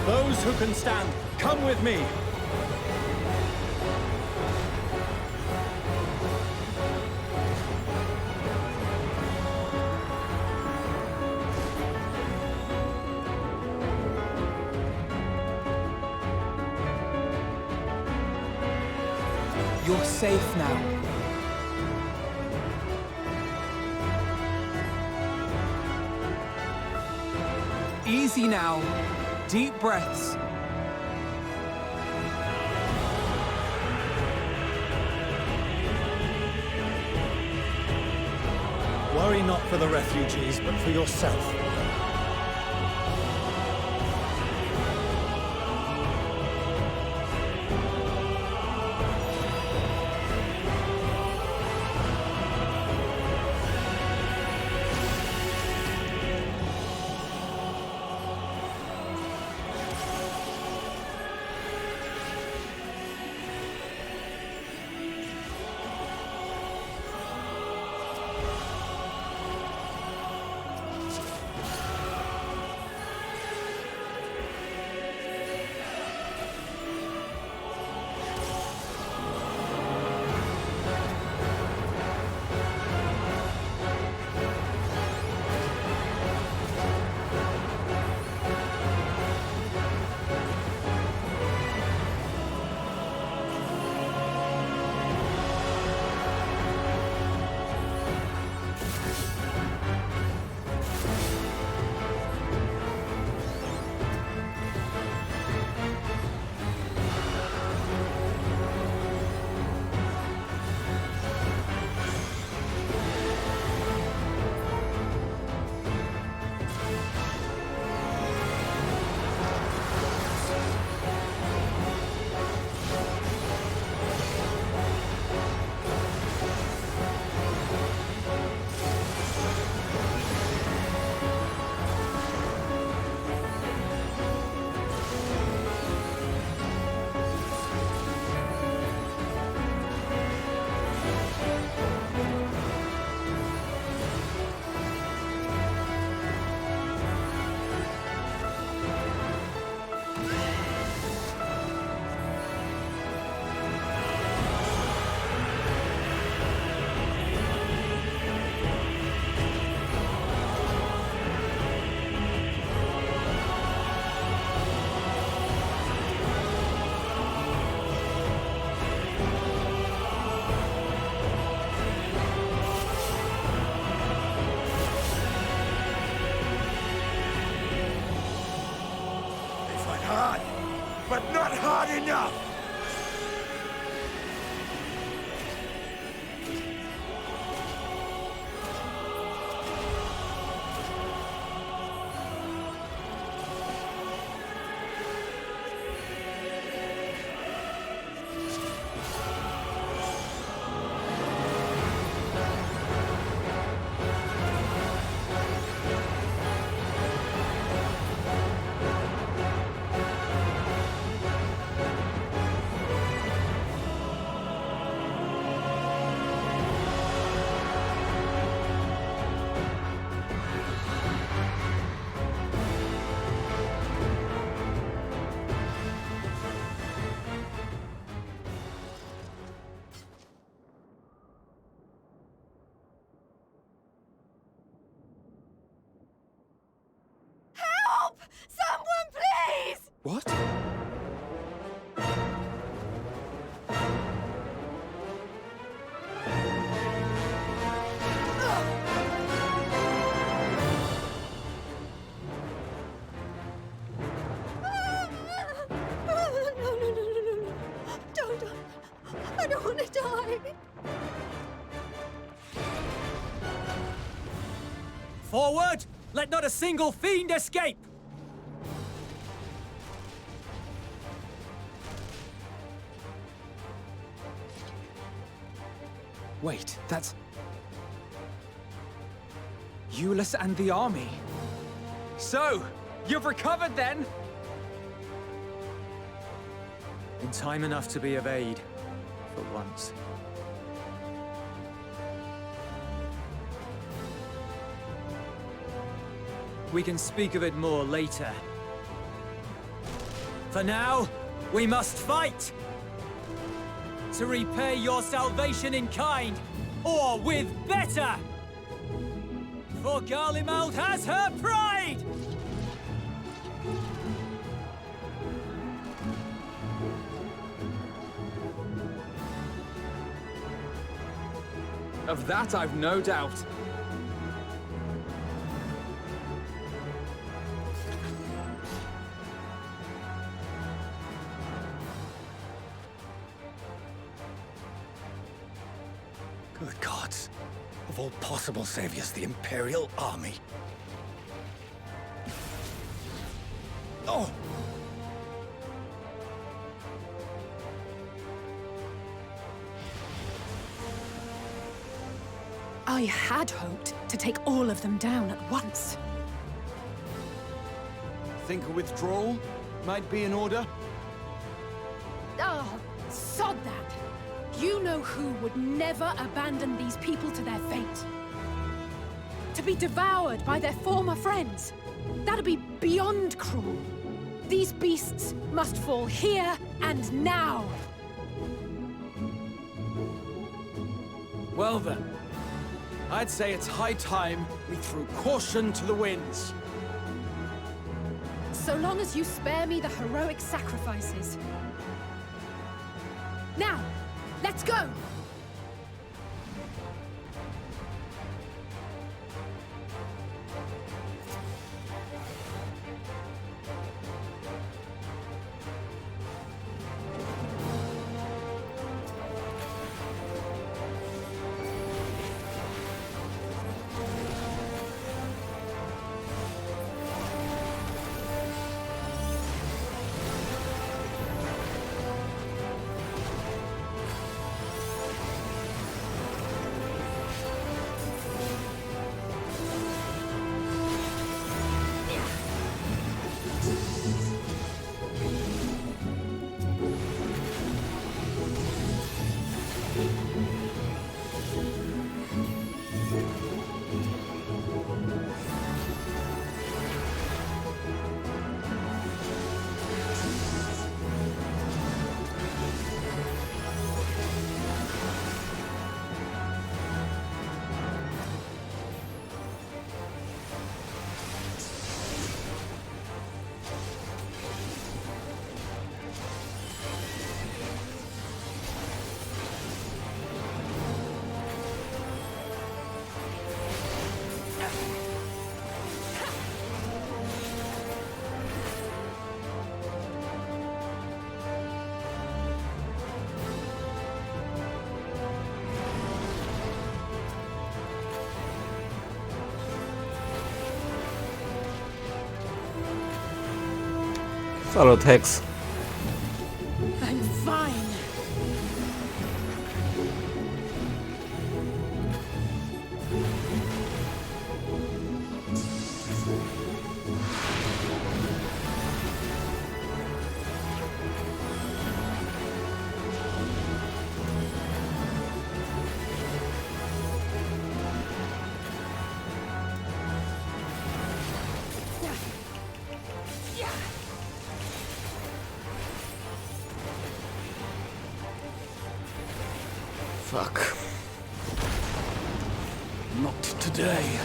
Those who can stand, come with me. You're safe now. Easy now. Deep breaths. Worry not for the refugees, but for yourself. don't want to die. Forward! Let not a single fiend escape! Wait, that's... Euless and the army. So, you've recovered then? In time enough to be of aid, for once. We can speak of it more later. For now, we must fight! To repay your salvation in kind, or with better! For Garlemald has her pride! Of that I've no doubt. Good gods. Of all possible saviors, the Imperial Army. Oh! I had hoped to take all of them down at once. Think a withdrawal might be in order? Oh, sod that! You know who would never abandon these people to their fate. To be devoured by their former friends. That'd be beyond cruel. These beasts must fall here and now. Well then, I'd say it's high time we threw caution to the winds. So long as you spare me the heroic sacrifices. Now, let's go! Solo attacks. I'm fine. Fuck. Not today.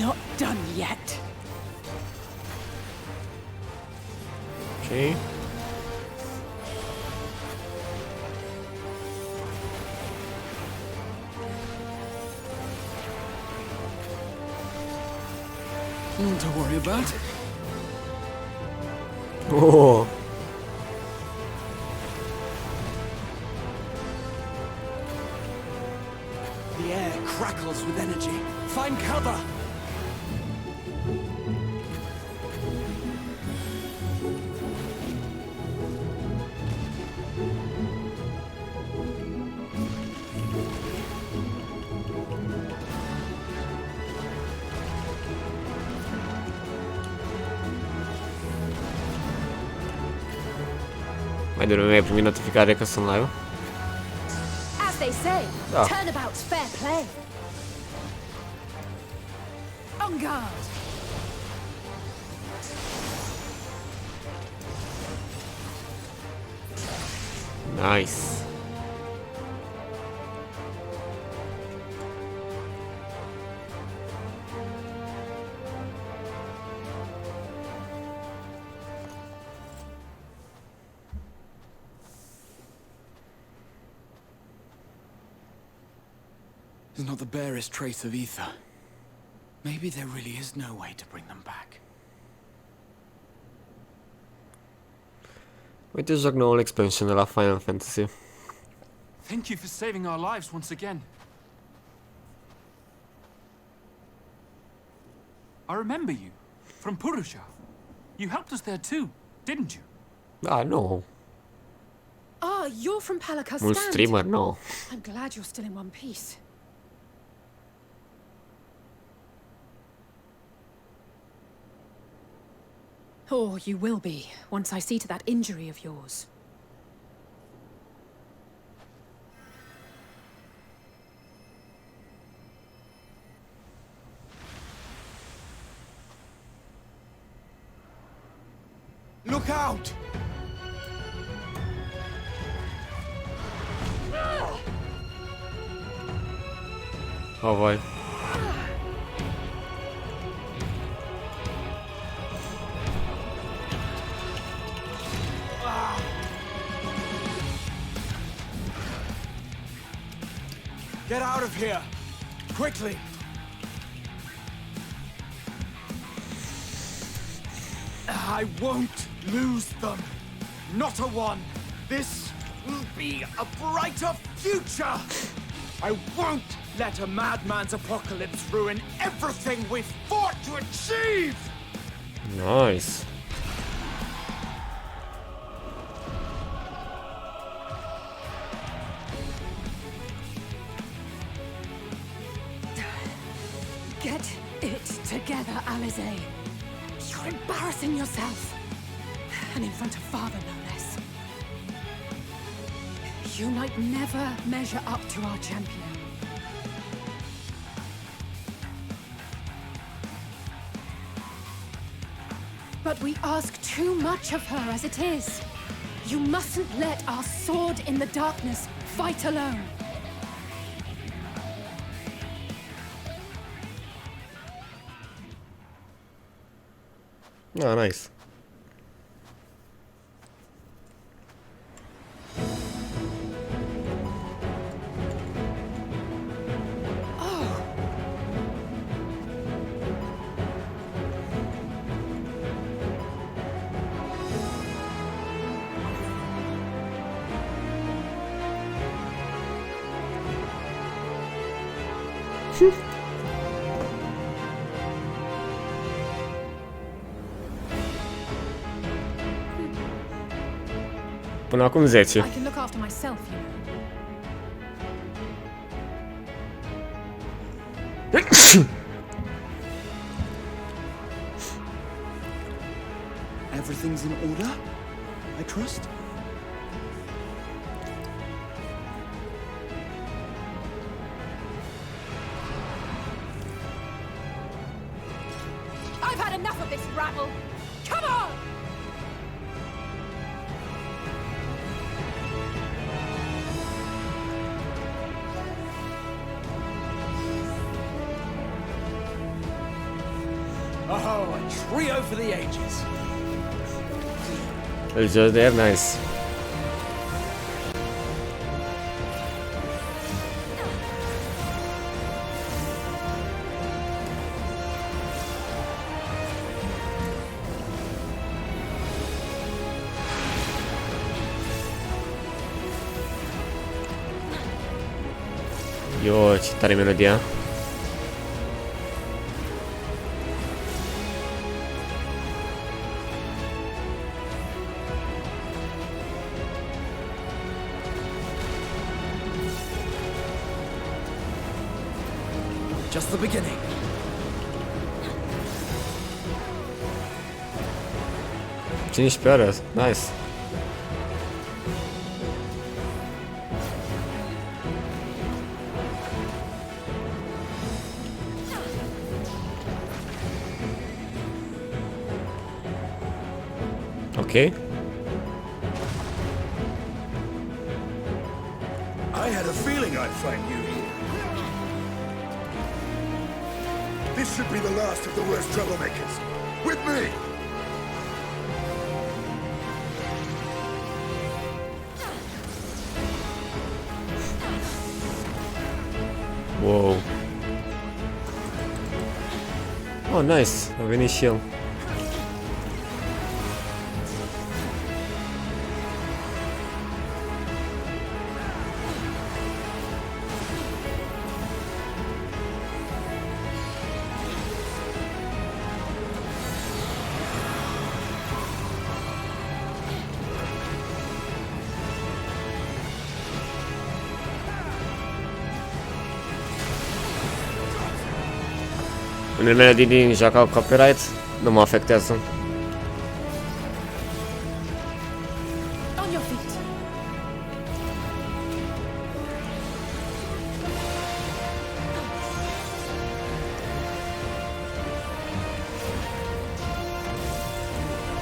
not done yet. Okay. Nothing to worry about. Oh. The air crackles with energy. Find cover! Mai devrei primi notificare că sunt live. As they say, Ah. turnabout's fair play. On guard. Nice. There's not the barest trace of ether. Maybe there really is no way to bring them back. Uite, joc noul expansion de la Final Fantasy. Thank you for saving our lives once again. I remember you from Purusha. You helped us there too, didn't you? Da, nu. Ah, you're from Palaka's Un stand. streamer, nu. I'm glad you're still in one piece. Or you will be, once I see to that injury of yours. Look out! Oh, vai. Get out of here! Quickly! I won't lose them! Not a one! This will be a brighter future! I won't let a madman's apocalypse ruin everything we've fought to achieve! Nice. Get it together, Alize. You're embarrassing yourself. And in front of Father, no less. You might never measure up to our champion. But we ask too much of her as it is. You mustn't let our sword in the darkness fight alone. Ah, nice. Până acum 10. I can look after myself, you know. Everything's in order, I trust? I've had enough of this rabble! Come on! Oh, a trio for the ages. Öleceğiz there, nice. Io, ce tare melodia. Just the beginning. Cine și pe ăla? Nice. Okay. I had a feeling I'd find you here. This should be the last of the worst troublemakers. With me! Wow. Oh, nice. A venit și el. Unele melodii din joc au copyright, nu mă afectează. On your feet.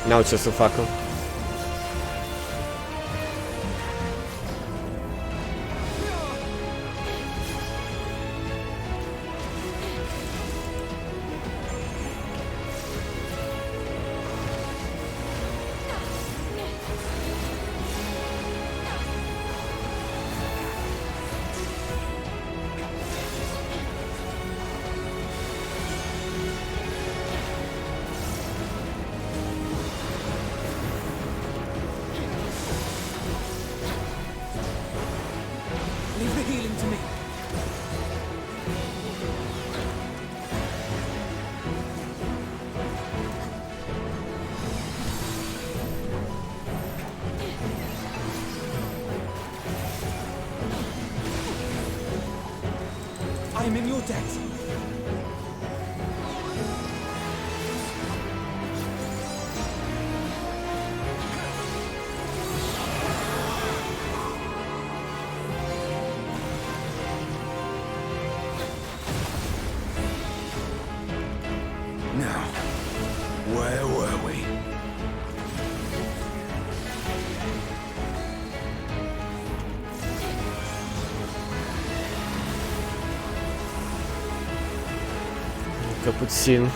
N-au ce să facă. Leave the healing to me. I am in your debt. Now, where were we? Încă puțin.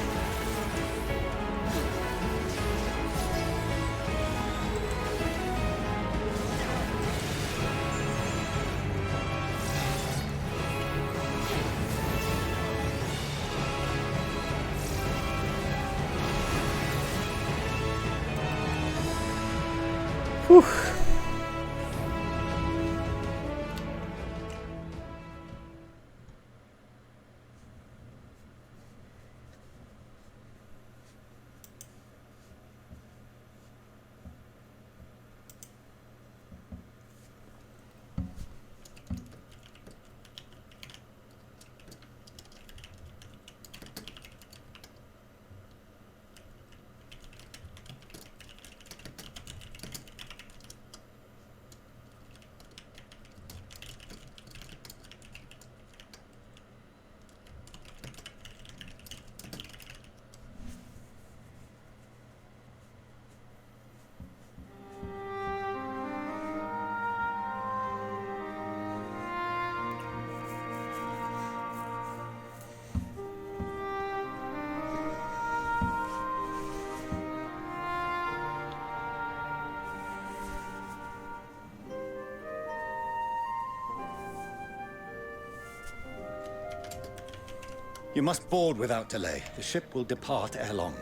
You must board without delay. The ship will depart ere long.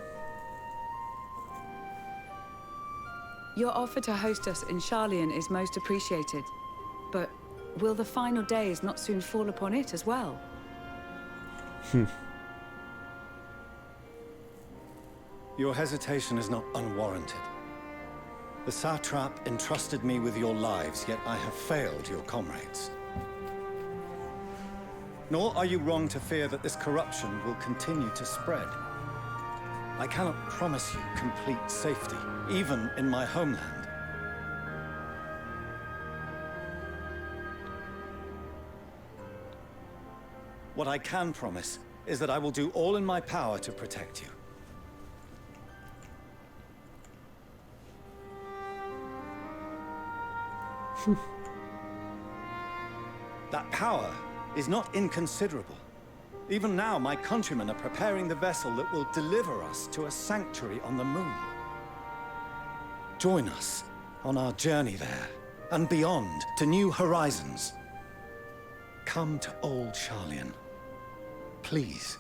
Your offer to host us in Sharlayan is most appreciated. But will the final days not soon fall upon it as well? Your hesitation is not unwarranted. The satrap entrusted me with your lives, yet I have failed your comrades. Nor are you wrong to fear that this corruption will continue to spread. I cannot promise you complete safety, even in my homeland. What I can promise is that I will do all in my power to protect you. That power is not inconsiderable. Even now, my countrymen are preparing the vessel that will deliver us to a sanctuary on the moon. Join us on our journey there, and beyond, to new horizons. Come to old Sharlayan. Please.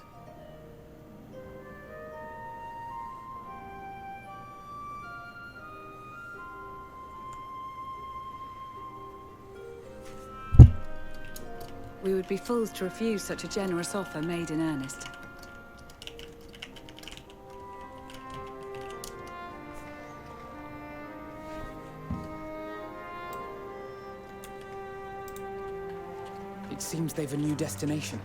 We would be fools to refuse such a generous offer made in earnest. It seems they've a new destination.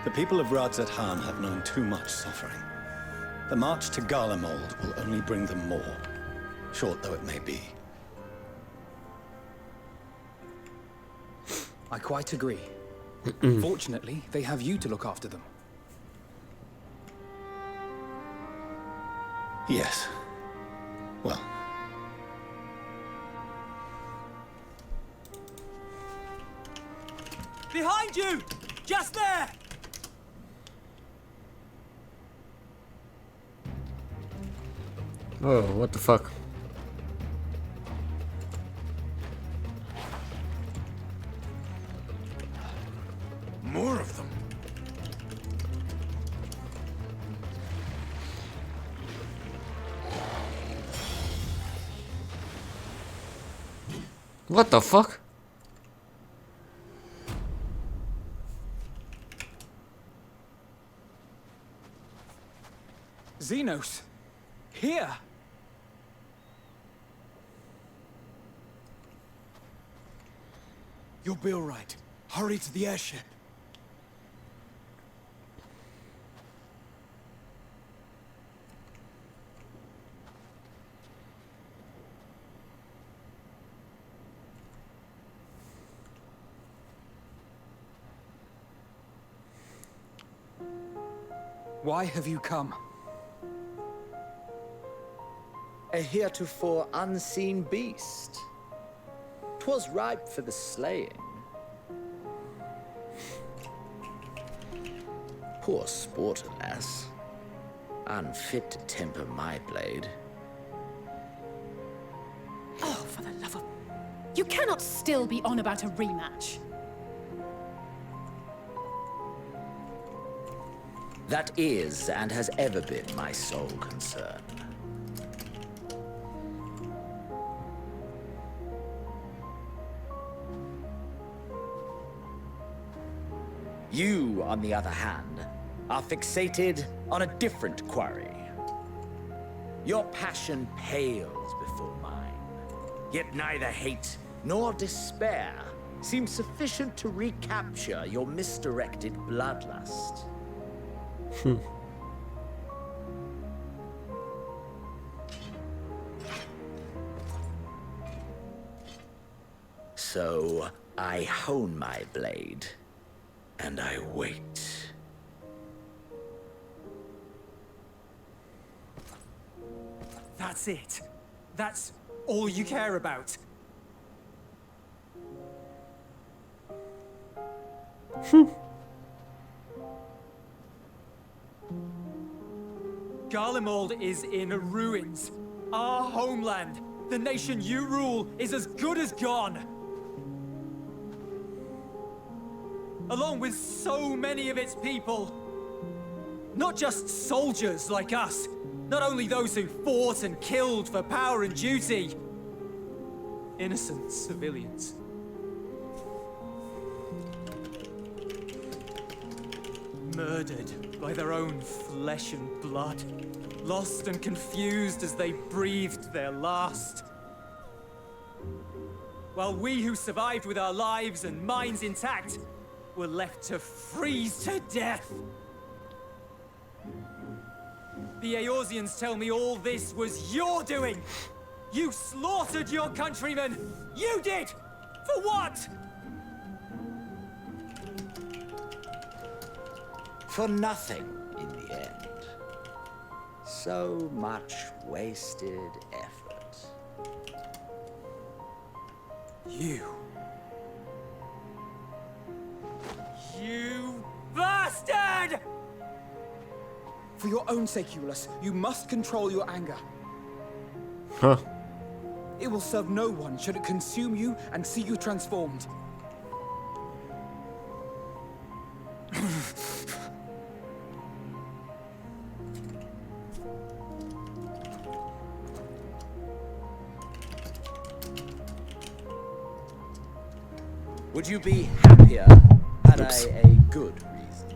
The people of Radzat-Han have known too much suffering. The march to Garlemald will only bring them more, short though it may be. I quite agree. Fortunately, they have you to look after them. Yes. Well. Behind you! Just there! Oh, what the fuck? More of them. What the fuck? Xenos! Here! You'll be all right. Hurry to the airship. Why have you come? A heretofore unseen beast. 'Twas ripe for the slaying. Poor sport, alas. Unfit to temper my blade. Oh, for the love of... You cannot still be on about a rematch. That is, and has ever been, my sole concern. You, on the other hand, are fixated on a different quarry. Your passion pales before mine, yet neither hate nor despair seem sufficient to recapture your misdirected bloodlust. So, I hone my blade, and I wait. That's it. That's all you care about. Garlemald is in ruins. Our homeland, the nation you rule, is as good as gone. along with so many of its people. Not just soldiers like us, not only those who fought and killed for power and duty. Innocent civilians. Murdered by their own flesh and blood. Lost and confused as they breathed their last. While we who survived with our lives and minds intact were left to freeze to death. The Eorzeans tell me all this was your doing! You slaughtered your countrymen! You did! For what? For nothing, in the end. So much wasted effort. You bastard! For your own sake, Eulus, you must control your anger. Huh. It will serve no one should it consume you and see you transformed. Would you be happier had I a good reason?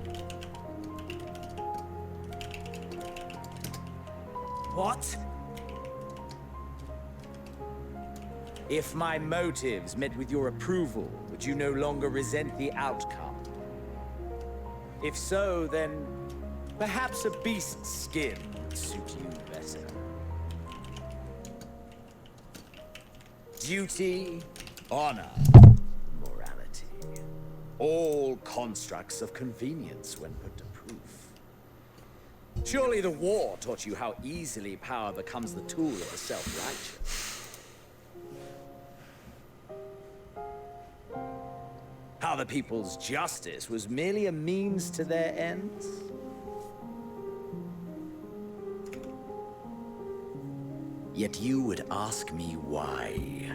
What? If my motives met with your approval, would you no longer resent the outcome? If so, then perhaps a beast's skin would suit you better. Duty, honor, morality. All constructs of convenience when put to proof. Surely the war taught you how easily power becomes the tool of the self-righteous. How the people's justice was merely a means to their ends? Yet you would ask me why.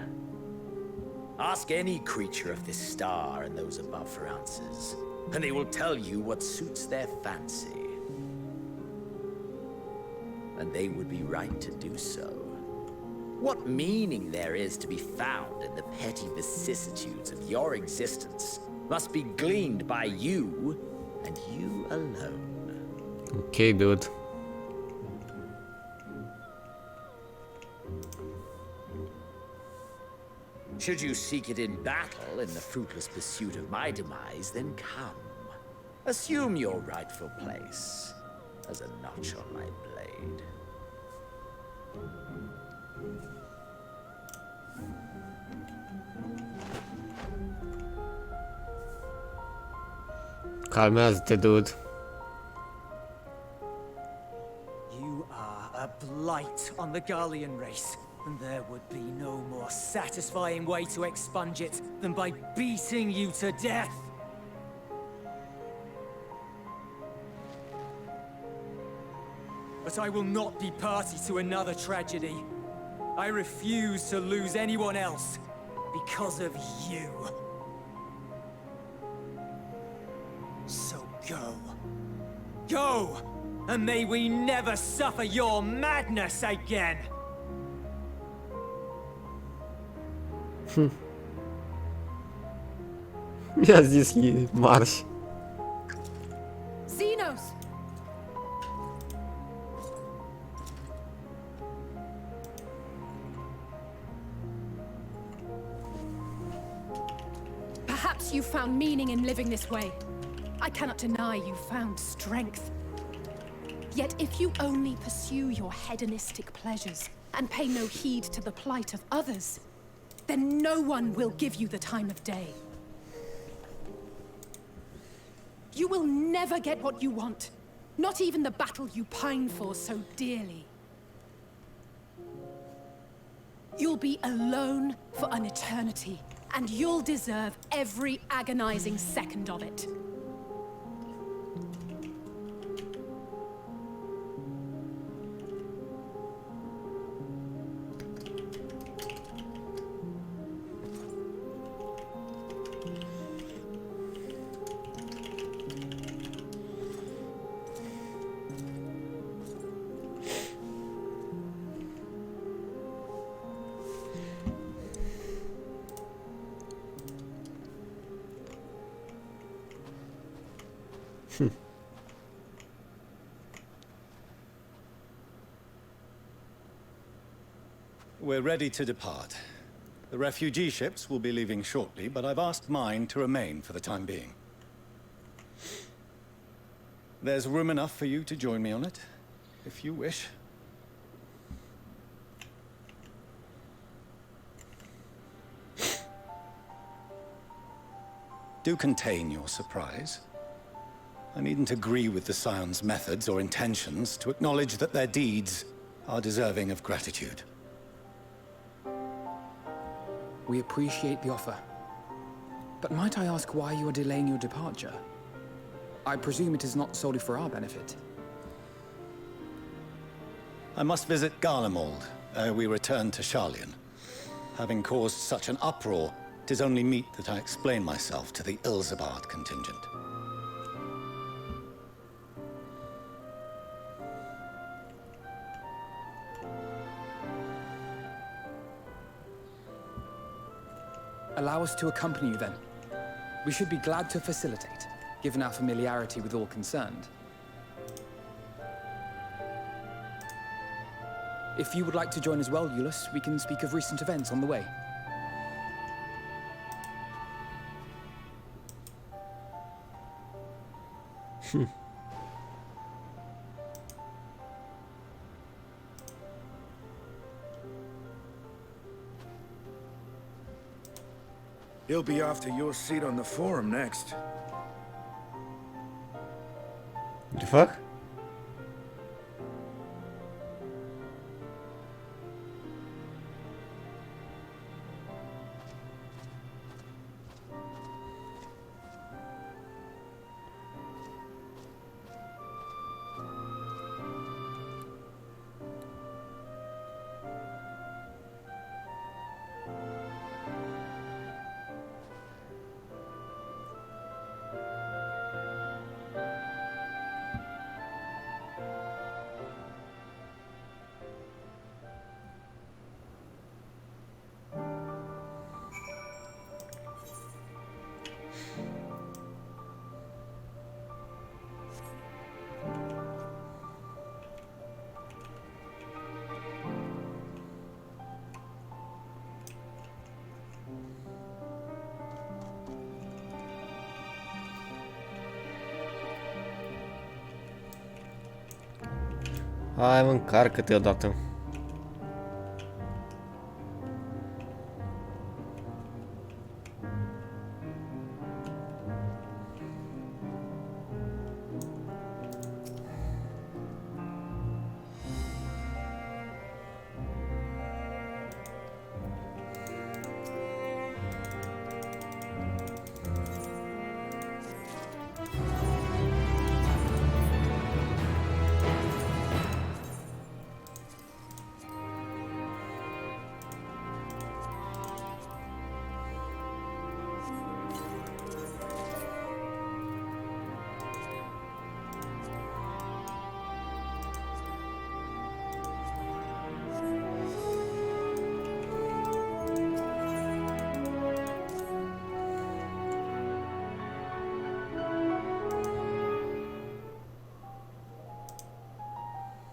Ask any creature of this star and those above for answers, and they will tell you what suits their fancy. And they would be right to do so. What meaning there is to be found in the petty vicissitudes of your existence must be gleaned by you, and you alone. Okay, dude. Should you seek it in battle in the fruitless pursuit of my demise, then come. Assume your rightful place as a notch on my blade. Calmează-te, dude. You are a blight on the Garlean race, and there would be no more satisfying way to expunge it than by beating you to death. But I will not be party to another tragedy. I refuse to lose anyone else because of you. So go. Go! And may we never suffer your madness again! Mi-a zis marș. Xenos! Perhaps you found meaning in living this way. I cannot deny you found strength. Yet if you only pursue your hedonistic pleasures and pay no heed to the plight of others, then no one will give you the time of day. You will never get what you want, not even the battle you pine for so dearly. You'll be alone for an eternity, and you'll deserve every agonizing second of it. We're ready to depart. The refugee ships will be leaving shortly, but I've asked mine to remain for the time being. There's room enough for you to join me on it, if you wish. Do contain your surprise. I needn't agree with the Scion's methods or intentions to acknowledge that their deeds are deserving of gratitude. We appreciate the offer. But might I ask why you are delaying your departure? I presume it is not solely for our benefit. I must visit Garlemald ere we return to Sharlayan. Having caused such an uproar, 'tis only meet that I explain myself to the Ilsabard contingent. Allow us to accompany you then. We should be glad to facilitate, given our familiarity with all concerned. If you would like to join as well, Eulus, we can speak of recent events on the way. He'll be after your seat on the forum next. The fuck? Hai mă, încarcă-te odată.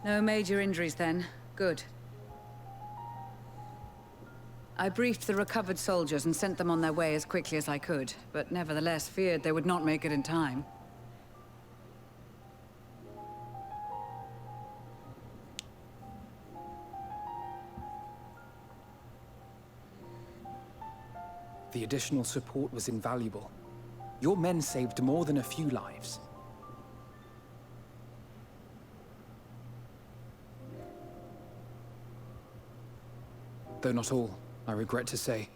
No major injuries then. Good. I briefed the recovered soldiers and sent them on their way as quickly as I could, but nevertheless feared they would not make it in time. The additional support was invaluable. Your men saved more than a few lives. Though not all, I regret to say.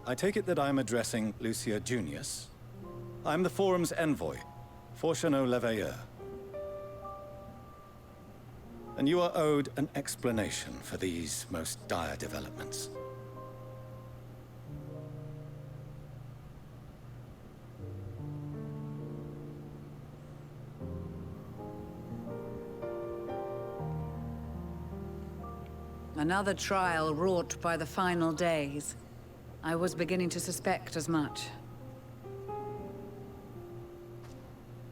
I take it that I'm addressing Lucia Junius. I'm the Forum's envoy, Fortuneau Leveilleur. And you are owed an explanation for these most dire developments. Another trial wrought by the final days. I was beginning to suspect as much.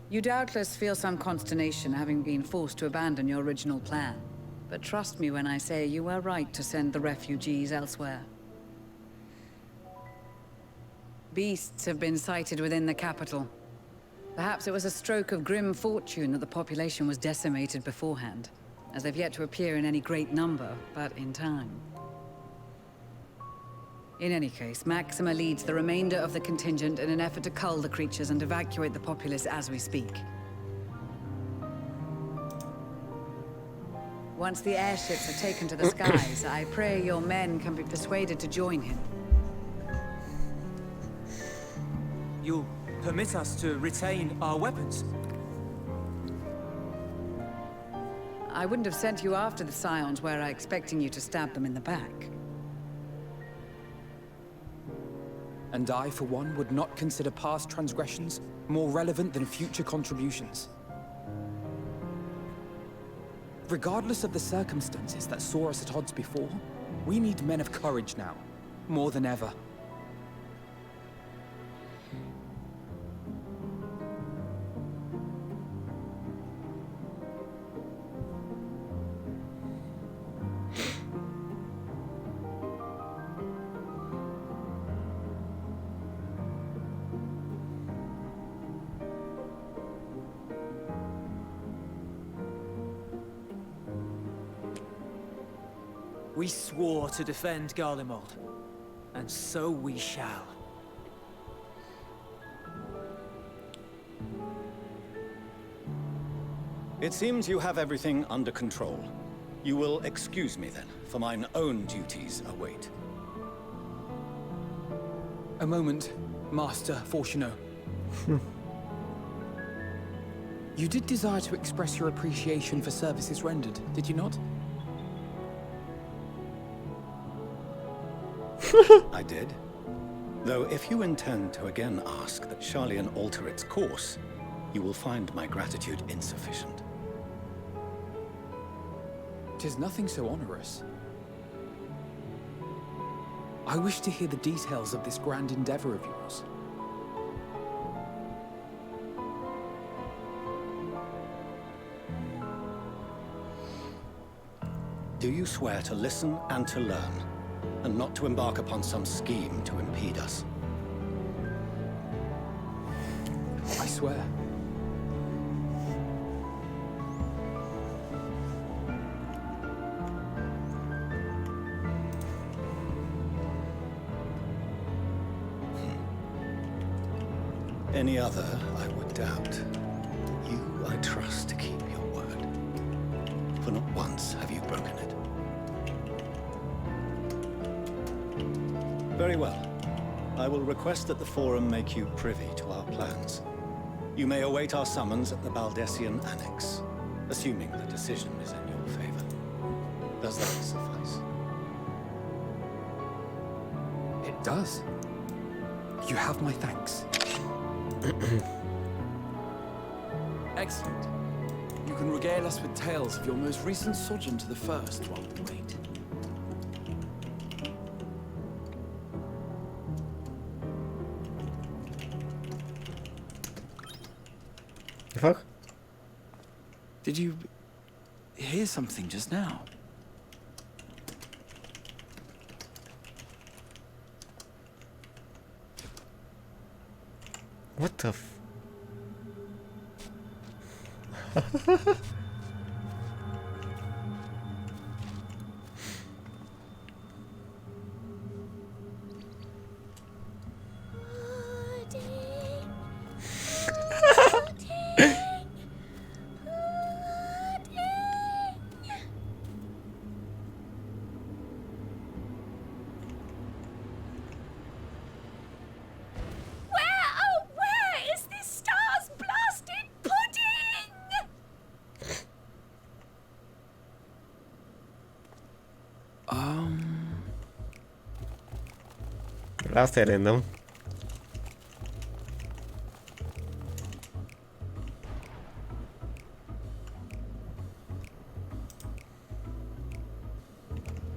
You doubtless feel some consternation having been forced to abandon your original plan. But trust me when I say you were right to send the refugees elsewhere. Beasts have been sighted within the capital. Perhaps it was a stroke of grim fortune that the population was decimated beforehand, as they've yet to appear in any great number, but in time. In any case, Maxima leads the remainder of the contingent in an effort to cull the creatures and evacuate the populace as we speak. Once the airships are taken to the skies, I pray your men can be persuaded to join him. You'll permit us to retain our weapons? I wouldn't have sent you after the Scions were I expecting you to stab them in the back. And I, for one, would not consider past transgressions more relevant than future contributions. Regardless of the circumstances that saw us at odds before, we need men of courage now, more than ever. We swore to defend Garlemald, and so we shall. It seems you have everything under control. You will excuse me then, for mine own duties await. A moment, Master Fortuno. You did desire to express your appreciation for services rendered, did you not? I did. Though if you intend to again ask that Sharlayan alter its course, you will find my gratitude insufficient. 'Tis nothing so onerous. I wish to hear the details of this grand endeavor of yours. Do you swear to listen and to learn, and not to embark upon some scheme to impede us? I swear. Any other, I would doubt. You, I trust to keep your word. For not once have you broken it. Very well. I will request that the Forum make you privy to our plans. You may await our summons at the Baldessian Annex, assuming the decision is in your favor. Does that suffice? It does. You have my thanks. Excellent. You can regale us with tales of your most recent sojourn to the First while we wait. The fuck? Did you hear something just now? What the f... Last random.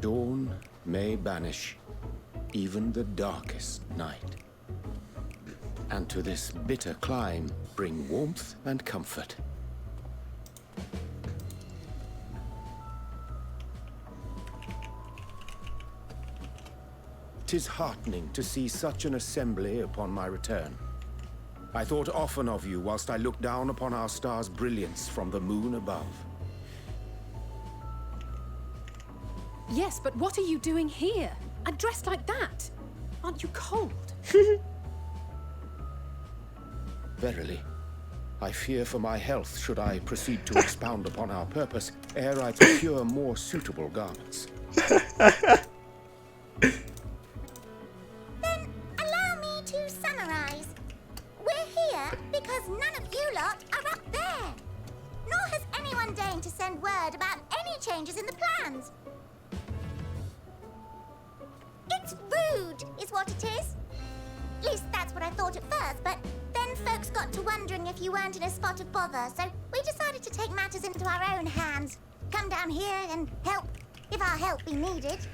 Dawn may banish even the darkest night, and to this bitter clime bring warmth and comfort. 'Tis heartening to see such an assembly upon my return. I thought often of you whilst I looked down upon our star's brilliance from the moon above. Yes, but what are you doing here? And dressed like that? Aren't you cold? Verily, I fear for my health should I proceed to expound upon our purpose ere I procure more suitable garments. Allow me to summarize. We're here because none of you lot are up there. Nor has anyone deigned to send word about any changes in the plans. It's rude, is what it is. At least that's what I thought at first, but then folks got to wondering if you weren't in a spot of bother, so we decided to take matters into our own hands. Come down here and help, if our help be needed.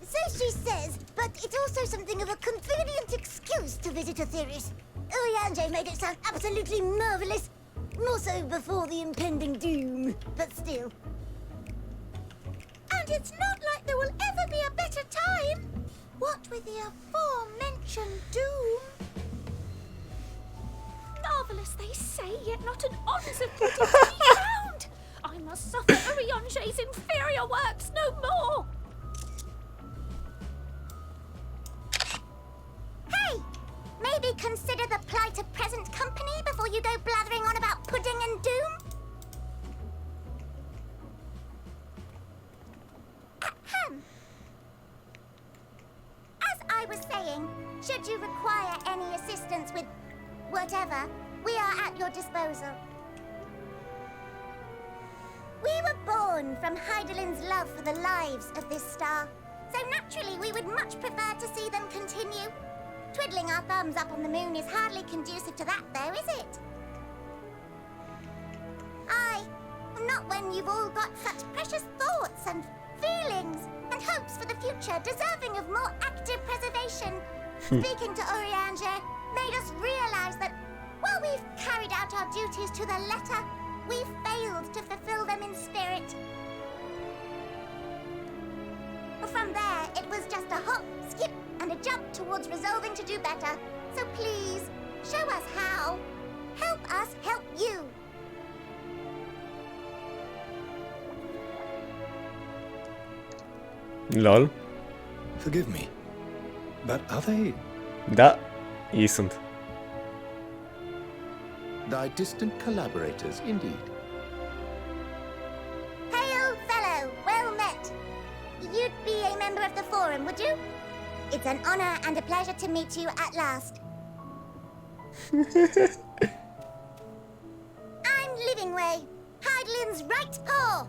So she says, but it's also something of a convenient excuse to visit Etheris. Oriange made it sound absolutely marvelous. More so before the impending doom, but still. And it's not like there will ever be a better time. What with the aforementioned doom? Marvellous, they say, yet not an ounce of beauty to be found. I must suffer Oriange's inferior works no more. Hey! Maybe consider the plight of present company before you go blathering on about pudding and doom? Ahem. As I was saying, should you require any assistance with whatever, we are at your disposal. We were born from Heidelin's love for the lives of this star, so naturally we would much prefer to see them continue. Twiddling our thumbs up on the moon is hardly conducive to that, though, is it? Aye, not when you've all got such precious thoughts and feelings and hopes for the future deserving of more active preservation. Speaking to Oriange made us realize that while we've carried out our duties to the letter, we've failed to fulfill them in spirit. From there, it was just a hop, skip, and a jump towards resolving to do better. So please, show us how. Help us help you. Lol. Forgive me, but are they... Da, iyi sunt. Thy distant collaborators, indeed. Hail, fellow, well met. You'd be a member of the Forum, would you? It's an honor and a pleasure to meet you at last. I'm Livingway, Heidelin's right paw.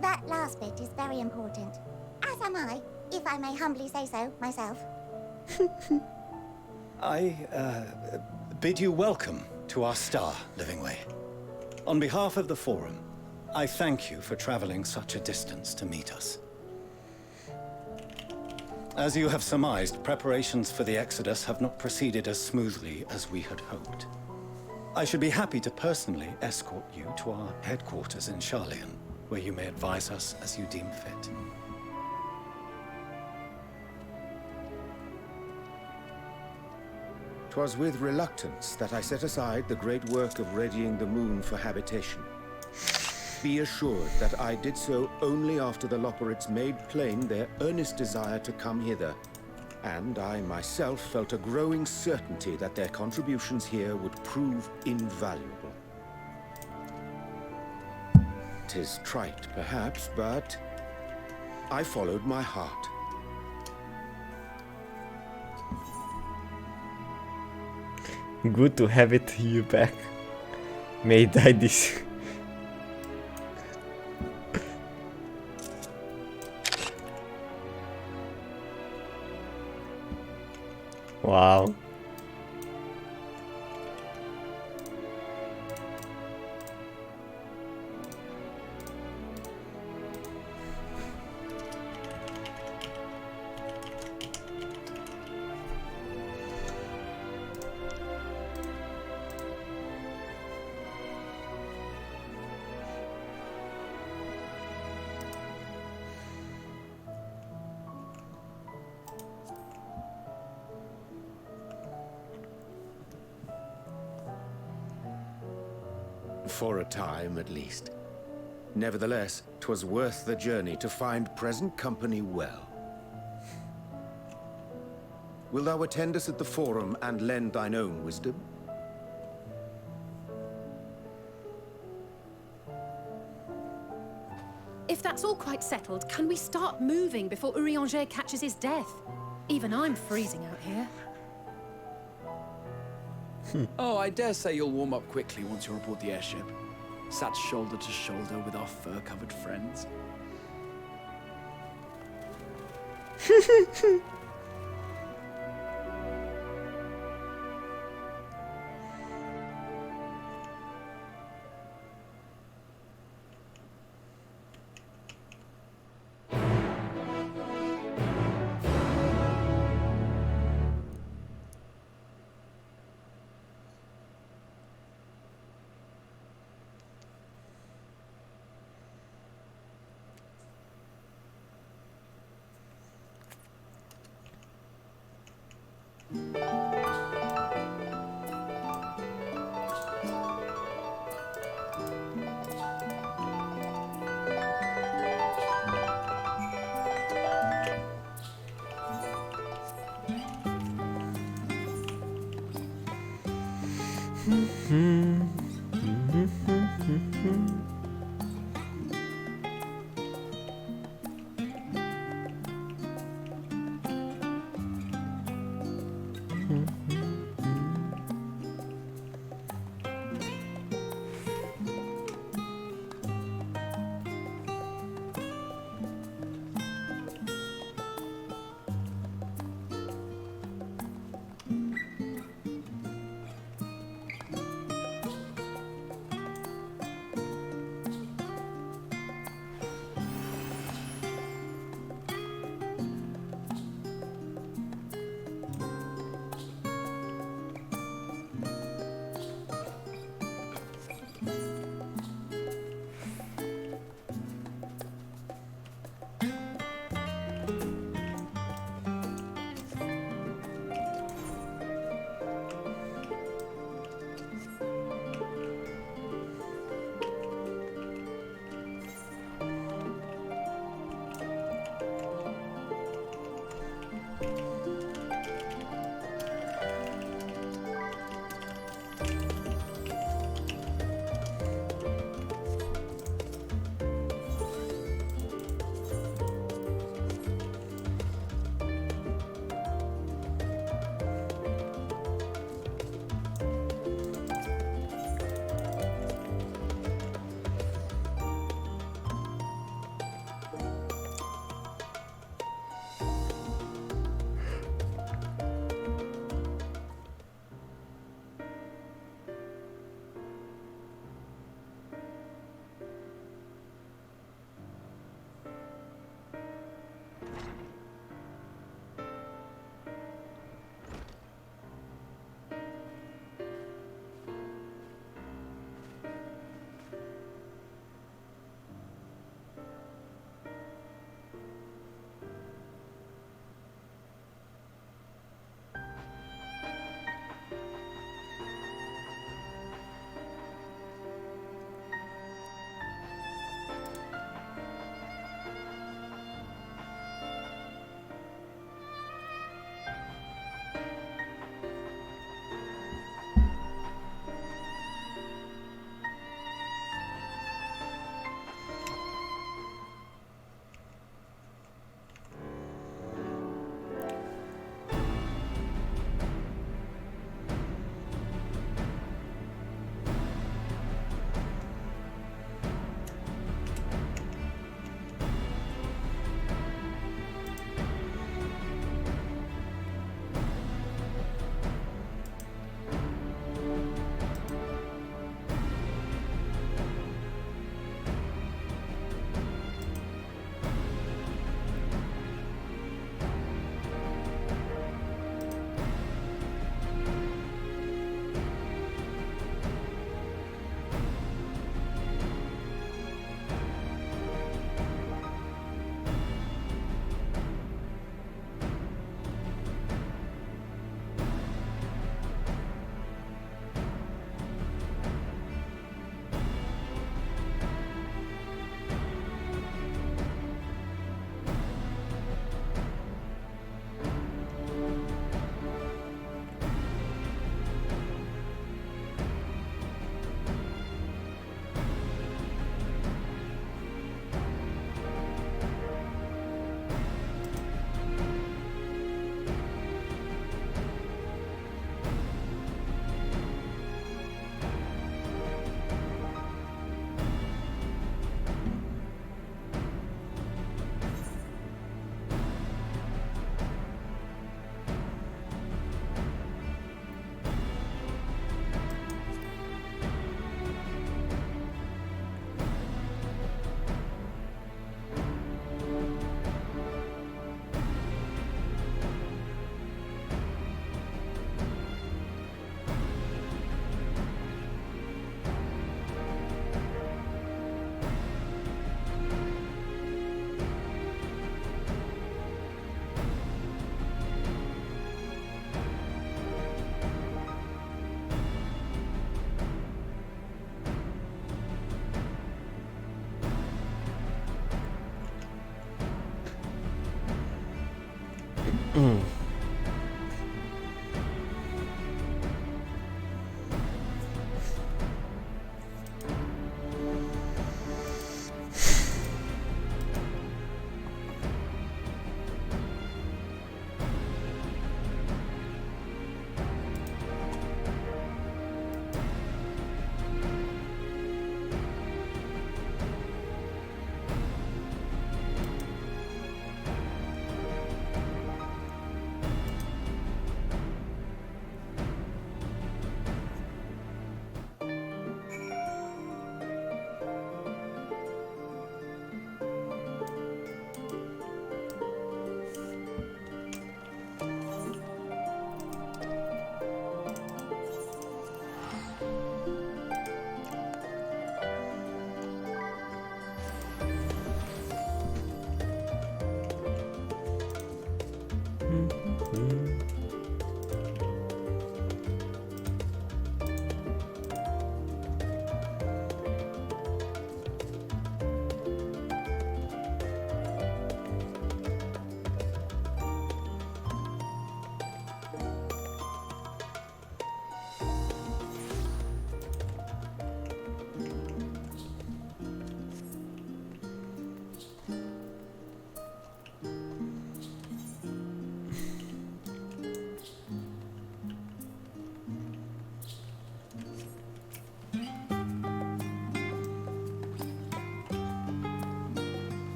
That last bit is very important. As am I, if I may humbly say so myself. I bid you welcome to our star, Livingway. On behalf of the Forum, I thank you for traveling such a distance to meet us. As you have surmised, preparations for the Exodus have not proceeded as smoothly as we had hoped. I should be happy to personally escort you to our headquarters in Charlian, where you may advise us as you deem fit. 'Twas with reluctance that I set aside the great work of readying the moon for habitation. Be assured that I did so only after the Loperids made plain their earnest desire to come hither, and I myself felt a growing certainty that their contributions here would prove invaluable. 'Tis trite, perhaps, but I followed my heart. Good to have it you back. May die this. Wow. For a time, at least. Nevertheless, 'twas worth the journey to find present company well. Wilt thou attend us at the Forum and lend thine own wisdom? If that's all quite settled, can we start moving before Urianger catches his death? Even I'm freezing out here. Oh, I dare say you'll warm up quickly once you're aboard the airship. Sat shoulder to shoulder with our fur-covered friends.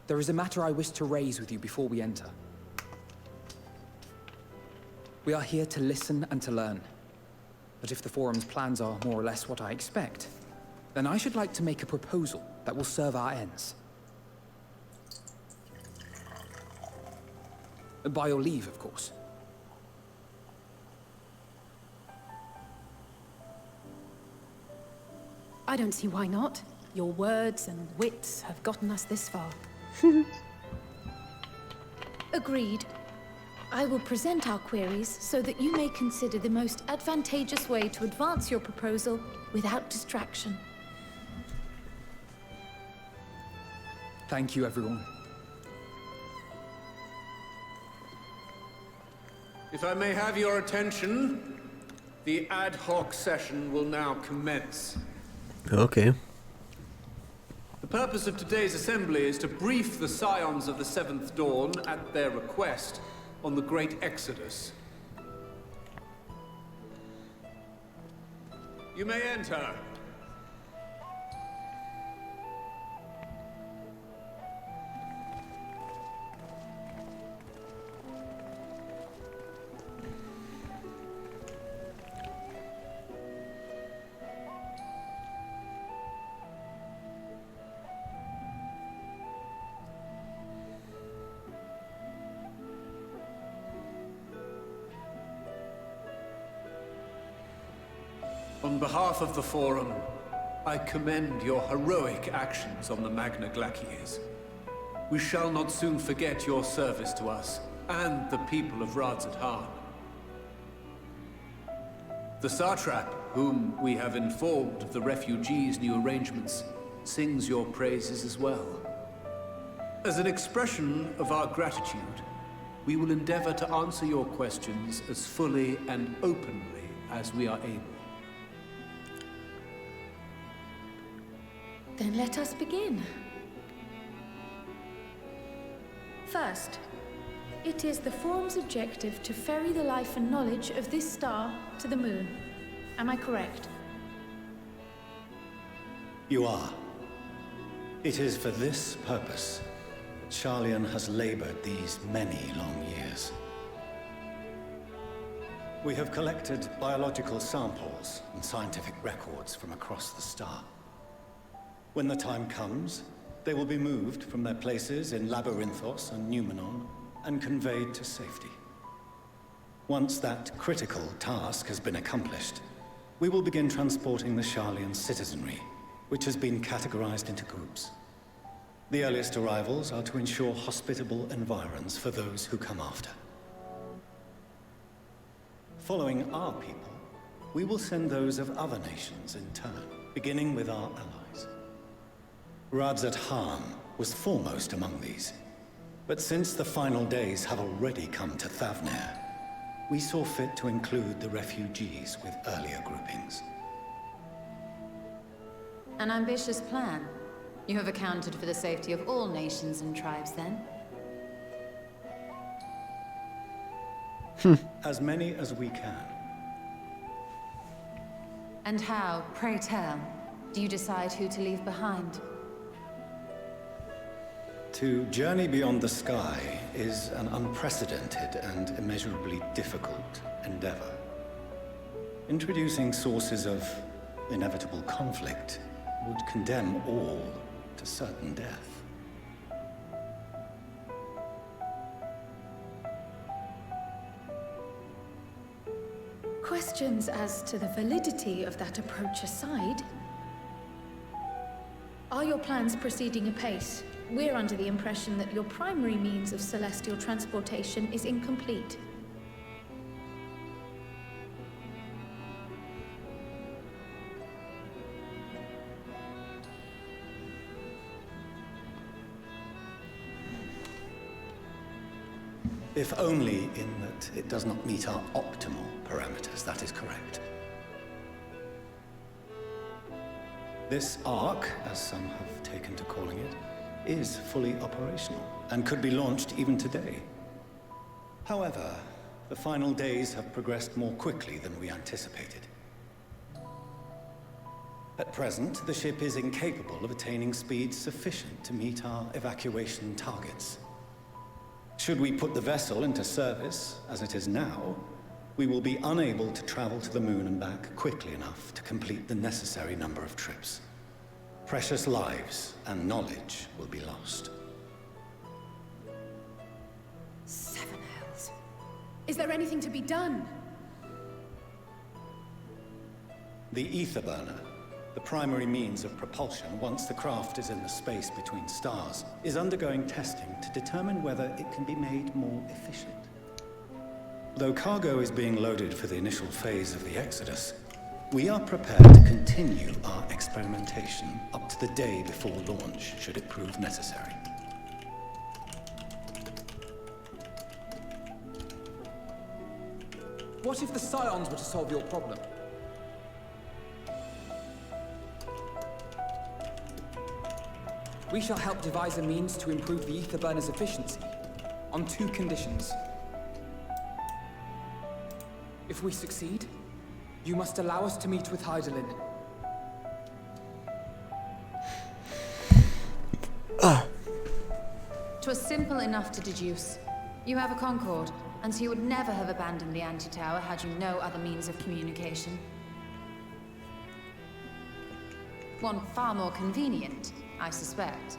There is a matter I wish to raise with you before we enter. We are here to listen and to learn. But if the Forum's plans are more or less what I expect, then I should like to make a proposal that will serve our ends. By your leave, of course. I don't see why not. Your words and wits have gotten us this far. Agreed. I will present our queries so that you may consider the most advantageous way to advance your proposal without distraction. Thank you, everyone. If I may have your attention, the ad hoc session will now commence. Okay. The purpose of today's assembly is to brief the Scions of the Seventh Dawn, at their request, on the Great Exodus. You may enter. On behalf of the Forum, I commend your heroic actions on the Magna Glaciers. We shall not soon forget your service to us and the people of Radzat-Han. The Satrap, whom we have informed of the refugees' new arrangements, sings your praises as well. As an expression of our gratitude, we will endeavor to answer your questions as fully and openly as we are able. Then let us begin. First, it is the Forum's objective to ferry the life and knowledge of this star to the moon. Am I correct? You are. It is for this purpose that Sharlayan has labored these many long years. We have collected biological samples and scientific records from across the star. When the time comes, they will be moved from their places in Labyrinthos and Numenon and conveyed to safety. Once that critical task has been accomplished, we will begin transporting the Sharlayan citizenry, which has been categorized into groups. The earliest arrivals are to ensure hospitable environs for those who come after. Following our people, we will send those of other nations in turn, beginning with our allies. Radzat-Han was foremost among these. But since the final days have already come to Thavnair, we saw fit to include the refugees with earlier groupings. An ambitious plan. You have accounted for the safety of all nations and tribes, then? As many as we can. And how, pray tell, do you decide who to leave behind? To journey beyond the sky is an unprecedented and immeasurably difficult endeavor. Introducing sources of inevitable conflict would condemn all to certain death. Questions as to the validity of that approach aside, are your plans proceeding apace? We're under the impression that your primary means of celestial transportation is incomplete. If only in that it does not meet our optimal parameters, that is correct. This Ark, as some have taken to calling it, is fully operational and could be launched even today. However, the final days have progressed more quickly than we anticipated. At present, the ship is incapable of attaining speeds sufficient to meet our evacuation targets. Should we put the vessel into service, as it is now, we will be unable to travel to the moon and back quickly enough to complete the necessary number of trips. Precious lives and knowledge will be lost. Seven hells. Is there anything to be done? The ether burner, the primary means of propulsion once the craft is in the space between stars, is undergoing testing to determine whether it can be made more efficient. Though cargo is being loaded for the initial phase of the Exodus, we are prepared to continue our experimentation up to the day before launch, should it prove necessary. What if the Scions were to solve your problem? We shall help devise a means to improve the ether burner's efficiency, on 2 conditions. If we succeed, you must allow us to meet with Hydaelyn. Twas simple enough to deduce. You have a Concord, and so you would never have abandoned the anti-tower had you no other means of communication. One far more convenient, I suspect.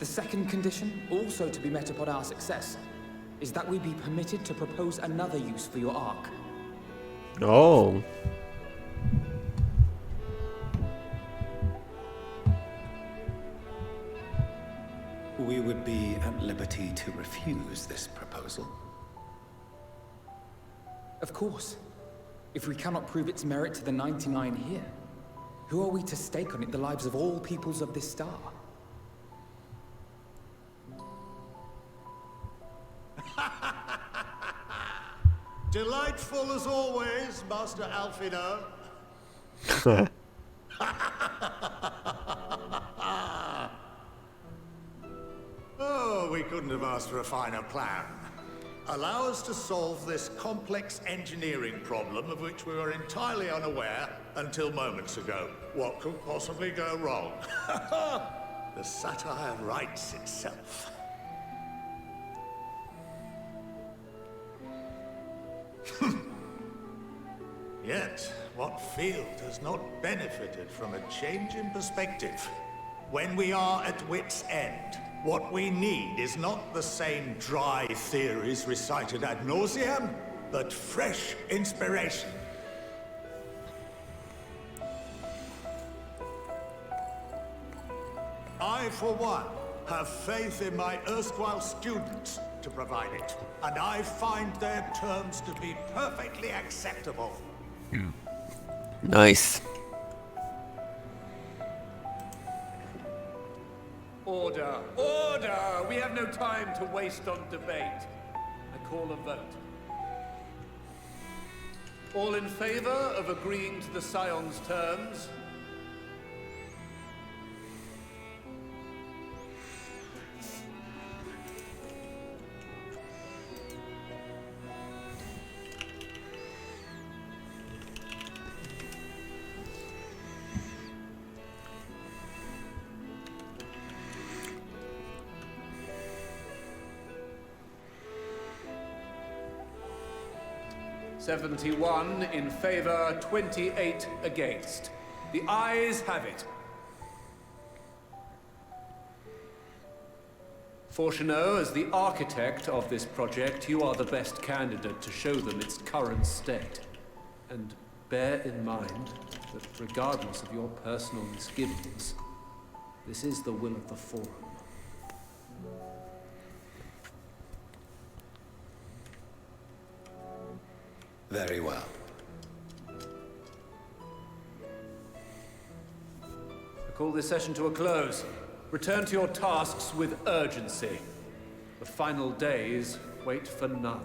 The second condition, also to be met upon our success, is that we be permitted to propose another use for your Ark. Oh. We would be at liberty to refuse this proposal. Of course. If we cannot prove its merit to the 99 here, who are we to stake on it the lives of all peoples of this star? Delightful as always, Master Alfino. Oh, we couldn't have asked for a finer plan. Allow us to solve this complex engineering problem of which we were entirely unaware until moments ago. What could possibly go wrong? The satire writes itself. Yet, what field has not benefited from a change in perspective? When we are at wit's end, what we need is not the same dry theories recited ad nauseam, but fresh inspiration. I, for one, have faith in my erstwhile students to provide it, and I find their terms to be perfectly acceptable. Nice. Order! Order! We have no time to waste on debate. I call a vote. All in favor of agreeing to the Scion's terms? "71 in favor, 28 against. The ayes have it. Fourcheneau, as the architect of this project, you are the best candidate to show them its current state. And bear in mind that regardless of your personal misgivings, this is the will of the Forum. Very well. I call this session to a close. Return to your tasks with urgency. The final days wait for none.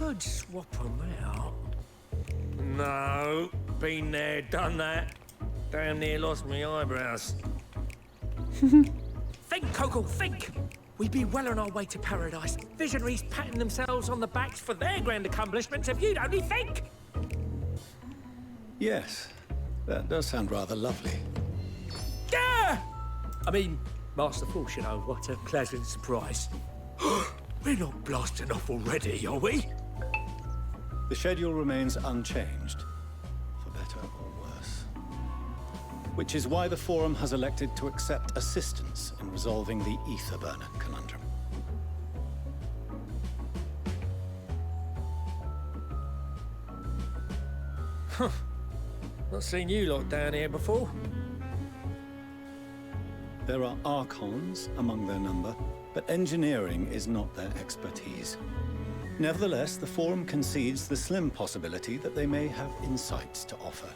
could swap them out. No, been there, done that. Damn near lost my eyebrows. Think, Coco, think! We'd be well on our way to paradise. Visionaries patting themselves on the backs for their grand accomplishments if you'd only think! Yes, that does sound rather lovely. Yeah! I mean, Master Force, you know, what a pleasant surprise. We're not blasting off already, are we? The schedule remains unchanged, for better or worse. Which is why the Forum has elected to accept assistance in resolving the ether burner conundrum. Huh. Not seen you lot down here before. There are Archons among their number, but engineering is not their expertise. Nevertheless, the Forum concedes the slim possibility that they may have insights to offer.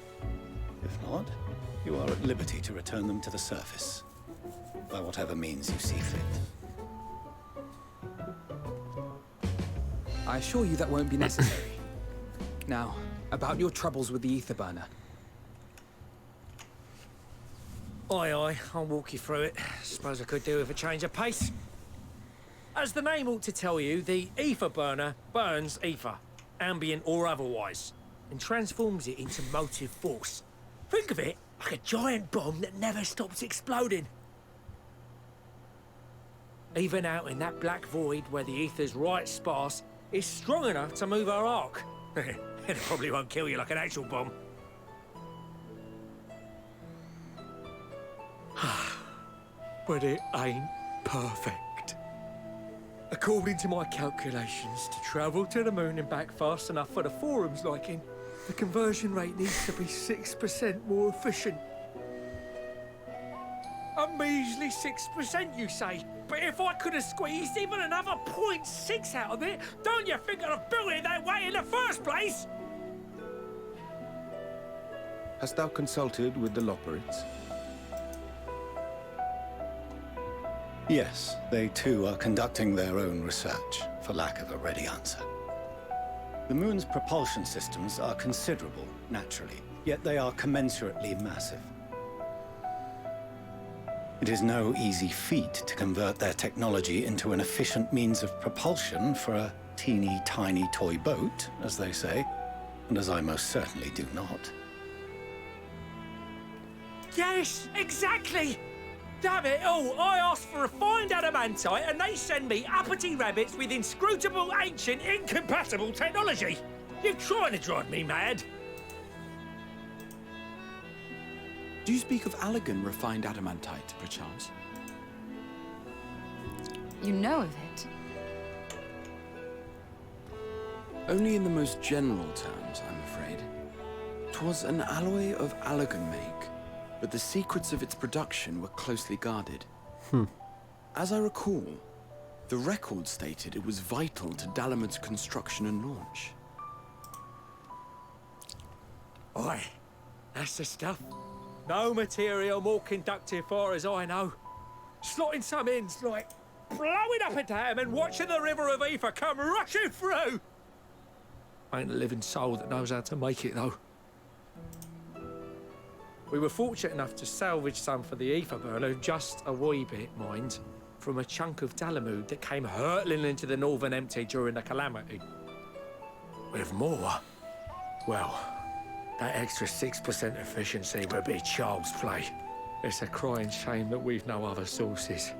If not, you are at liberty to return them to the surface, by whatever means you see fit. I assure you that won't be necessary. Now, about your troubles with the ether burner. Aye, I'll walk you through it. Suppose I could do with a change of pace. As the name ought to tell you, the ether burner burns ether, ambient or otherwise, and transforms it into motive force. Think of it like a giant bomb that never stops exploding. Even out in that black void where the ether's right sparse, it's strong enough to move our arc. It probably won't kill you like an actual bomb. But it ain't perfect. According to my calculations, to travel to the moon and back fast enough for the Forum's liking, the conversion rate needs to be 6% more efficient. A measly 6%, you say? But if I could have squeezed even another 0.6 out of it, don't you think I'd have built it that way in the first place? Hast thou consulted with the Loperids? Yes, they too are conducting their own research, for lack of a ready answer. The moon's propulsion systems are considerable, naturally, yet they are commensurately massive. It is no easy feat to convert their technology into an efficient means of propulsion for a teeny tiny toy boat, as they say, and as I most certainly do not. Yes, exactly! Damn it all, I asked for refined adamantite and they send me uppity rabbits with inscrutable, ancient, incompatible technology! You're trying to drive me mad! Do you speak of Allegan refined adamantite, perchance? You know of it? Only in the most general terms, I'm afraid. 'Twas an alloy of Allegan make, but the secrets of its production were closely guarded. As I recall, the record stated it was vital to Dalamud's construction and launch. Aye, that's the stuff. No material more conductive far as I know. Slotting some in's like blowing up a dam and watching the river of ether come rushing through. Ain't a living soul that knows how to make it though. We were fortunate enough to salvage some for the ether burner, just a wee bit, mind, from a chunk of Dalamud that came hurtling into the Northern Empty during the calamity. With more, well, that extra 6% efficiency would be child's play. It's a crying shame that we've no other sources.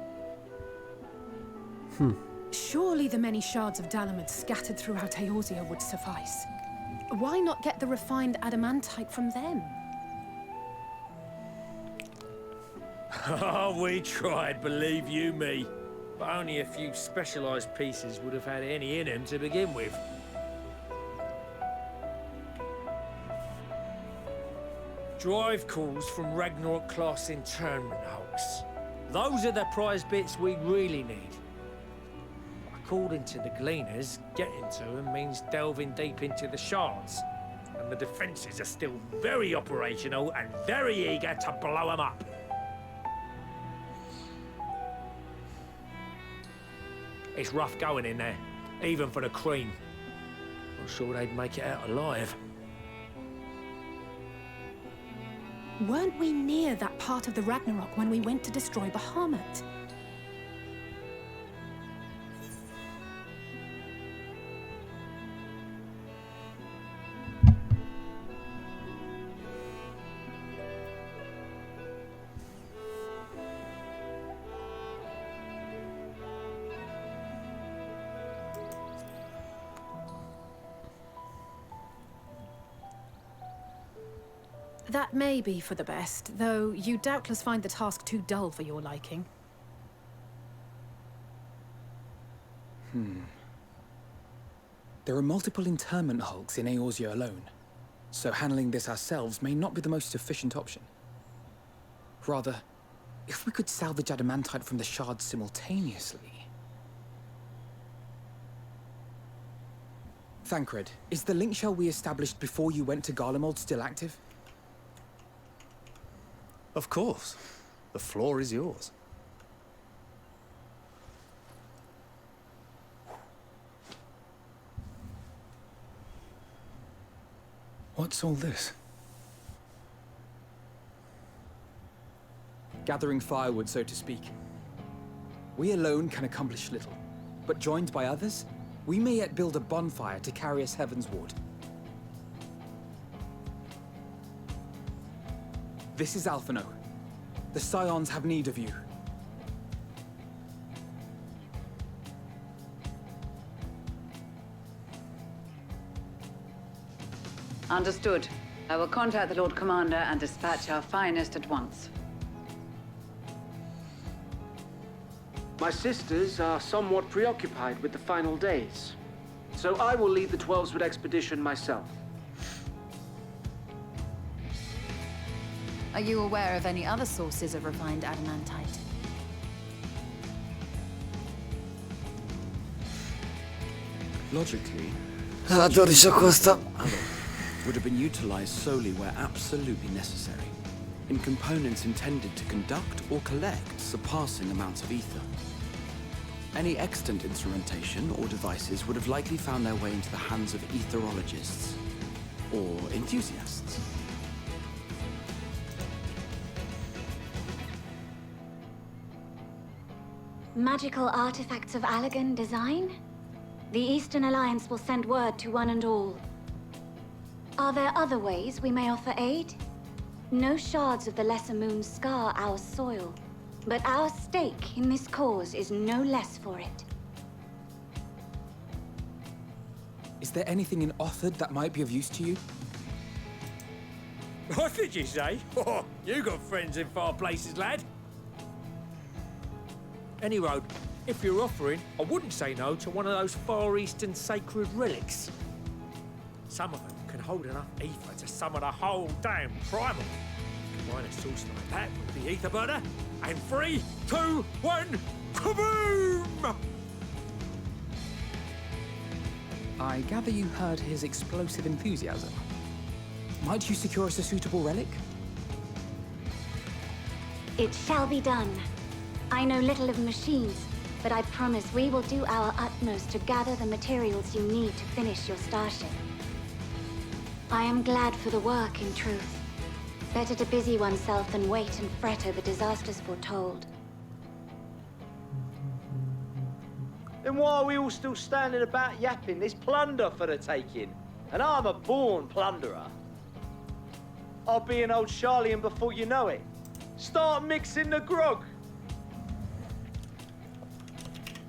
Surely the many shards of Dalamud scattered throughout Eorzea would suffice. Why not get the refined adamantite from them? Oh, we tried, believe you me. But only a few specialised pieces would have had any in them to begin with. Drive calls from Ragnarok-class internment hulks. Those are the prize bits we really need. According to the Gleaners, getting to them means delving deep into the shards. And the defences are still very operational and very eager to blow them up. It's rough going in there, even for the cream. Not sure they'd make it out alive. Weren't we near that part of the Ragnarok when we went to destroy Bahamut? That may be for the best, though you doubtless find the task too dull for your liking. There are multiple internment hulks in Eorzea alone, so handling this ourselves may not be the most efficient option. Rather, if we could salvage adamantite from the shards simultaneously... Thancred, is the link shell we established before you went to Garlemald still active? Of course. The floor is yours. What's all this? Gathering firewood, so to speak. We alone can accomplish little, but joined by others, we may yet build a bonfire to carry us heavensward. This is Alphino. The Scions have need of you. Understood. I will contact the Lord Commander and dispatch our finest at once. My sisters are somewhat preoccupied with the final days, so I will lead the 12-Sword expedition myself. Are you aware of any other sources of refined adamantite? Logically, La 12 costa. would have been utilized solely where absolutely necessary, in components intended to conduct or collect surpassing amounts of ether. Any extant instrumentation or devices would have likely found their way into the hands of etherologists or enthusiasts. Magical artifacts of Allagan design? The Eastern Alliance will send word to one and all. Are there other ways we may offer aid? No shards of the Lesser Moon scar our soil, but our stake in this cause is no less for it. Is there anything in Othard that might be of use to you? What did you say? Oh, you got friends in far places, lad. Any road, if you're offering, I wouldn't say no to one of those Far Eastern sacred relics. Some of them can hold enough ether to summon a whole damn primal. Combine a source like that with the ether burner, and 3, 2, 1, kaboom! I gather you heard his explosive enthusiasm. Might you secure us a suitable relic? It shall be done. I know little of machines, but I promise we will do our utmost to gather the materials you need to finish your starship. I am glad for the work, in truth. Better to busy oneself than wait and fret over disasters foretold. Then why are we all still standing about yapping? There's plunder for the taking, and I'm a born plunderer. I'll be an old Charlian before you know it. Start mixing the grog.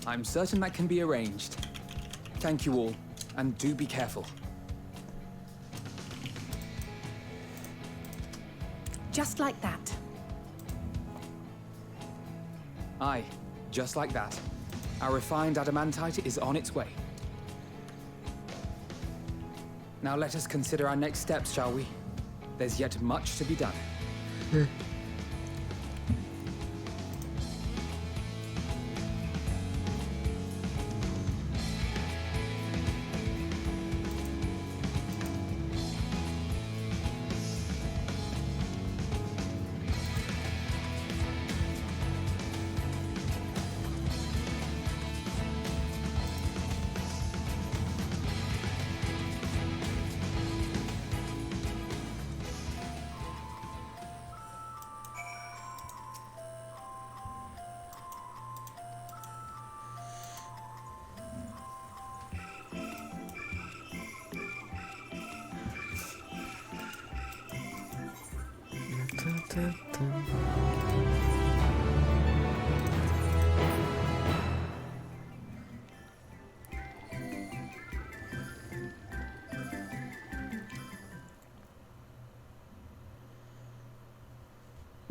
I'm certain that can be arranged. Thank you all, and do be careful. Just like that. Aye, just like that. Our refined adamantite is on its way. Now let us consider our next steps, shall we? There's yet much to be done.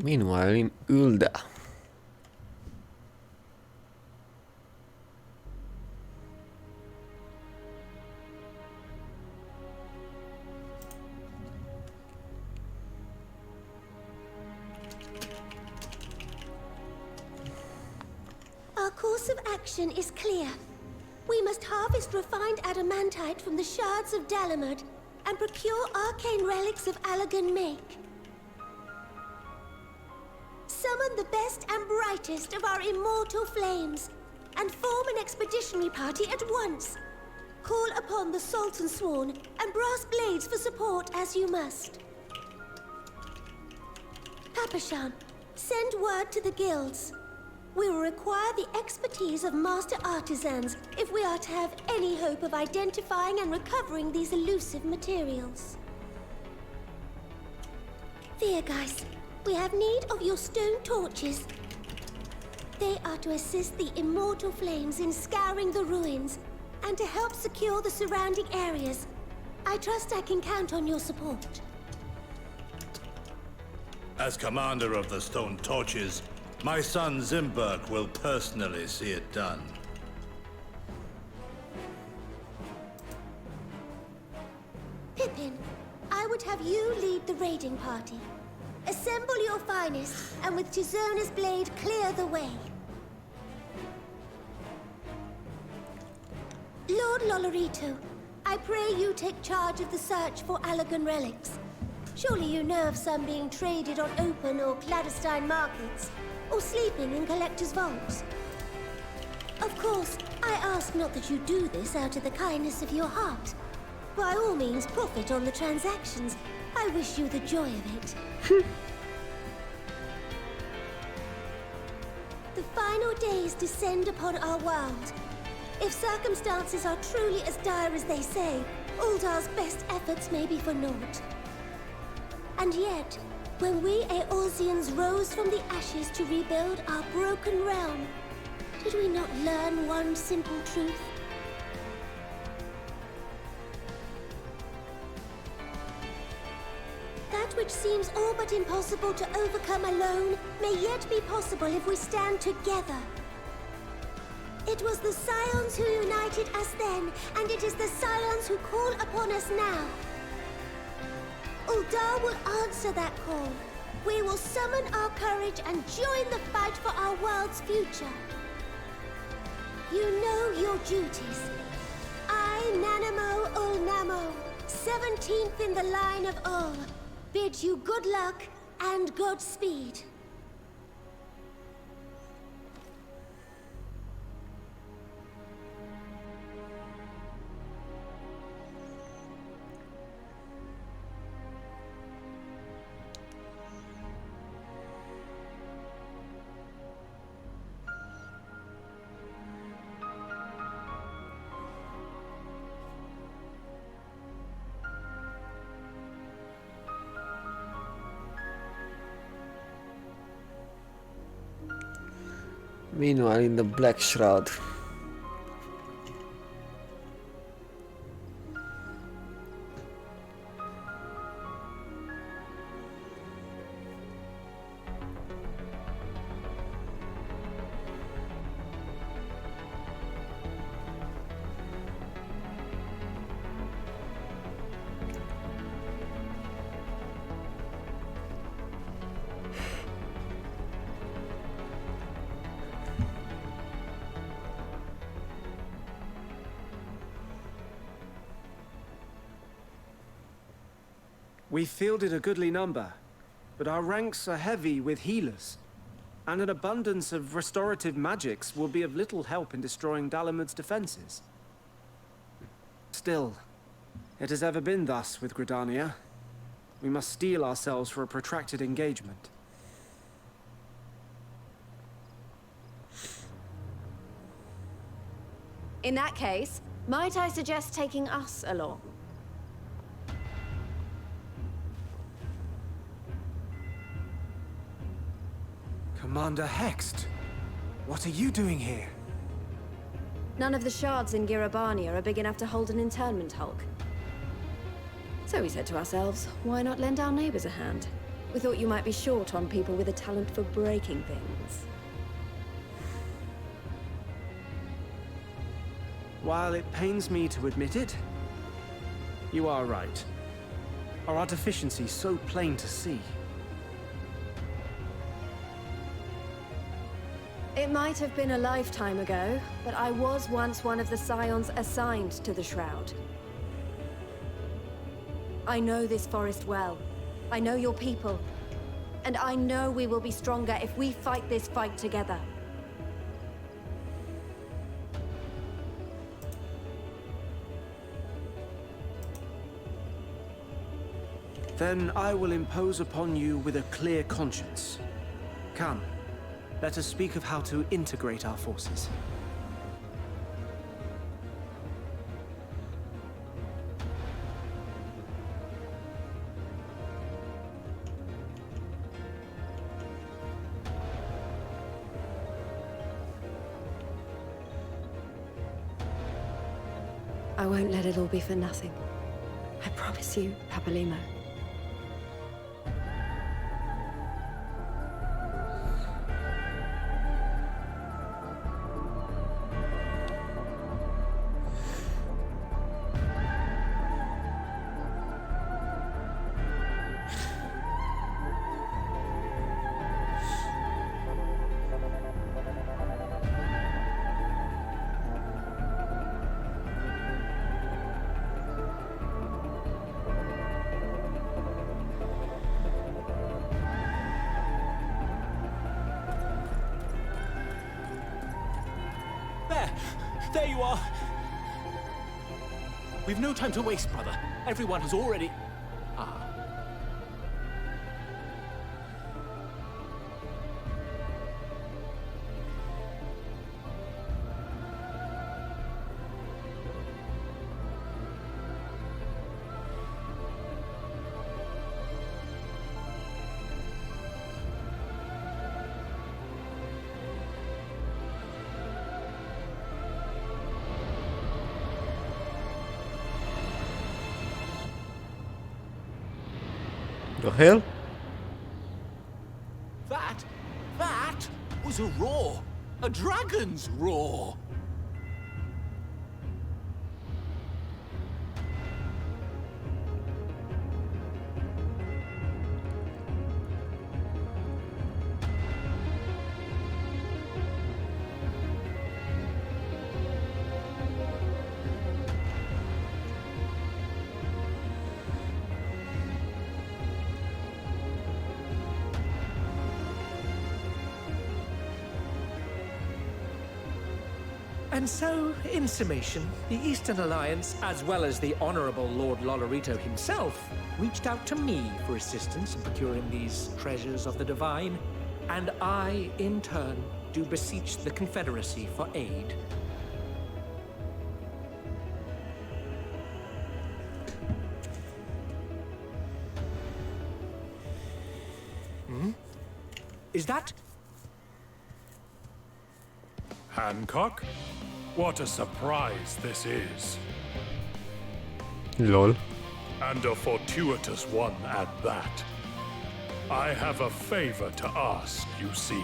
Meanwhile, in Ulda. Our course of action is clear. We must harvest refined adamantite from the shards of Dalamud and procure arcane relics of Allagan make. Summon the best and brightest of our immortal flames and form an expeditionary party at once. Call upon the Sultan Sworn and Brass Blades for support as you must. Papashan, send word to the guilds. We will require the expertise of master artisans if we are to have any hope of identifying and recovering these elusive materials. Viergeist, we have need of your stone torches. They are to assist the immortal flames in scouring the ruins and to help secure the surrounding areas. I trust I can count on your support. As commander of the Stone Torches, my son Zimberk will personally see it done. Pippin, I would have you lead the raiding party. Assemble your finest, and with Tizona's blade, clear the way. Lord Lolorito, I pray you take charge of the search for Allagan relics. Surely you know of some being traded on open or clandestine markets, or sleeping in collectors' vaults. Of course, I ask not that you do this out of the kindness of your heart. By all means, profit on the transactions. I wish you the joy of it. The final days descend upon our world. If circumstances are truly as dire as they say, Uldar's best efforts may be for naught. And yet, when we Eorzeans rose from the ashes to rebuild our broken realm, did we not learn one simple truth? That which seems all but impossible to overcome alone may yet be possible if we stand together. It was the Scions who united us then, and it is the Scions who call upon us now. Uldar will answer that call. We will summon our courage and join the fight for our world's future. You know your duties. I, Nanamo Ulnamo, 17th in the line of Ul, bid you good luck and Godspeed. Meanwhile, in the Black Shroud. We fielded a goodly number, but our ranks are heavy with healers, and an abundance of restorative magics will be of little help in destroying Dalamud's defenses. Still, it has ever been thus with Gridania. We must steel ourselves for a protracted engagement. In that case, might I suggest taking us along? Commander Hext, what are you doing here? None of the shards in Girabania are big enough to hold an internment hulk. So we said to ourselves, why not lend our neighbors a hand? We thought you might be short on people with a talent for breaking things. While it pains me to admit it, you are right. Our deficiency so plain to see. It might have been a lifetime ago, but I was once one of the Scions assigned to the Shroud. I know this forest well. I know your people. And I know we will be stronger if we fight this fight together. Then I will impose upon you with a clear conscience. Come, let us speak of how to integrate our forces. I won't let it all be for nothing. I promise you, Papalimo. There you are! We've no time to waste, brother. Everyone has already... Ah. The hell? That was a roar! A dragon's roar! And so, in summation, the Eastern Alliance, as well as the Honorable Lord Lolorito himself, reached out to me for assistance in procuring these treasures of the divine, and I, in turn, do beseech the Confederacy for aid. Is that... Hancock? What a surprise this is. Lol. And a fortuitous one at that. I have a favor to ask, you see.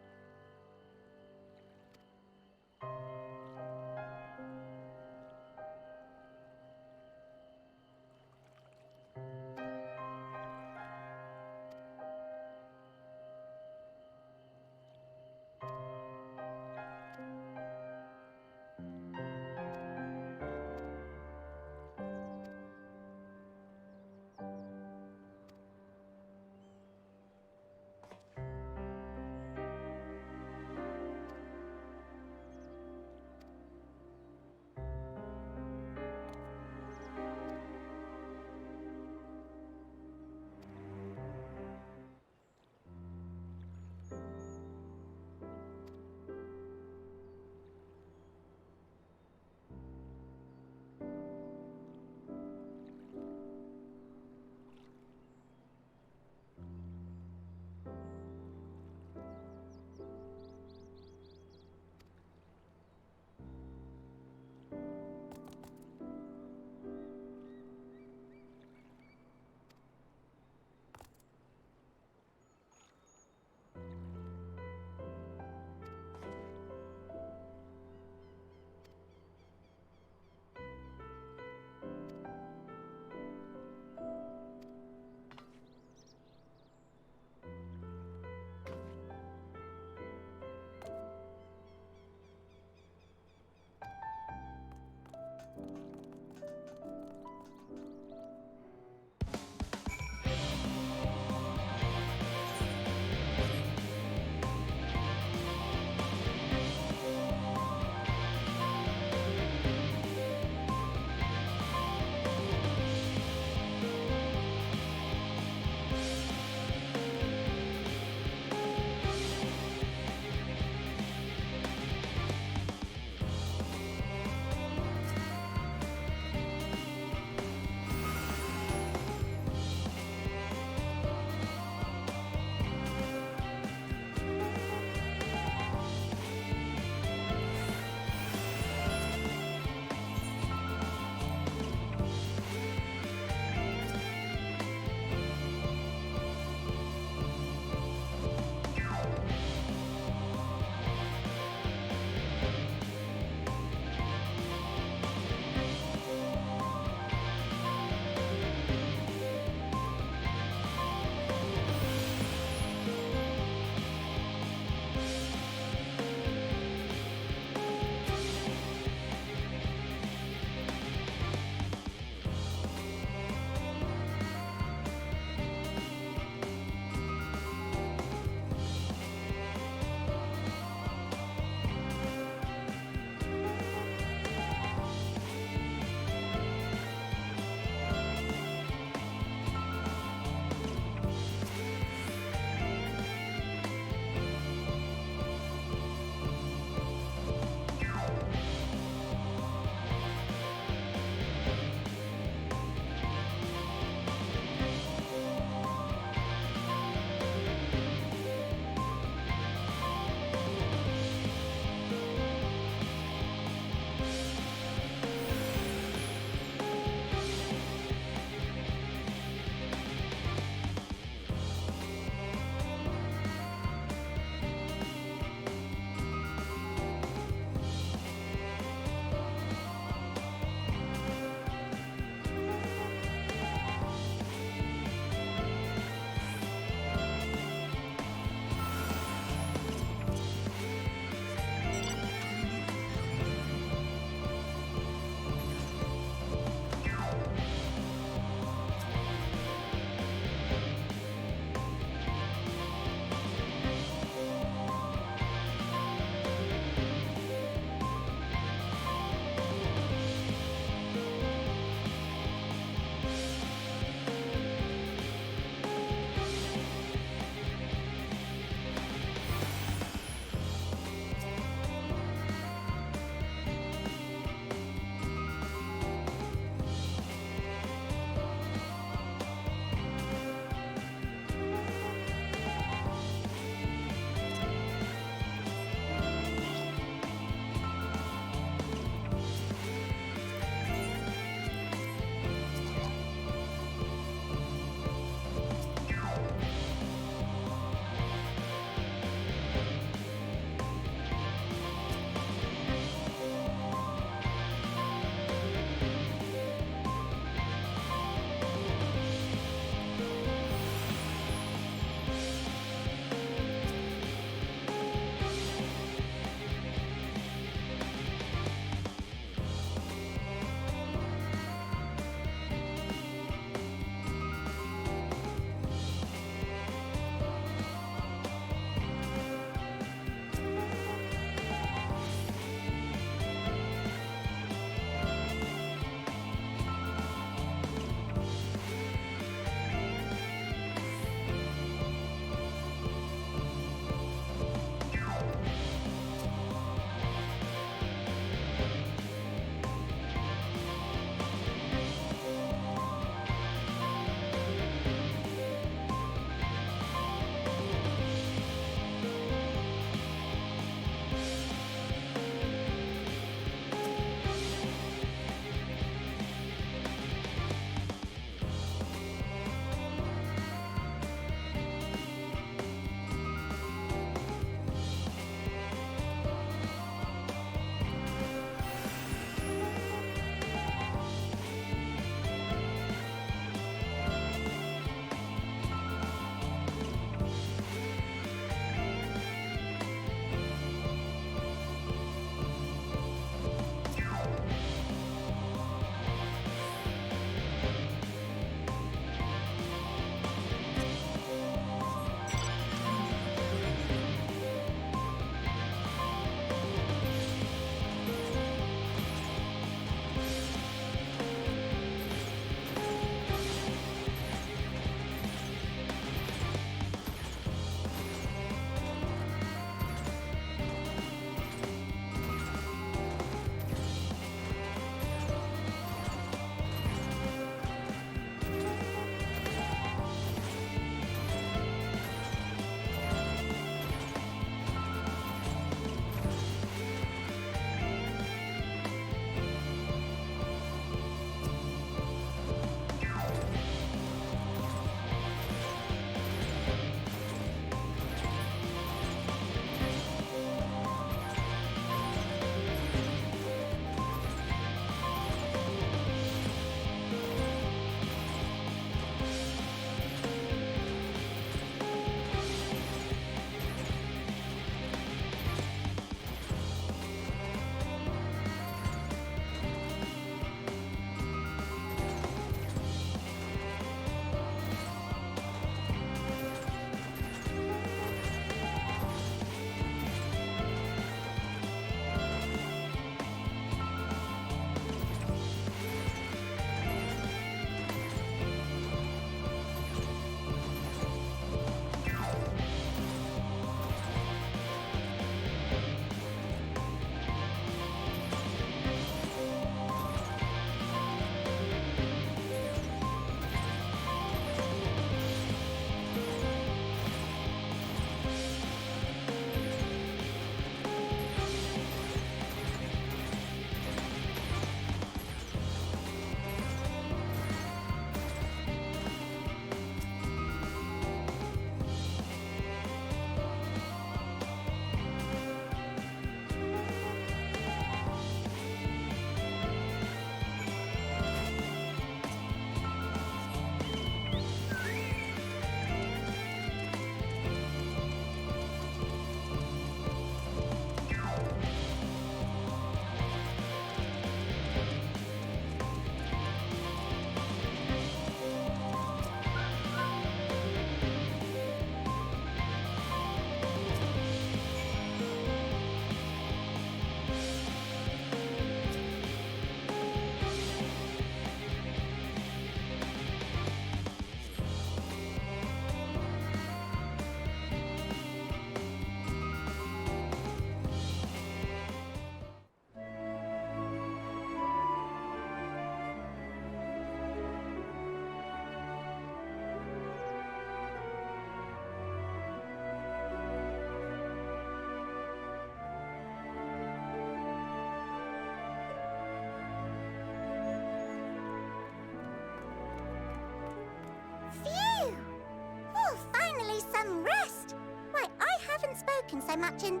match in,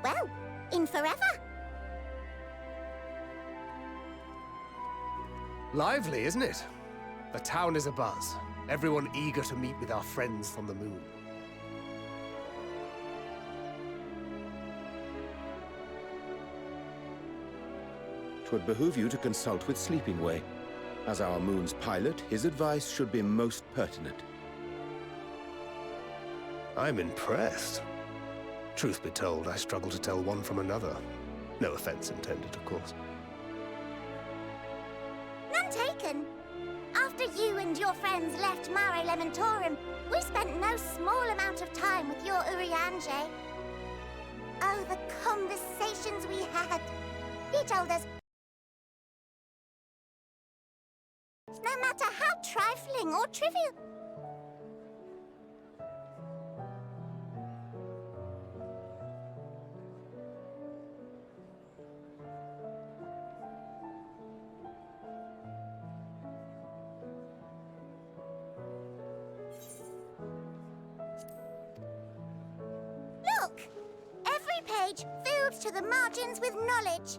well, in forever. Lively, isn't it? The town is abuzz. Everyone eager to meet with our friends from the moon. Twould behoove you to consult with Sleeping Way. As our moon's pilot, his advice should be most pertinent. I'm impressed. Truth be told, I struggle to tell one from another. No offense intended, of course. None taken. After you and your friends left Mare Elementorum, we spent no small amount of time with your Urianger. Oh, the conversations we had. He told us, no matter how trifling or trivial. Look! Every page filled to the margins with knowledge.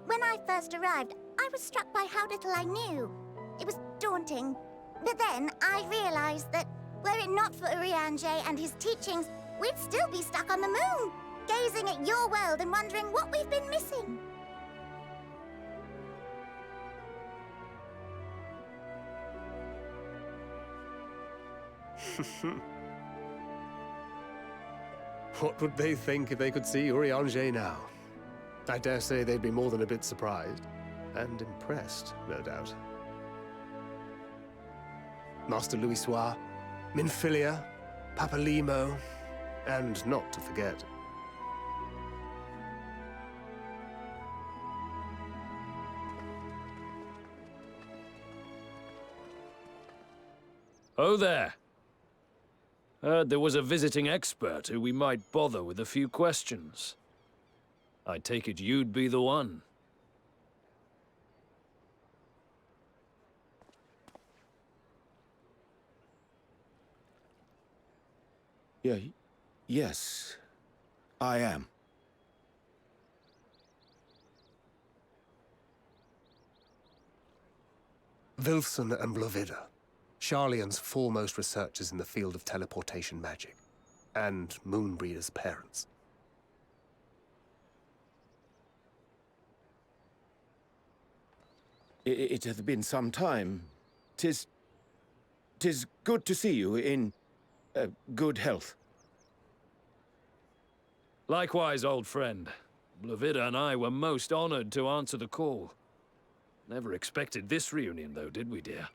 When I first arrived, I was struck by how little I knew. It was daunting. But then I realized that were it not for Urianger and his teachings, we'd still be stuck on the moon, gazing at your world and wondering what we've been missing. What would they think if they could see Urianger now? I dare say they'd be more than a bit surprised. And impressed, no doubt. Master Louisoix, Minfilia, Papalimo, and not to forget. Oh there. Heard there was a visiting expert who we might bother with a few questions. I take it you'd be the one. Yes, I am. Wilson and Blovida, Sharlayan's foremost researchers in the field of teleportation magic, and Moonbreeder's parents. It hath been some time. 'Tis good to see you in good health. Likewise, old friend. Blovida and I were most honored to answer the call. Never expected this reunion, though, did we, dear?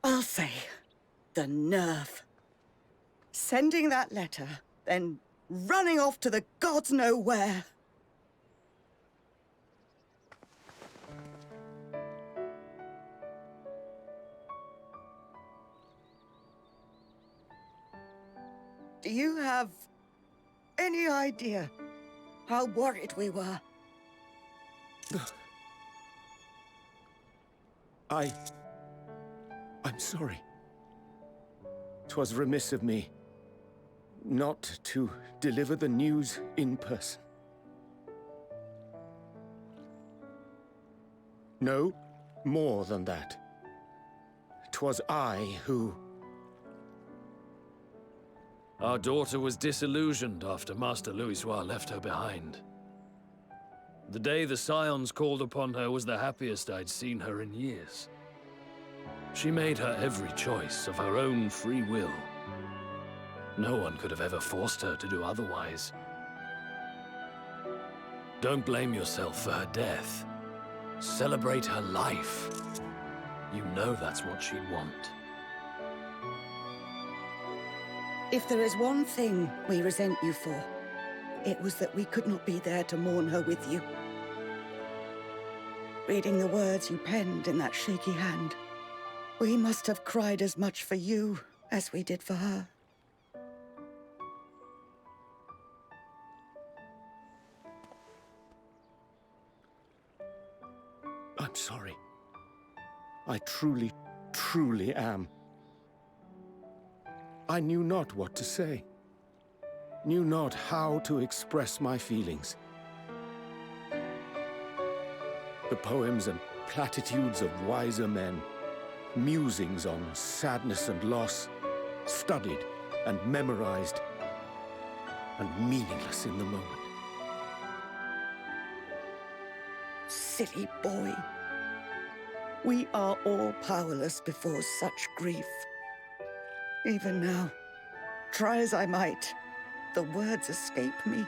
I'll say, the nerve. Sending that letter, then running off to the gods know where. Do you have any idea how worried we were? I'm sorry. 'Twas remiss of me not to deliver the news in person. No, more than that. 'Twas I who... Our daughter was disillusioned after Master Louisoix left her behind. The day the Scions called upon her was the happiest I'd seen her in years. She made her every choice of her own free will. No one could have ever forced her to do otherwise. Don't blame yourself for her death. Celebrate her life. You know that's what she'd want. If there is one thing we resent you for, it was that we could not be there to mourn her with you. Reading the words you penned in that shaky hand, we must have cried as much for you as we did for her. I'm sorry. I truly truly am. I knew not what to say, knew not how to express my feelings. The poems and platitudes of wiser men, musings on sadness and loss, studied and memorized, and meaningless in the moment. Silly boy. We are all powerless before such grief. Even now, try as I might, the words escape me.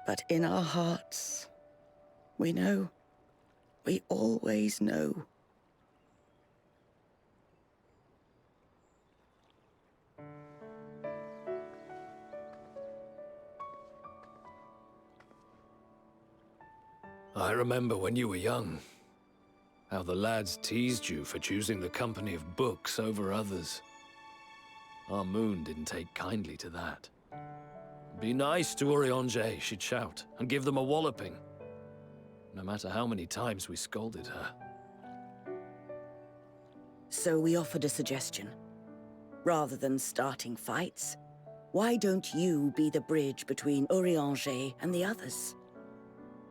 But in our hearts, we know, we always know. I remember when you were young, how the lads teased you for choosing the company of books over others. Our moon didn't take kindly to that. Be nice to Urianger, she'd shout, and give them a walloping. No matter how many times we scolded her. So we offered a suggestion. Rather than starting fights, why don't you be the bridge between Urianger and the others?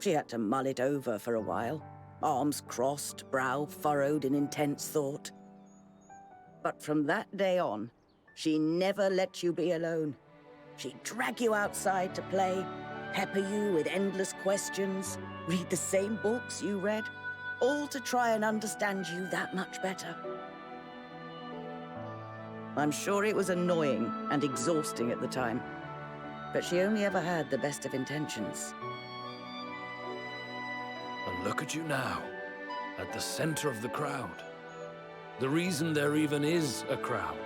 She had to mull it over for a while, arms crossed, brow furrowed in intense thought. But from that day on, she never let you be alone. She'd drag you outside to play, pepper you with endless questions, read the same books you read, all to try and understand you that much better. I'm sure it was annoying and exhausting at the time, but she only ever had the best of intentions. And look at you now, at the center of the crowd. The reason there even is a crowd,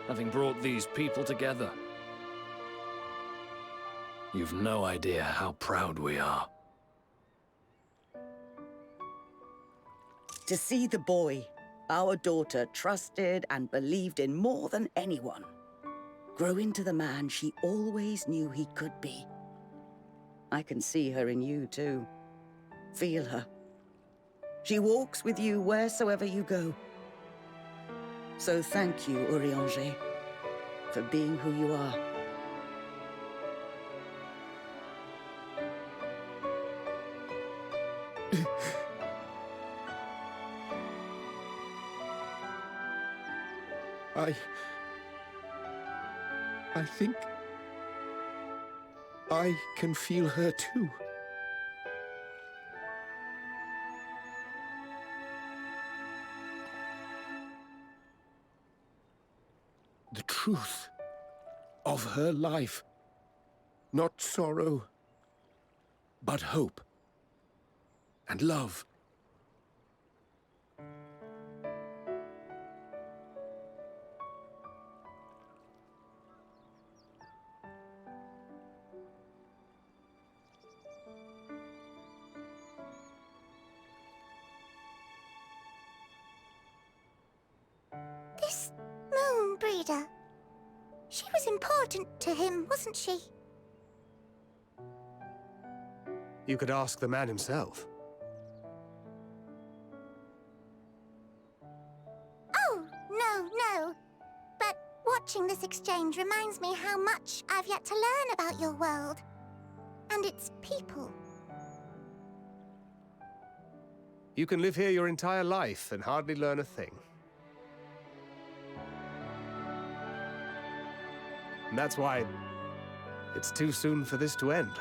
having brought these people together. You've no idea how proud we are. To see the boy, our daughter, trusted and believed in more than anyone, grow into the man she always knew he could be. I can see her in you, too. Feel her. She walks with you wheresoever you go. So thank you, Urianger, for being who you are. I think I can feel her too. The truth of her life. Not sorrow, but hope and love. This moon breeder. She was important to him, wasn't she? You could ask the man himself. Oh, no. But watching this exchange reminds me how much I've yet to learn about your world. And its people. You can live here your entire life and hardly learn a thing. And that's why it's too soon for this to end.